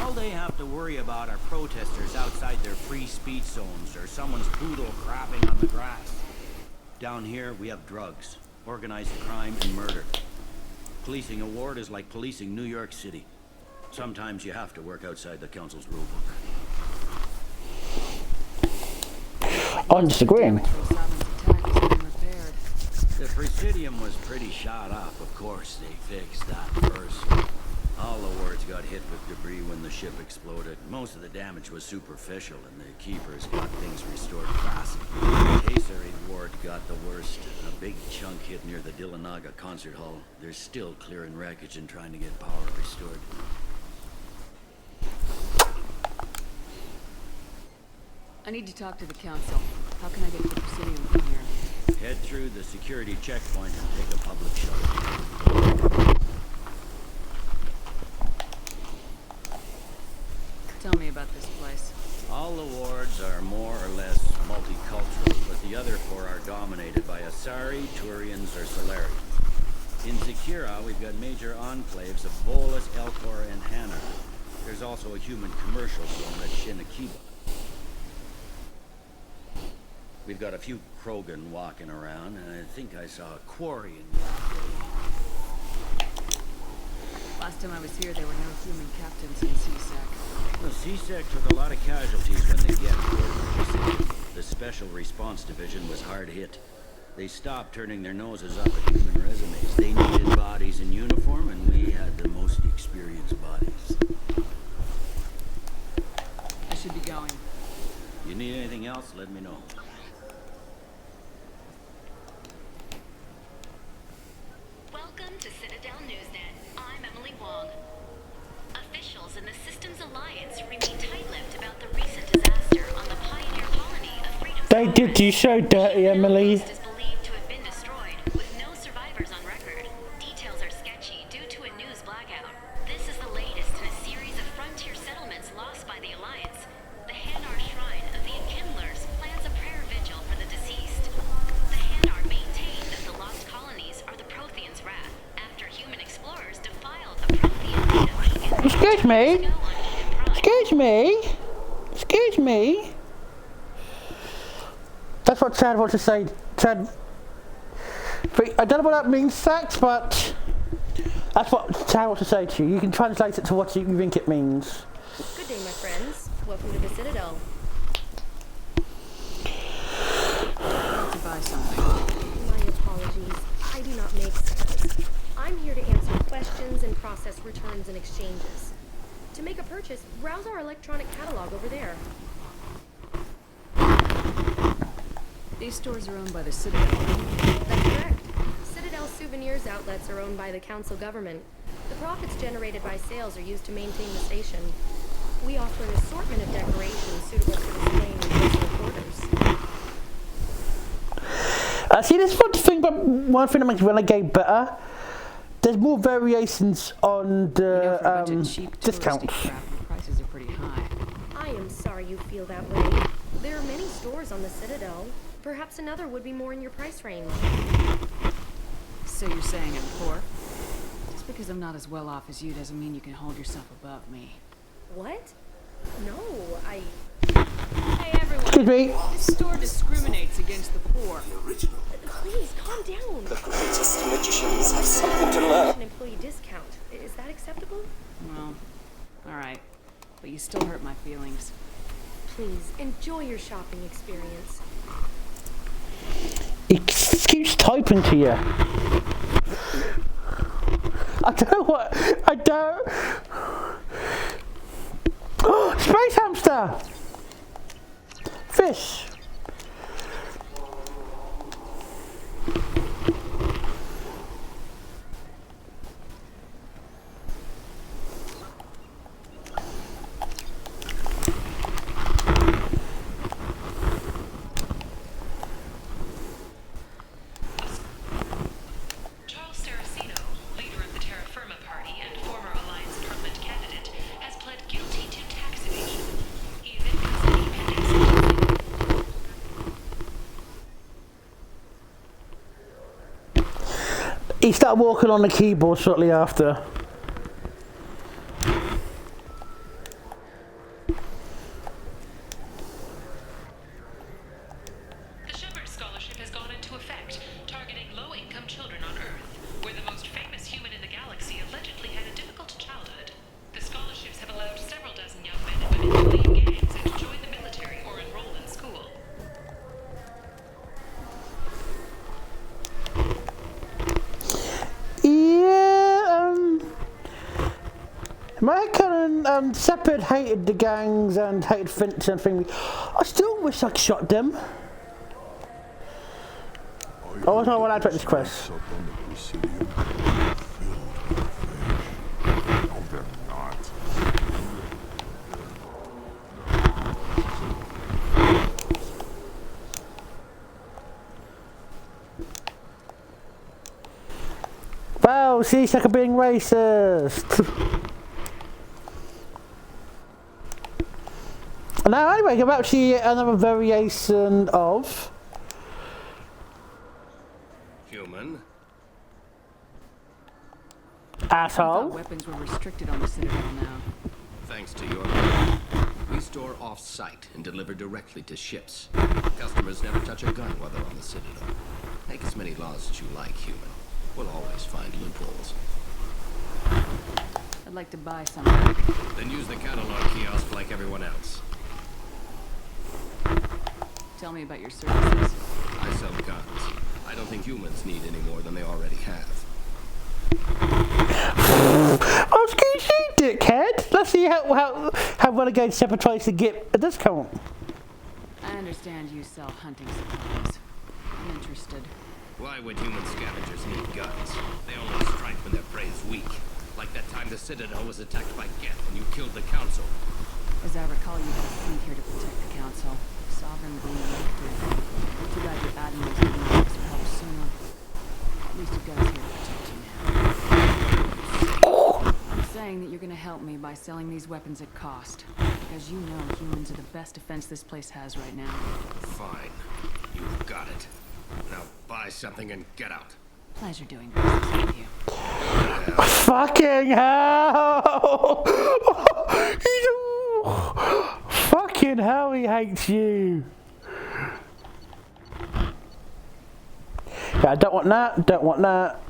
All they have to worry about are protesters outside their free speech zones or someone's poodle crapping on the grass. Down here, we have drugs, organized crime, and murder. Policing a ward is like policing New York City. Sometimes you have to work outside the council's rulebook. I'm disagreeing. The Presidium was pretty shot up, of course. They fixed that first. All the wards got hit with debris when the ship exploded. Most of the damage was superficial, and the keepers got things restored fast. The Caesarea ward got the worst. A big chunk hit near the Dillanaga concert hall. They're still clearing wreckage and trying to get power restored. I need to talk to the council. How can I get to the Presidium from here? Head through the security checkpoint and take a public shuttle. Tell me about this place. All the wards are more or less multicultural, but the other four are dominated by Asari, Turians, or Solarians. In Zakira, we've got major enclaves of Volus, Elcor, and Hanar. There's also a human commercial zone at Shinakiba. We've got a few Krogan walking around, and I think I saw a quarry in there. Last time I was here, there were no human captains in CSEC. Well, CSEC took a lot of casualties when they get toward the city. The Special Response Division was hard hit. They stopped turning their noses up at human resumes. They needed bodies in uniform, and we had the most experienced bodies. I should be going. You need anything else, let me know. Welcome to Citadel Newsnet. I'm Emily Wong. Officials in the Systems Alliance remain tight-lipped about the recent disaster on the pioneer colony of Freedom. They did you so dirty, Emily. Is believed to have been destroyed, with no survivors on record. Details are sketchy due to a news blackout. This is the latest in a series of frontier settlements lost by the Alliance. The Hanar Shrine of the Enkindlers plans a prayer vigil for the deceased. The Hanar maintain that the lost colonies are the Protheans' wrath after human explorers defiled a Prothean native. Excuse me. Excuse me. Excuse me. That's what Chad wants to say. Chad. I don't know what that means, Sax, but that's what Chad wants to say to you. You can translate it to what you think it means. Good day, my friends. Welcome to the Citadel. To buy something. My apologies. I do not make sales. I'm here to answer questions and process returns and exchanges. To make a purchase, browse our electronic catalog over there. These stores are owned by the Citadel. That's correct. Citadel Souvenirs outlets are owned by the council government. The profits generated by sales are used to maintain the station. We offer an assortment of decorations suitable for displaying in personal quarters. See, this is one thing that makes Renegade better. There's more variations on the discounts. Prices are pretty high. I am sorry you feel that way. There are many stores on the Citadel. Perhaps another would be more in your price range. So you're saying I'm poor? Just because I'm not as well off as you doesn't mean you can hold yourself above me. What? No, I... Hey everyone! Excuse me. This store discriminates against the poor. Please, calm down. The greatest magicians have something to learn. An employee discount. Is that acceptable? Well, alright. But you still hurt my feelings. Please, enjoy your shopping experience. He keeps typing to you. I don't know what. I don't. Oh, space hamster! Fish! He He started walking on the keyboard shortly after. The Shepherd Scholarship has gone into effect, targeting low-income children on Earth, where the most famous human in the galaxy allegedly had a difficult childhood. The scholarships have allowed several dozen young men and women to leave gangs and to join the military or enroll in school. Michael and Shepard hated the gangs and hated Finch and things. I still wish I'd shot them. I was not allowed to take this quest. Wow, she's like a being racist. Now, anyway, about to another variation of Human. asshole. Weapons were restricted on the Citadel now. Thanks to your we store off-site and deliver directly to ships. Customers never touch a gun while they're on the Citadel. Make as many laws as you like, human. We'll always find loopholes. I'd like to buy something. Then use the catalog kiosk like everyone else. Tell me about your services. I sell guns. I don't think humans need any more than they already have. I was going to shoot, dickhead. Let's see how Renegade Shepard tries to get a discount. I understand you sell hunting supplies. I'm interested. Why would human scavengers need guns? They only strike when their prey is weak. Like that time the Citadel was attacked by Geth and you killed the Council. As I recall, you had a fleet here to protect the Council. Sovereign Green Victory. Too bad your admirals didn't need us for help sooner. At least you guys here to protect you now. I'm saying that you're gonna help me by selling these weapons at cost. Because you know humans are the best defense this place has right now. Fine. You've got it. Now buy something and get out. Pleasure doing business with you. Fucking hell! Fucking hell, he hates you. Yeah, I don't want that, don't want that.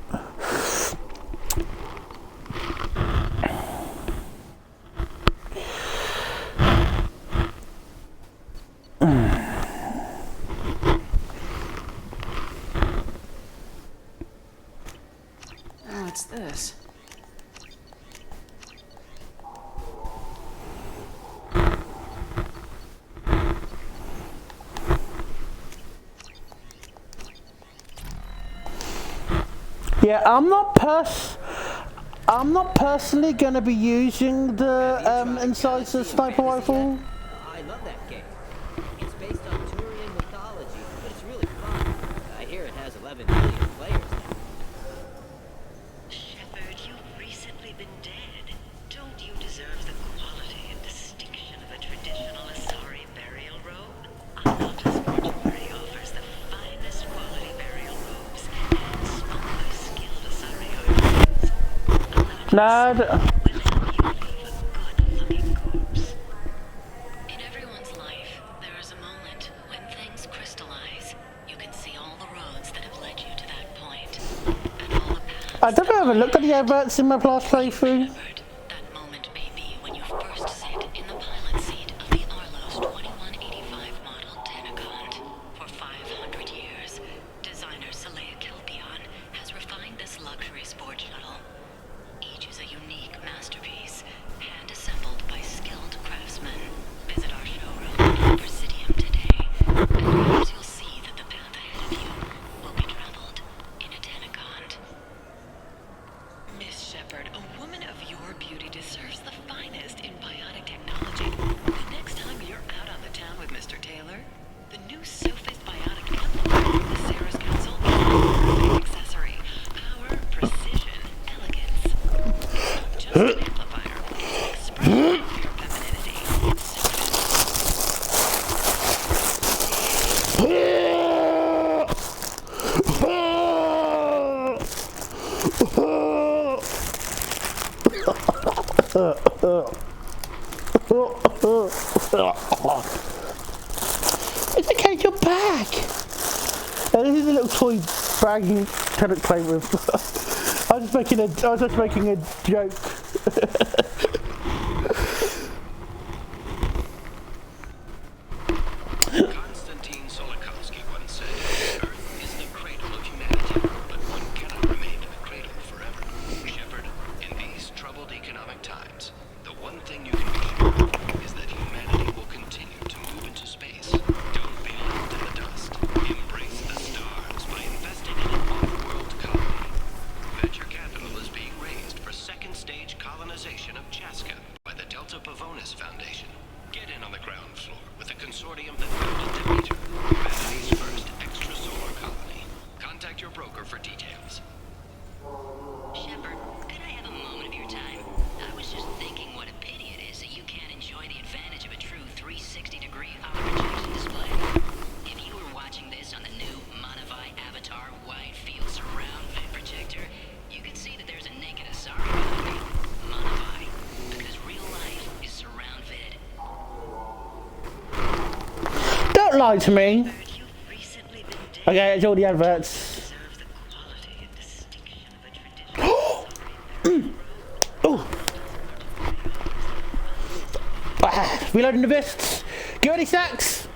What's this? Yeah, I'm not personally gonna be using the Incisor sniper rifle. I love that game. It's based on Turian mythology, but it's really fun. I hear it has 11 million players now. Shepard, you've recently been dead. Don't you deserve the quality and distinction of a traditional Asari burial robe? Anata's mortuary offers the finest quality burial robes, and spun by skilled Asari artisans. No. In everyone's life, there is a moment when things crystallize. You can see all the roads that have led you to that point, and all the paths. I don't ever looked at the adverts in my last playthrough. That moment may be when you first sit in the pilot seat of the Arlos 2185 model Tenacont. For 500 years, designer Saleha Kelpion has refined this luxury sport shuttle. Each is a unique masterpiece, hand-assembled by skilled craftsmen. Visit our showroom in Presidium today, and perhaps you'll see that the path ahead of you will be traveled in a Tenacont. Miss Shepard, a woman of your beauty deserves the finest in biotic technology. The next time you're out on the town with Mr. Taylor, the new Sophist biotic amplifier from the Sarah's Council is the perfect accessory. Power, precision, elegance. It's not just an amplifier, it's an expression of your femininity. It's okay, you're back. Now, this is a little toy bragging tenant play with. I was just making a joke. Konstantin Solokowski once said, Earth is the cradle of humanity, but one cannot remain in the cradle forever. Shepard, in these troubled economic times, the one thing you can be sure of is that humanity will continue to move into space. Don't be left in the dust. Embrace the stars by investing in an off-world colony. Venture capital is being raised for second stage colonization of Chaska by the Delta Pavonis Foundation. Get in on the ground floor with a consortium that founded Demeter, humanity's first extrasolar colony. Contact your broker for details. Shepard, could I have a moment of your time? I was just thinking what a pity it is that you can't enjoy the advantage of a true 360-degree auto projection display. If you were watching this on the new Monify Avatar Wide Field Surround Vid projector, you could see that there's a naked Asari behind me. Monify, because real life is surround vid. Don't lie to me. Okay, it's all the adverts. Oh. Reloading the vests. Get ready, Sax.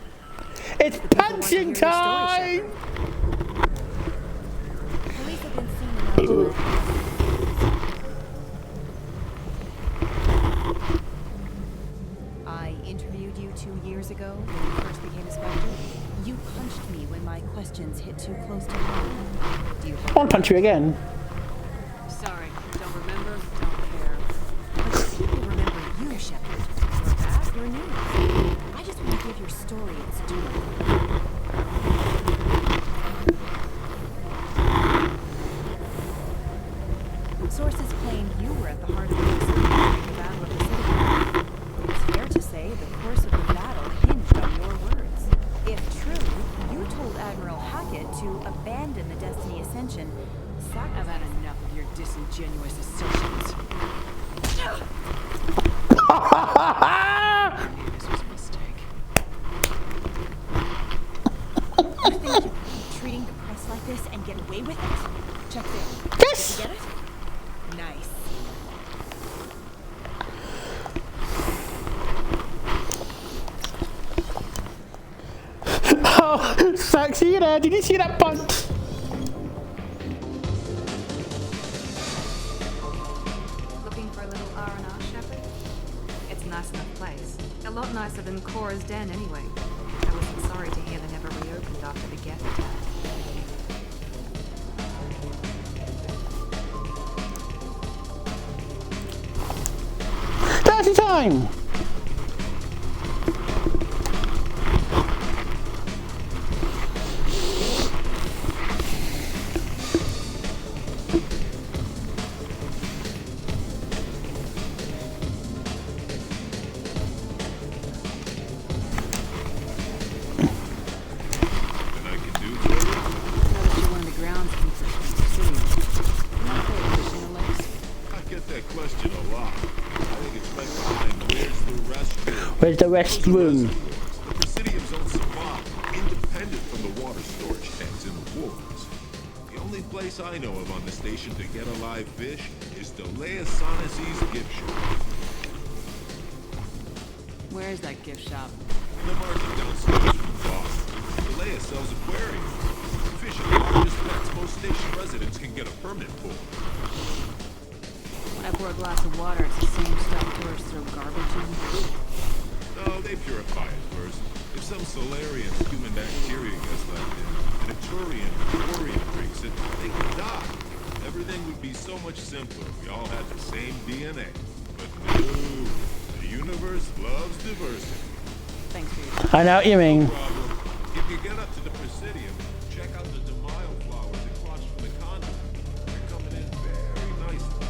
It's punching time. Police have been seen in I interviewed you 2 years ago when you first became a Spectre. You punched me when my questions hit too close to home. Do you I'll punch you again. Sorry, don't remember, don't care. But people remember you, Shepard. You're back, you're new. I just want to give your story its due. Sources claim you were at the heart of the battle of the city. It's fair to say the course of the battle hinged on your words. If true, you told Admiral Hackett to abandon the Destiny Ascension. I've had enough of your disingenuous assertions. I knew this was a mistake. You think you can keep treating the press like this and get away with it? Check this. Yes! Did you get it? Nice. Oh, Sax, see you there. Did you see that punch? Looking for a little R&R, Shepard? It's a nice enough place. A lot nicer than Cora's den, anyway. I wasn't sorry to hear they never reopened after the Geth attack. That's the time. Where's the restroom? The Presidium's own supply, independent from the water storage tanks in the woods. The only place I know of on the station to get a live fish is Tali'Zorah's gift shop. Where is that gift shop? The market downstairs from the bar. Tali'a sells aquariums. Fish are the largest pets most station residents can get a permit for. When I pour a glass of water, it's the same stuff tourists throw garbage in. No, they purify it first. If some Solarian or human bacteria gets left in, and a Turian or Quarian drinks it, they could die. Everything would be so much simpler if we all had the same DNA. But no, the universe loves diversity. Thanks for your I know what you mean. No problem. If you get up to the Presidium, check out the Demaio flowers across from the convent. They're coming in very nicely.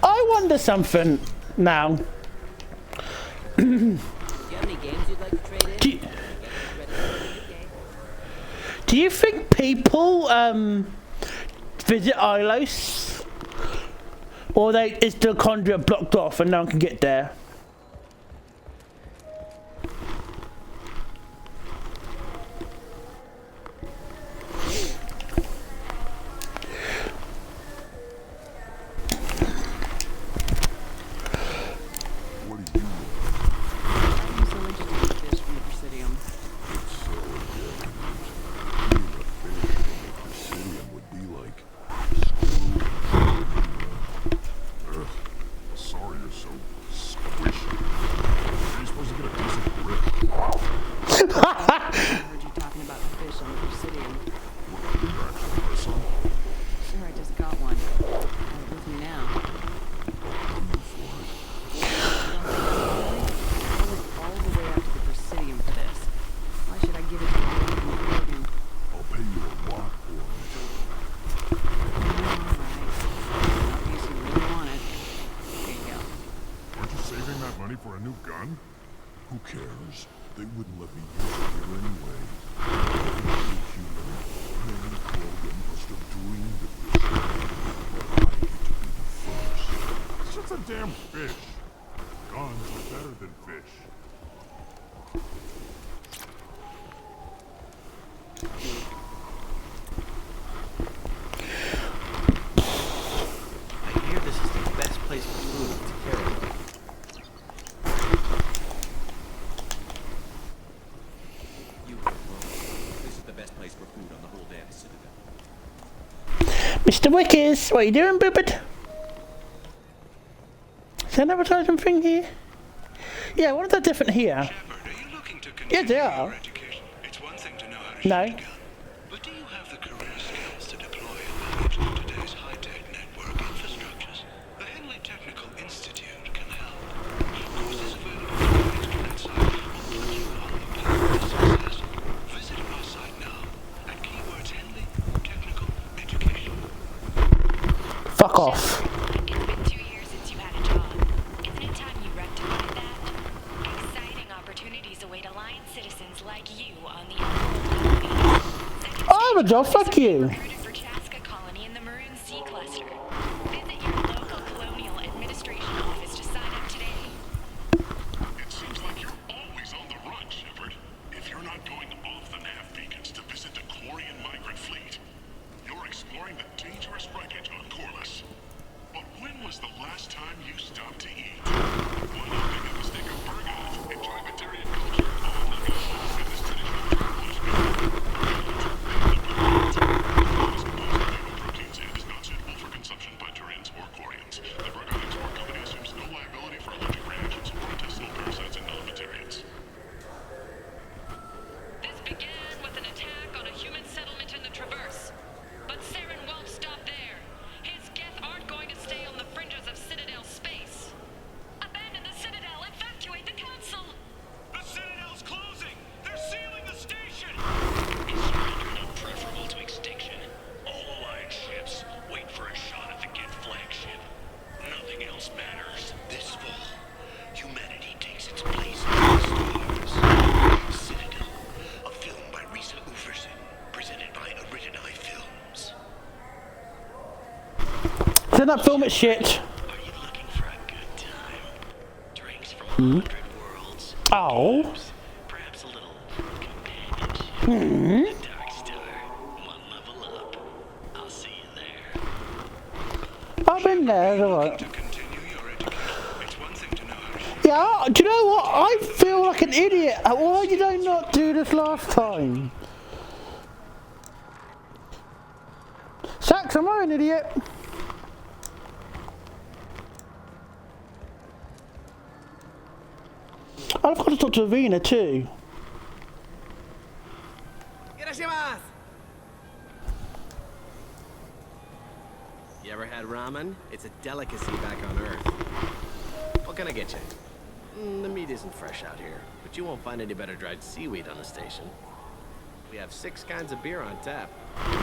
I wonder something now. Do you have any games you'd like to trade in? Do you think people visit Ilos? Or is the conduit blocked off and no one can get there? Damn fish. Guns are better than fish. I hear this is the best place for food to carry. You were wrong. This is the best place for food on the whole damn Citadel. Mr. Wickers, what are you doing, Boobert? Is there an advertising thing here? Yeah, what is that different here? Yeah, they are. No. But do you have the career skills to deploy and manage today's high-tech network infrastructures? The Henley Technical Institute can help. Courses available on the internet site will put you on the path to success. Visit our site now at keywords Henley Technical Education. Fuck off. I have a job, fuck you. It seems like you're always on the run, Shepard. If you're not going off the nav beacons to visit the Quarian migrant fleet, you're exploring the dangerous wreckage on Corliss. But when was the last time you stopped to eat? Why not make a mistake of burger? Enjoy vegetarian culture on the go in this traditional travel. Proteins is not suitable for consumption by Turians or Quarians. The Burger Export Company assumes no liability for allergic reactions or intestinal parasites in non-vegetarians. This began with an attack on a human settlement in the Traverse. But Saren won't stop there. His Geth aren't going to stay on the fringes of Citadel space. Abandon the Citadel! Evacuate the Council! The Citadel's closing! They're sealing the station! Is surrender not preferable to extinction? All Alliance ships wait for a shot at the Geth flagship. Nothing else matters. This fall, humanity takes its place in the stars. Citadel, a film by Risa Uferson, presented by Originai Films. Turn that film at shit. Are you looking for a good time? Drinks from 100 worlds. Oh. Games, perhaps a little companionship. The Dark Star, one level up. I'll see you there. I've been there, alright. Yeah, do you know what? I feel like an idiot. Why did I not do this last time? Sax, am I an idiot? I've got to talk to Avina too. You ever had ramen? It's a delicacy back on Earth. What can I get you? The meat isn't fresh out here, but you won't find any better dried seaweed on the station. We have 6 kinds of beer on tap. We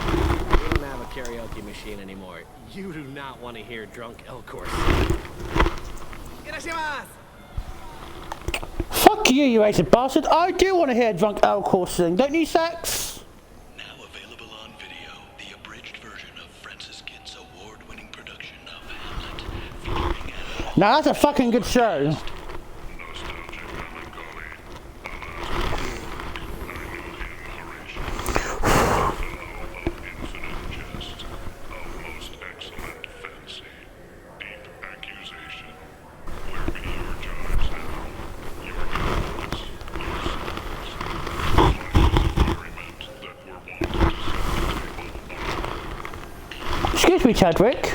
don't have a karaoke machine anymore. You do not want to hear drunk Elcor sing. Fuck you, you racist bastard. I do want to hear drunk Elcor sing, don't you, Sax? Now available on video, the abridged version of Francis Now that's a fucking good show. Excuse me, Chadwick.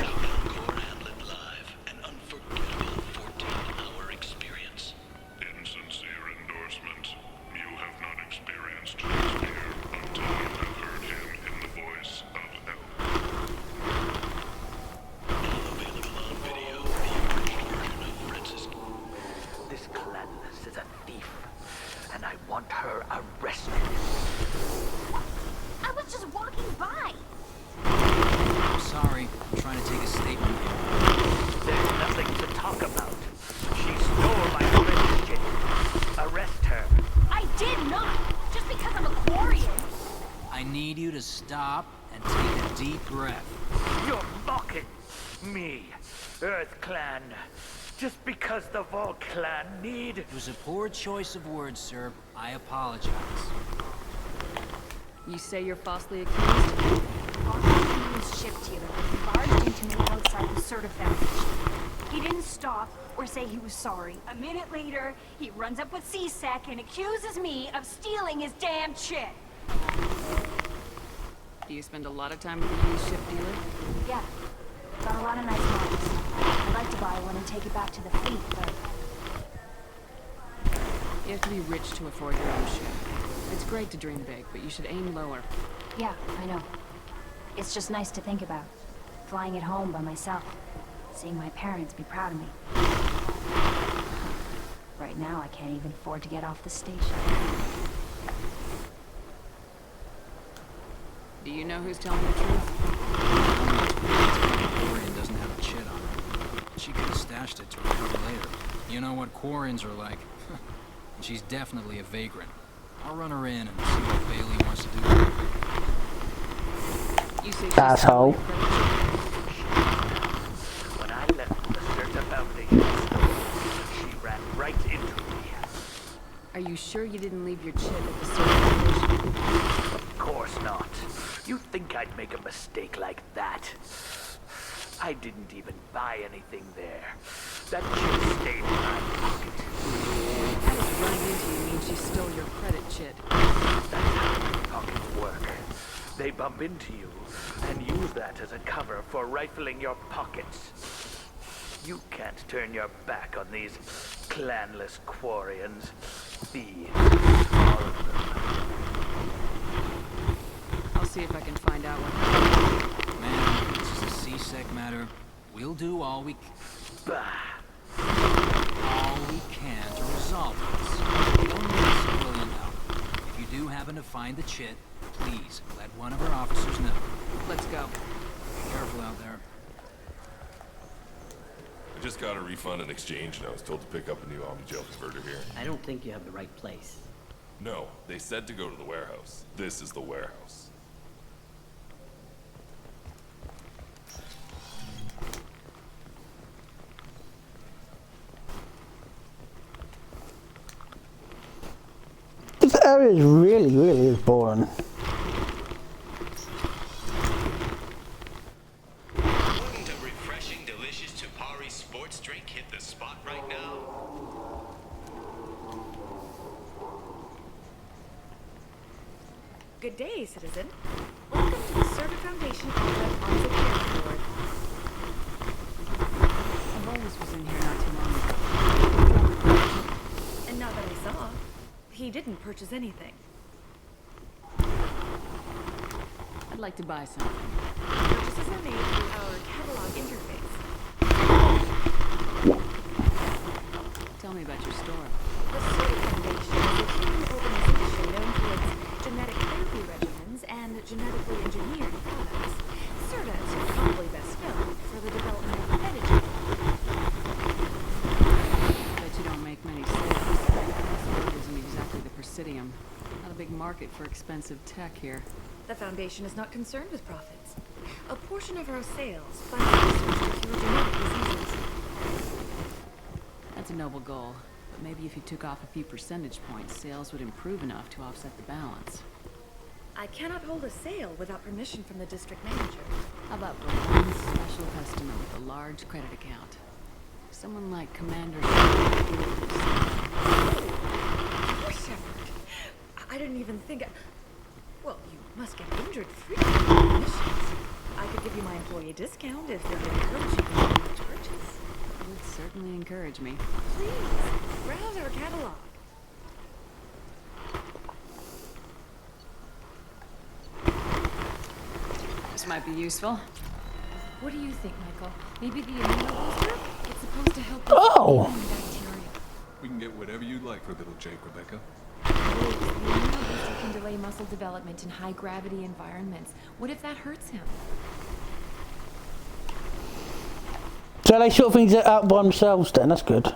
Stop and take a deep breath. You're mocking me, Earth Clan. Just because the Vol Clan need... It was a poor choice of words, sir. I apologize. You say you're falsely accused? Falsely ship dealer when he barged into me outside the Serta Foundation. He didn't stop or say he was sorry. A minute later, he runs up with C-Sec and accuses me of stealing his damn shit. Do you spend a lot of time with the used ship dealer? Yeah. Got a lot of nice models. I'd like to buy one and take it back to the fleet, but... You have to be rich to afford your own ship. It's great to dream big, but you should aim lower. Yeah, I know. It's just nice to think about. Flying it home by myself. Seeing my parents be proud of me. Right now, I can't even afford to get off the station. Do you know who's telling the truth? Quarian doesn't have a chit on her. She could have stashed it to recover later. You know what Quarians are like. And she's definitely a vagrant. I'll run her in and see what Bailey wants to do. You say asshole. When I left the Serta Foundation, she ran right into me. Are you sure you didn't leave your chip at the Serta Foundation? Of course not. You think I'd make a mistake like that? I didn't even buy anything there. That chip stayed in my pocket. How does running into you mean she stole your credit chit? That's how pockets work. They bump into you and use that as a cover for rifling your pockets. You can't turn your back on these clanless Quarians. Thieves, all of them. I'll see if I can find out what happened. Man, this is a C-Sec matter. We'll do all we can to resolve this. We don't need civilian help. If you do happen to find the chit, please let one of our officers know. Let's go. Be careful out there. I just got a refund and exchange, and I was told to pick up a new Omni-Gel converter here. I don't think you have the right place. No, they said to go to the warehouse. This is the warehouse. This area is really boring. Wouldn't a refreshing, delicious Tupari sports drink hit the spot right now? Good day, citizen. Welcome to the Serta Foundation outlet on the Security Board. Avonis was in here not too long ago. And not that I saw, he didn't purchase anything. I'd like to buy something. Purchases are made through our catalog interface. Tell me about your store. The Serta Foundation is a human organization known for its genetic therapy regimens and genetically engineered products. Serta is probably best known for the development of energy. Bet you don't make many sales. This isn't exactly the Presidium. Not a big market for expensive tech here. The Foundation is not concerned with profits. A portion of our sales funds research to cure genetic diseases. a noble goal, but maybe if you took off a few percentage points, sales would improve enough to offset the balance. I cannot hold a sale without permission from the district manager. How about one special customer with a large credit account? Someone like Commander Oh, Shepard. I didn't even think. Well, you must get injured frequently on missions. I could give you my employee discount if it would encourage you to make a purchase. It would certainly encourage me. Please, browse our catalog. This might be useful. What do you think, Michael? Maybe the amino booster? It's supposed to help Oh! bacteria. We can get whatever you'd like for little Jake, Rebecca. The amino booster can delay muscle development in high gravity environments. What if that hurts him? So they sort of things out by themselves then, that's good.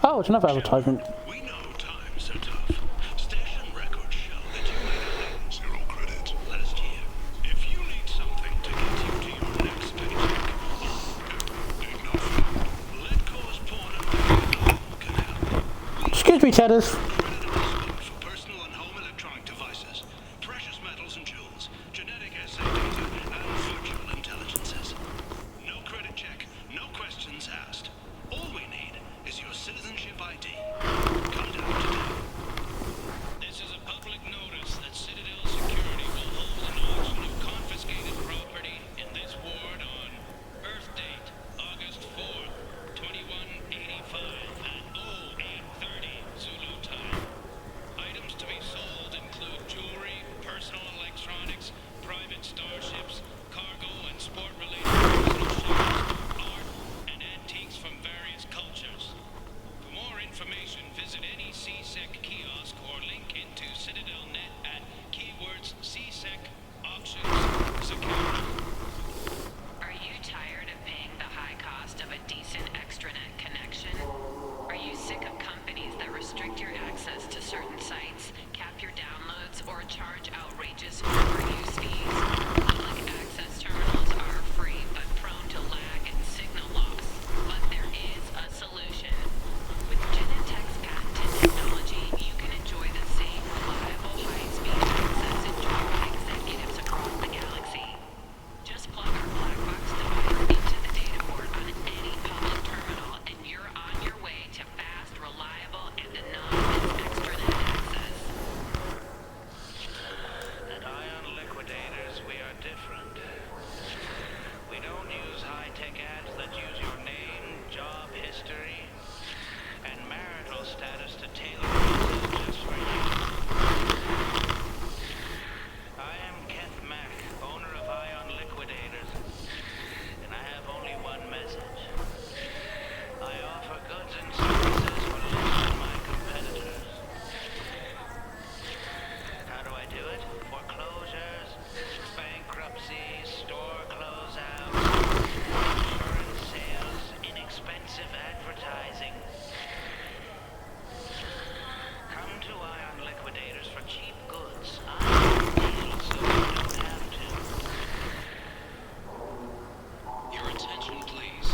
Oh, it's another advertisement. We know times are tough. Station records show that you made only 0 credit last year. If you need something to get you to your next paycheck, big enough, let cause porn can help. Excuse me, Tedders. For personal and home electronic devices, precious metals and jewels, genetic assay data, and virtual intelligences. No credit check, no questions asked. All we need is your citizenship ID. Come down today. This is a public notice that Citadel Security will hold an auction of confiscated property in this ward on Earth date, August 4th, 2185 at 0830 Zulu time. Items to be sold include jewelry, personal electronics, private starships, cargo and sport-related personal ships, art, and antiques from various cultures. For more information, visit any CSEC kiosk or link into CitadelNet at keywords CSEC auctions security. Are you tired of paying the high cost of a decent extranet connection? Are you sick of companies that restrict your access to certain sites, cap your downloads, or charge outrageous overuse fees? Public access terminals are free but prone to lag and signal loss. But there is a solution. With Genentech's patented technology, you can enjoy the same reliable high-speed access enjoyed by executives across the galaxy. Just plug our black box device into the data port on any public terminal, and you're on your way to fast, reliable, and anonymous extranet access. At Ion Liquidators, we are different. We don't use high-tech ads that use your name, job history, and marital status to tailor it just for you. I am Keth Mack, owner of Ion Liquidators, and I have only one message. I offer goods and services for less than my competitors. How do I do it? Foreclosures, bankruptcies, store closeouts, insurance sales, inexpensive advertising. Come to Ion Liquidators for cheap goods. I'm deals so you don't have to. Your attention, please.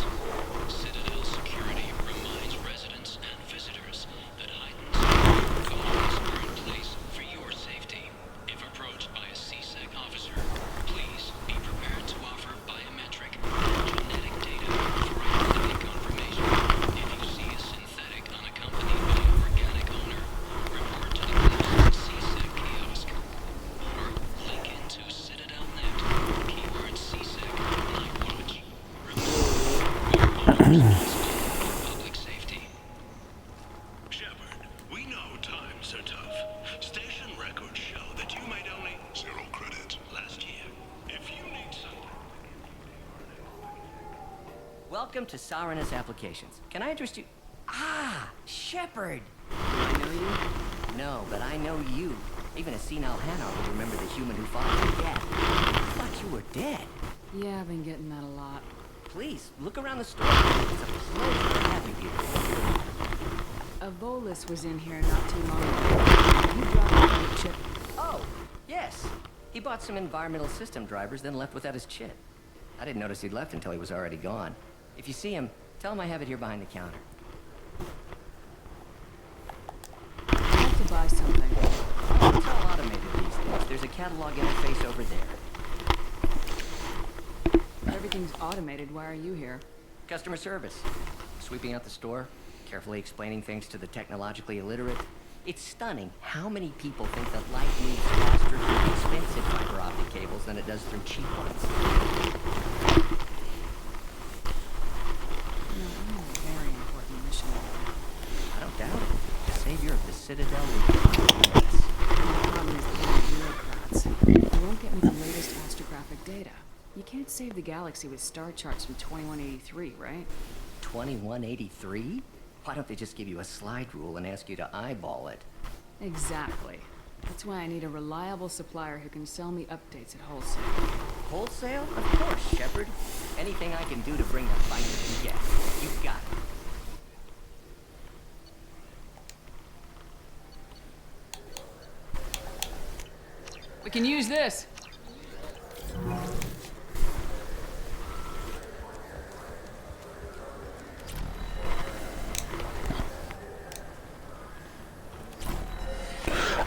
Citadel Security reminds residents and visitors that heightened security protocols are in place for your safety. If approached by a CSEC officer, please be prepared to offer biometric and genetic data for identity confirmation. If you see a synthetic unaccompanied by an organic owner, report to the closest CSEC kiosk. Or link into CitadelNet, keyword CSEC Night Watch. Public safety. Shepard, we know times are tough. Station records show that you made only 0 credit last year. If you need something... Welcome to Saranus Applications. Can I interest you? Ah, Shepard! Do I know you? No, but I know you. Even a senile Hanar would remember the human who fought to death. I thought you were dead. Yeah, I've been getting that a lot. Please, look around the store. It's a pleasure having you. A Volus was in here not too long ago. You dropped a chip. Oh, yes. He bought some environmental system drivers, then left without his chip. I didn't notice he'd left until he was already gone. If you see him, Tell him I have it here behind the counter. I have to buy something. It's all automated these days. There's a catalog interface over there. Everything's automated. Why are you here? Customer service. Sweeping out the store, carefully explaining things to the technologically illiterate. It's stunning how many people think that light moves faster through expensive fiber optic cables than it does through cheap ones. No, I'm on a very important mission. I don't doubt it. The savior of the Citadel will The problem is the bureaucrats. They won't get me the latest astrographic data. You can't save the galaxy with star charts from 2183, right? 2183? Why don't they just give you a slide rule and ask you to eyeball it? Exactly. That's why I need a reliable supplier who can sell me updates at wholesale. Wholesale? Of course, Shepard. Anything I can do to bring the fight you get. You've got it. We can use this.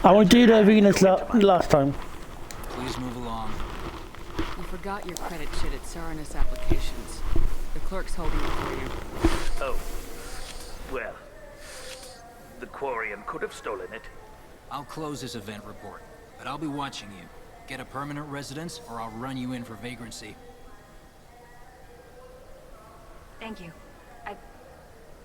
I want to do the arenas last time. Please move along. You forgot your credit shit at Saranus Applications. The clerk's holding it for you. Oh. Well. The Quarian could have stolen it. I'll close this event report, but I'll be watching you. Get a permanent residence, or I'll run you in for vagrancy. Thank you.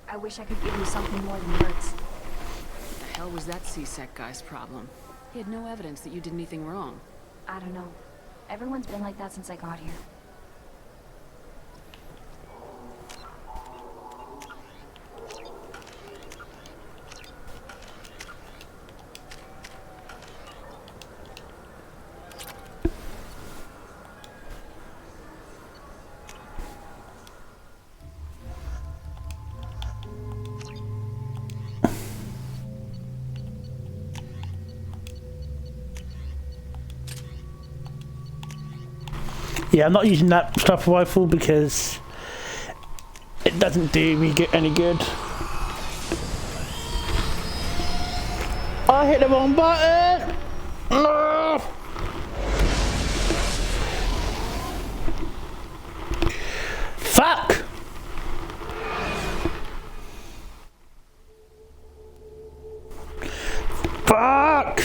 I wish I could give you something more than words. What the hell was that C-Sec guy's problem? He had no evidence that you did anything wrong. I don't know. Everyone's been like that since I got here. Yeah, I'm not using that stuff rifle because it doesn't do me any good. I hit the wrong button! No! Fuck! Fuck!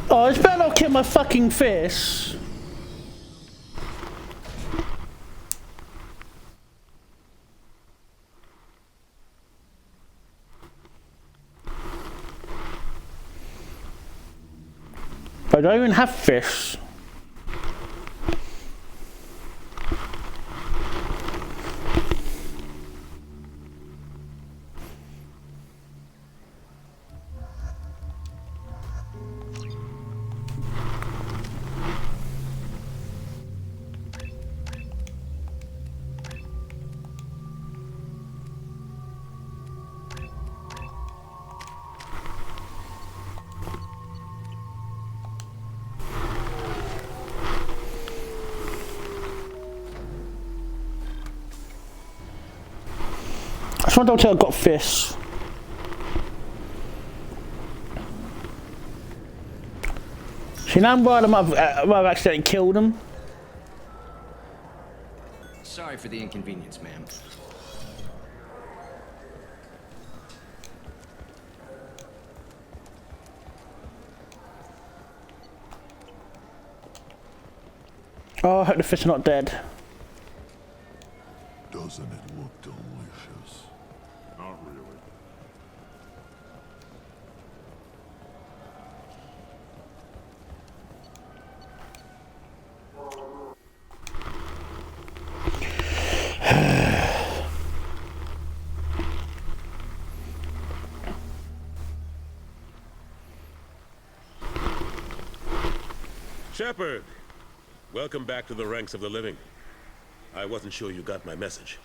Oh, it's better not kill my fucking fish. I don't even have fish. I don't tell I've got fish. See, now I'm worried I've accidentally killed them. Sorry for the inconvenience, ma'am. Oh, I hope the fish are not dead. Doesn't it look delicious? Not really. Shepard! Welcome back to the ranks of the living. I wasn't sure you got my message.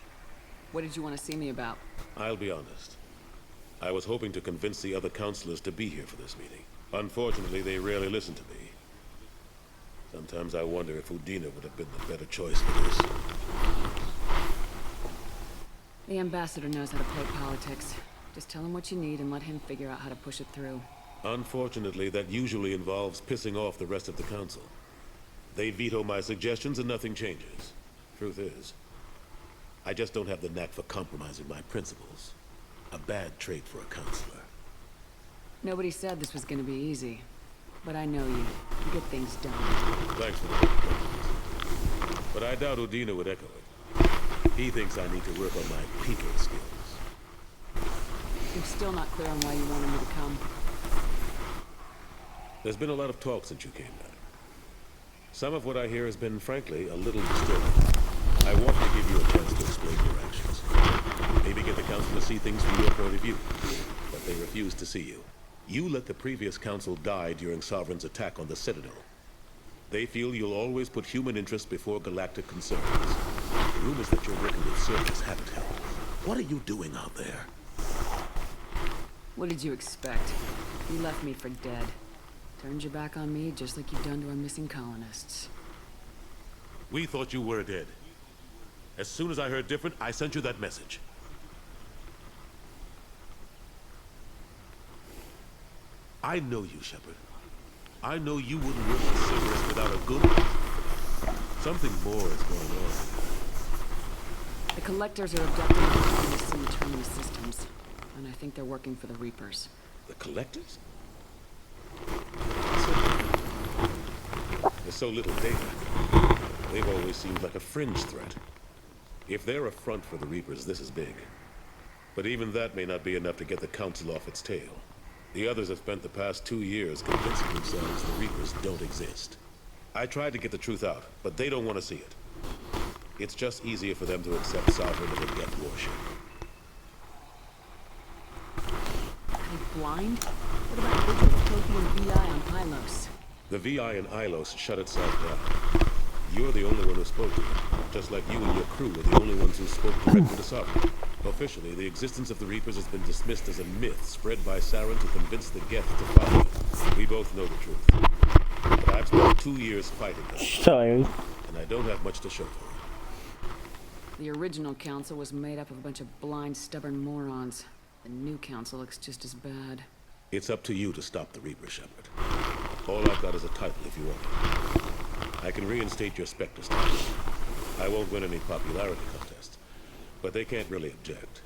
What did you want to see me about? I'll be honest. I was hoping to convince the other counselors to be here for this meeting. Unfortunately, they rarely listen to me. Sometimes I wonder if Udina would have been the better choice for this. The ambassador knows how to play politics. Just tell him what you need and let him figure out how to push it through. Unfortunately, that usually involves pissing off the rest of the council. They veto my suggestions and nothing changes. Truth is, I just don't have the knack for compromising my principles. A bad trait for a counselor. Nobody said this was gonna be easy. But I know you. You get things done. Thanks for the compliments. But I doubt Udina would echo it. He thinks I need to work on my people skills. I'm still not clear on why you wanted me to come. There's been a lot of talk since you came back. Some of what I hear has been, frankly, a little disturbing. I want to give you a chance to explain your actions. Maybe get the council to see things from your point of view. But they refuse to see you. You let the previous council die during Sovereign's attack on the Citadel. They feel you'll always put human interests before galactic concerns. Rumors that you're working with Surface haven't helped. What are you doing out there? What did you expect? You left me for dead. Turned your back on me just like you've done to our missing colonists. We thought you were dead. As soon as I heard different, I sent you that message. I know you, Shepard. I know you wouldn't work with Cerberus without a good reason. Something more is going on. The Collectors are abducting colonists in the terminus systems. And I think they're working for the Reapers. The Collectors? There's so little data. They've always seemed like a fringe threat. If they're a front for the Reapers, this is big. But even that may not be enough to get the Council off its tail. The others have spent the past 2 years convincing themselves the Reapers don't exist. I tried to get the truth out, but they don't want to see it. It's just easier for them to accept Sovereign as a death warship. Are they blind? What about Vigil, Trophy, and VI on Pylos? The VI and Ilos shut itself down. You're the only one who spoke to it, just like you and your crew were the only ones who spoke directly to Sovereign. Officially, the existence of the Reapers has been dismissed as a myth spread by Saren to convince the Geth to follow it. We both know the truth. But I've spent 2 years fighting them. Sorry. And I don't have much to show for it. The original council was made up of a bunch of blind, stubborn morons. The new council looks just as bad. It's up to you to stop the Reaper, Shepard. All I've got is a title if you want it. I can reinstate your Spectre status. I won't win any popularity contests, but they can't really object.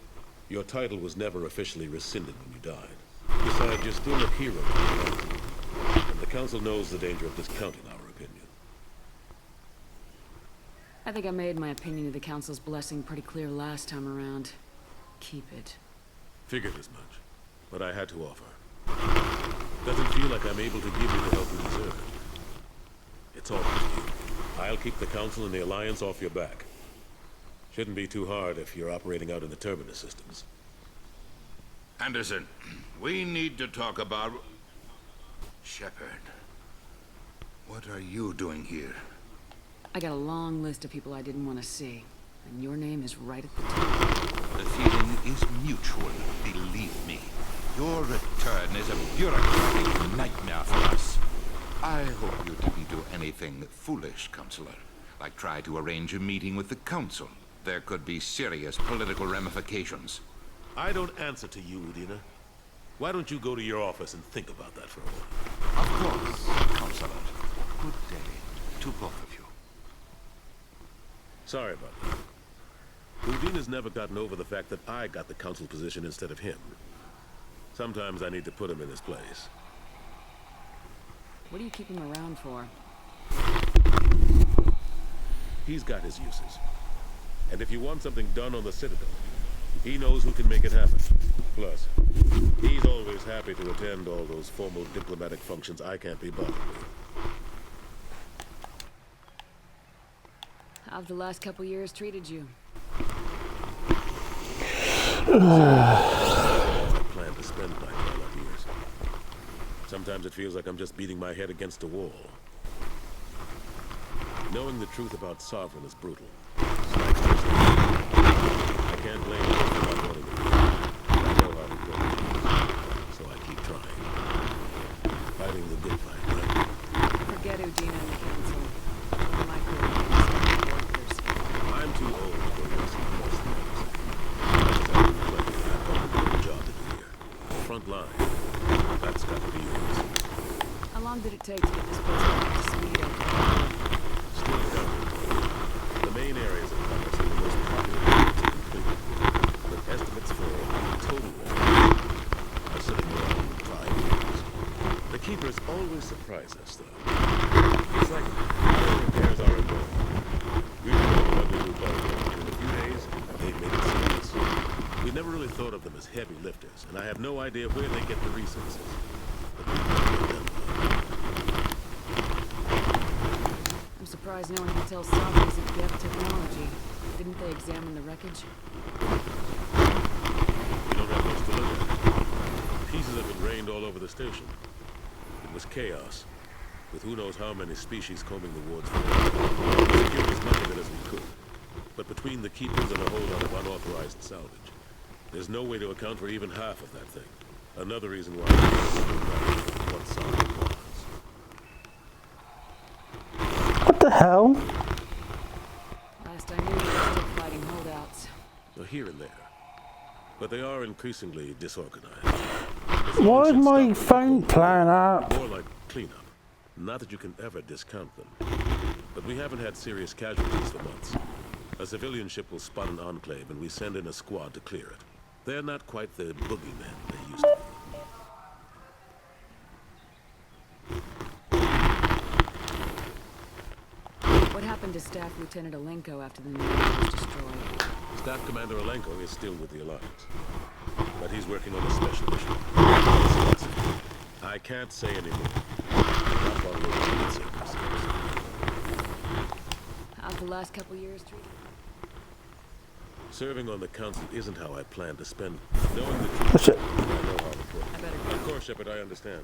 Your title was never officially rescinded when you died. Besides, you're still a hero to the Council, and the Council knows the danger of discounting our opinion. I think I made my opinion of the council's blessing pretty clear last time around. Keep it. Figured as much, but I had to offer. Doesn't feel like I'm able to give you the help you deserve. It's all up to you. I'll keep the Council and the Alliance off your back. Shouldn't be too hard if you're operating out in the terminus systems. Anderson, we need to talk about... Shepard. What are you doing here? I got a long list of people I didn't want to see, and your name is right at the top. The feeling is mutual, believe me. Your return is a bureaucratic nightmare for us. I hope you didn't do anything foolish, Counselor. Like try to arrange a meeting with the Council. There could be serious political ramifications. I don't answer to you, Udina. Why don't you go to your office and think about that for a while? Of course, Counselor. Good day to both of you. Sorry about that. Udina's never gotten over the fact that I got the Council position instead of him. Sometimes I need to put him in his place. What do you keep him around for? He's got his uses. And if you want something done on the Citadel, he knows who can make it happen. Plus, he's always happy to attend all those formal diplomatic functions I can't be bothered with. How've the last couple years treated you? I plan to spend my 12 years. Sometimes it feels like I'm just beating my head against a wall. Knowing the truth about Sovereign is brutal. I can't blame you for not wanting to. I know how to go, so I keep trying. Fighting the good fight, right? Forget Udina and the Council. Unlikely workers. I'm too old for this and most things. I've got a job to do here. Front line. That's got to be yours. How long did it take to get this place back to speed up? Still covered. The main areas of commerce are the most popular areas are completed. But estimates for total work are sitting around 5 years. The Keepers always surprise us, though. It's like our repairs are involved. We've been under new bulkhead. In a few days, they've made it seamless. We never really thought of them as heavy lifters, and I have no idea where they get the resources. But we get them. I'm surprised no one can tell Sovereign isn't Geth technology. Didn't they examine the wreckage? We don't have much to look at. Pieces have been rained all over the station. It was chaos, with who knows how many species combing the wards for it. We secured as much of it as we could. But between the Keepers and a whole lot of unauthorized salvage, there's no way to account for even half of that thing. Another reason why we don't know what Sovereign was. What the hell? Last I knew, we were still fighting holdouts. Well, here and there. But they are increasingly disorganized. Why is my phone playing up? More like cleanup. Not that you can ever discount them. But we haven't had serious casualties for months. A civilian ship will spot an enclave and we send in a squad to clear it. They're not quite the boogeymen they used to be. What happened to Staff Lieutenant Alenko after the Renegade was destroyed? Staff Commander Alenko is still with the Alliance. But he's working on a special mission. I can't say anymore. Not while we're in circumstances. How've the last couple years treated? Serving on the Council isn't how I plan to spend. Knowing the truth, I know how to put it. Of course, Shepard, I understand.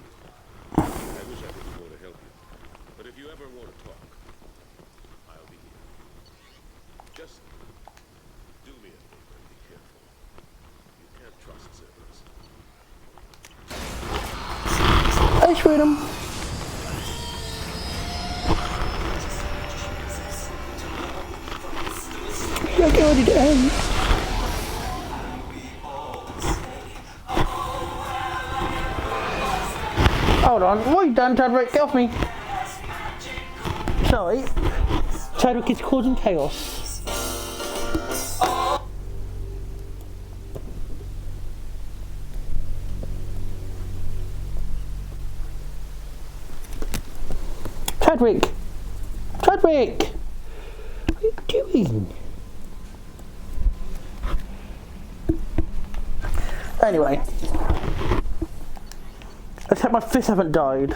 I wish I could do more to help you. But if you ever want to talk, I'll be here. Just do me a favor and be careful. You can't trust Cerberus. Hey, freedom. You're going to end. Hold on, what have you done, Chadwick? Get off me. Sorry. Chadwick is causing chaos. Chadwick! Chadwick! What are you doing? Anyway. Let's hope my fists haven't died.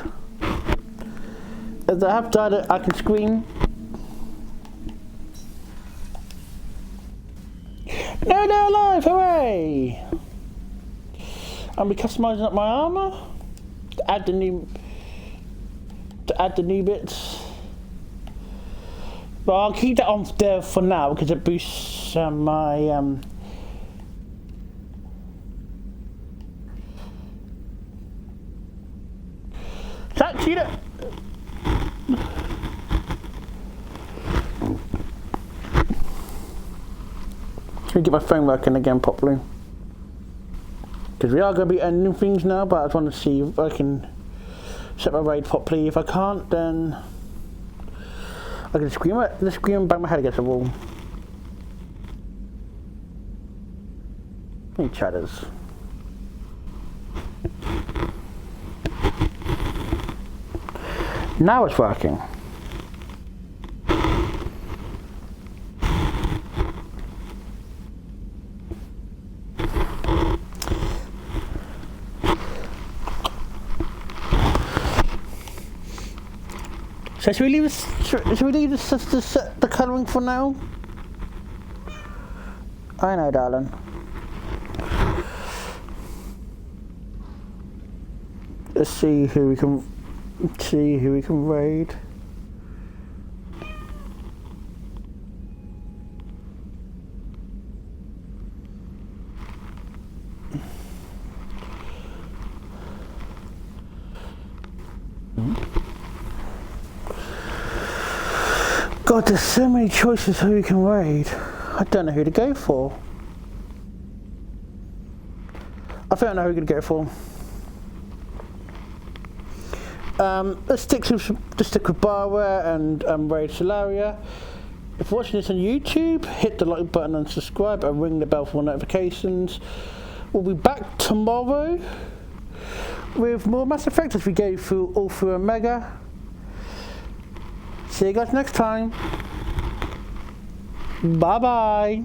If they have died, I can scream. No, they're alive! Hooray! I'll be customizing up my armor to add the new bits. But I'll keep that on there for now because it boosts my Cheat it! Let me get my phone working again properly. Because we are going to be ending things now, but I just want to see if I can set my raid properly. If I can't, then I can scream and bang my head against the wall. Hey, chatters. Now it's working. So should we leave this? Should we leave this just to set the colouring for now? I know, darling. Let's see who we can raid. God, there's so many choices who we can raid. I don't know who to go for. I think I know who we're going to go for. Let's stick with Bara and raid Solaria. If you're watching this on YouTube, hit the like button and subscribe and ring the bell for notifications. We'll be back tomorrow with more Mass Effect as we go through Omega. See you guys next time. Bye bye.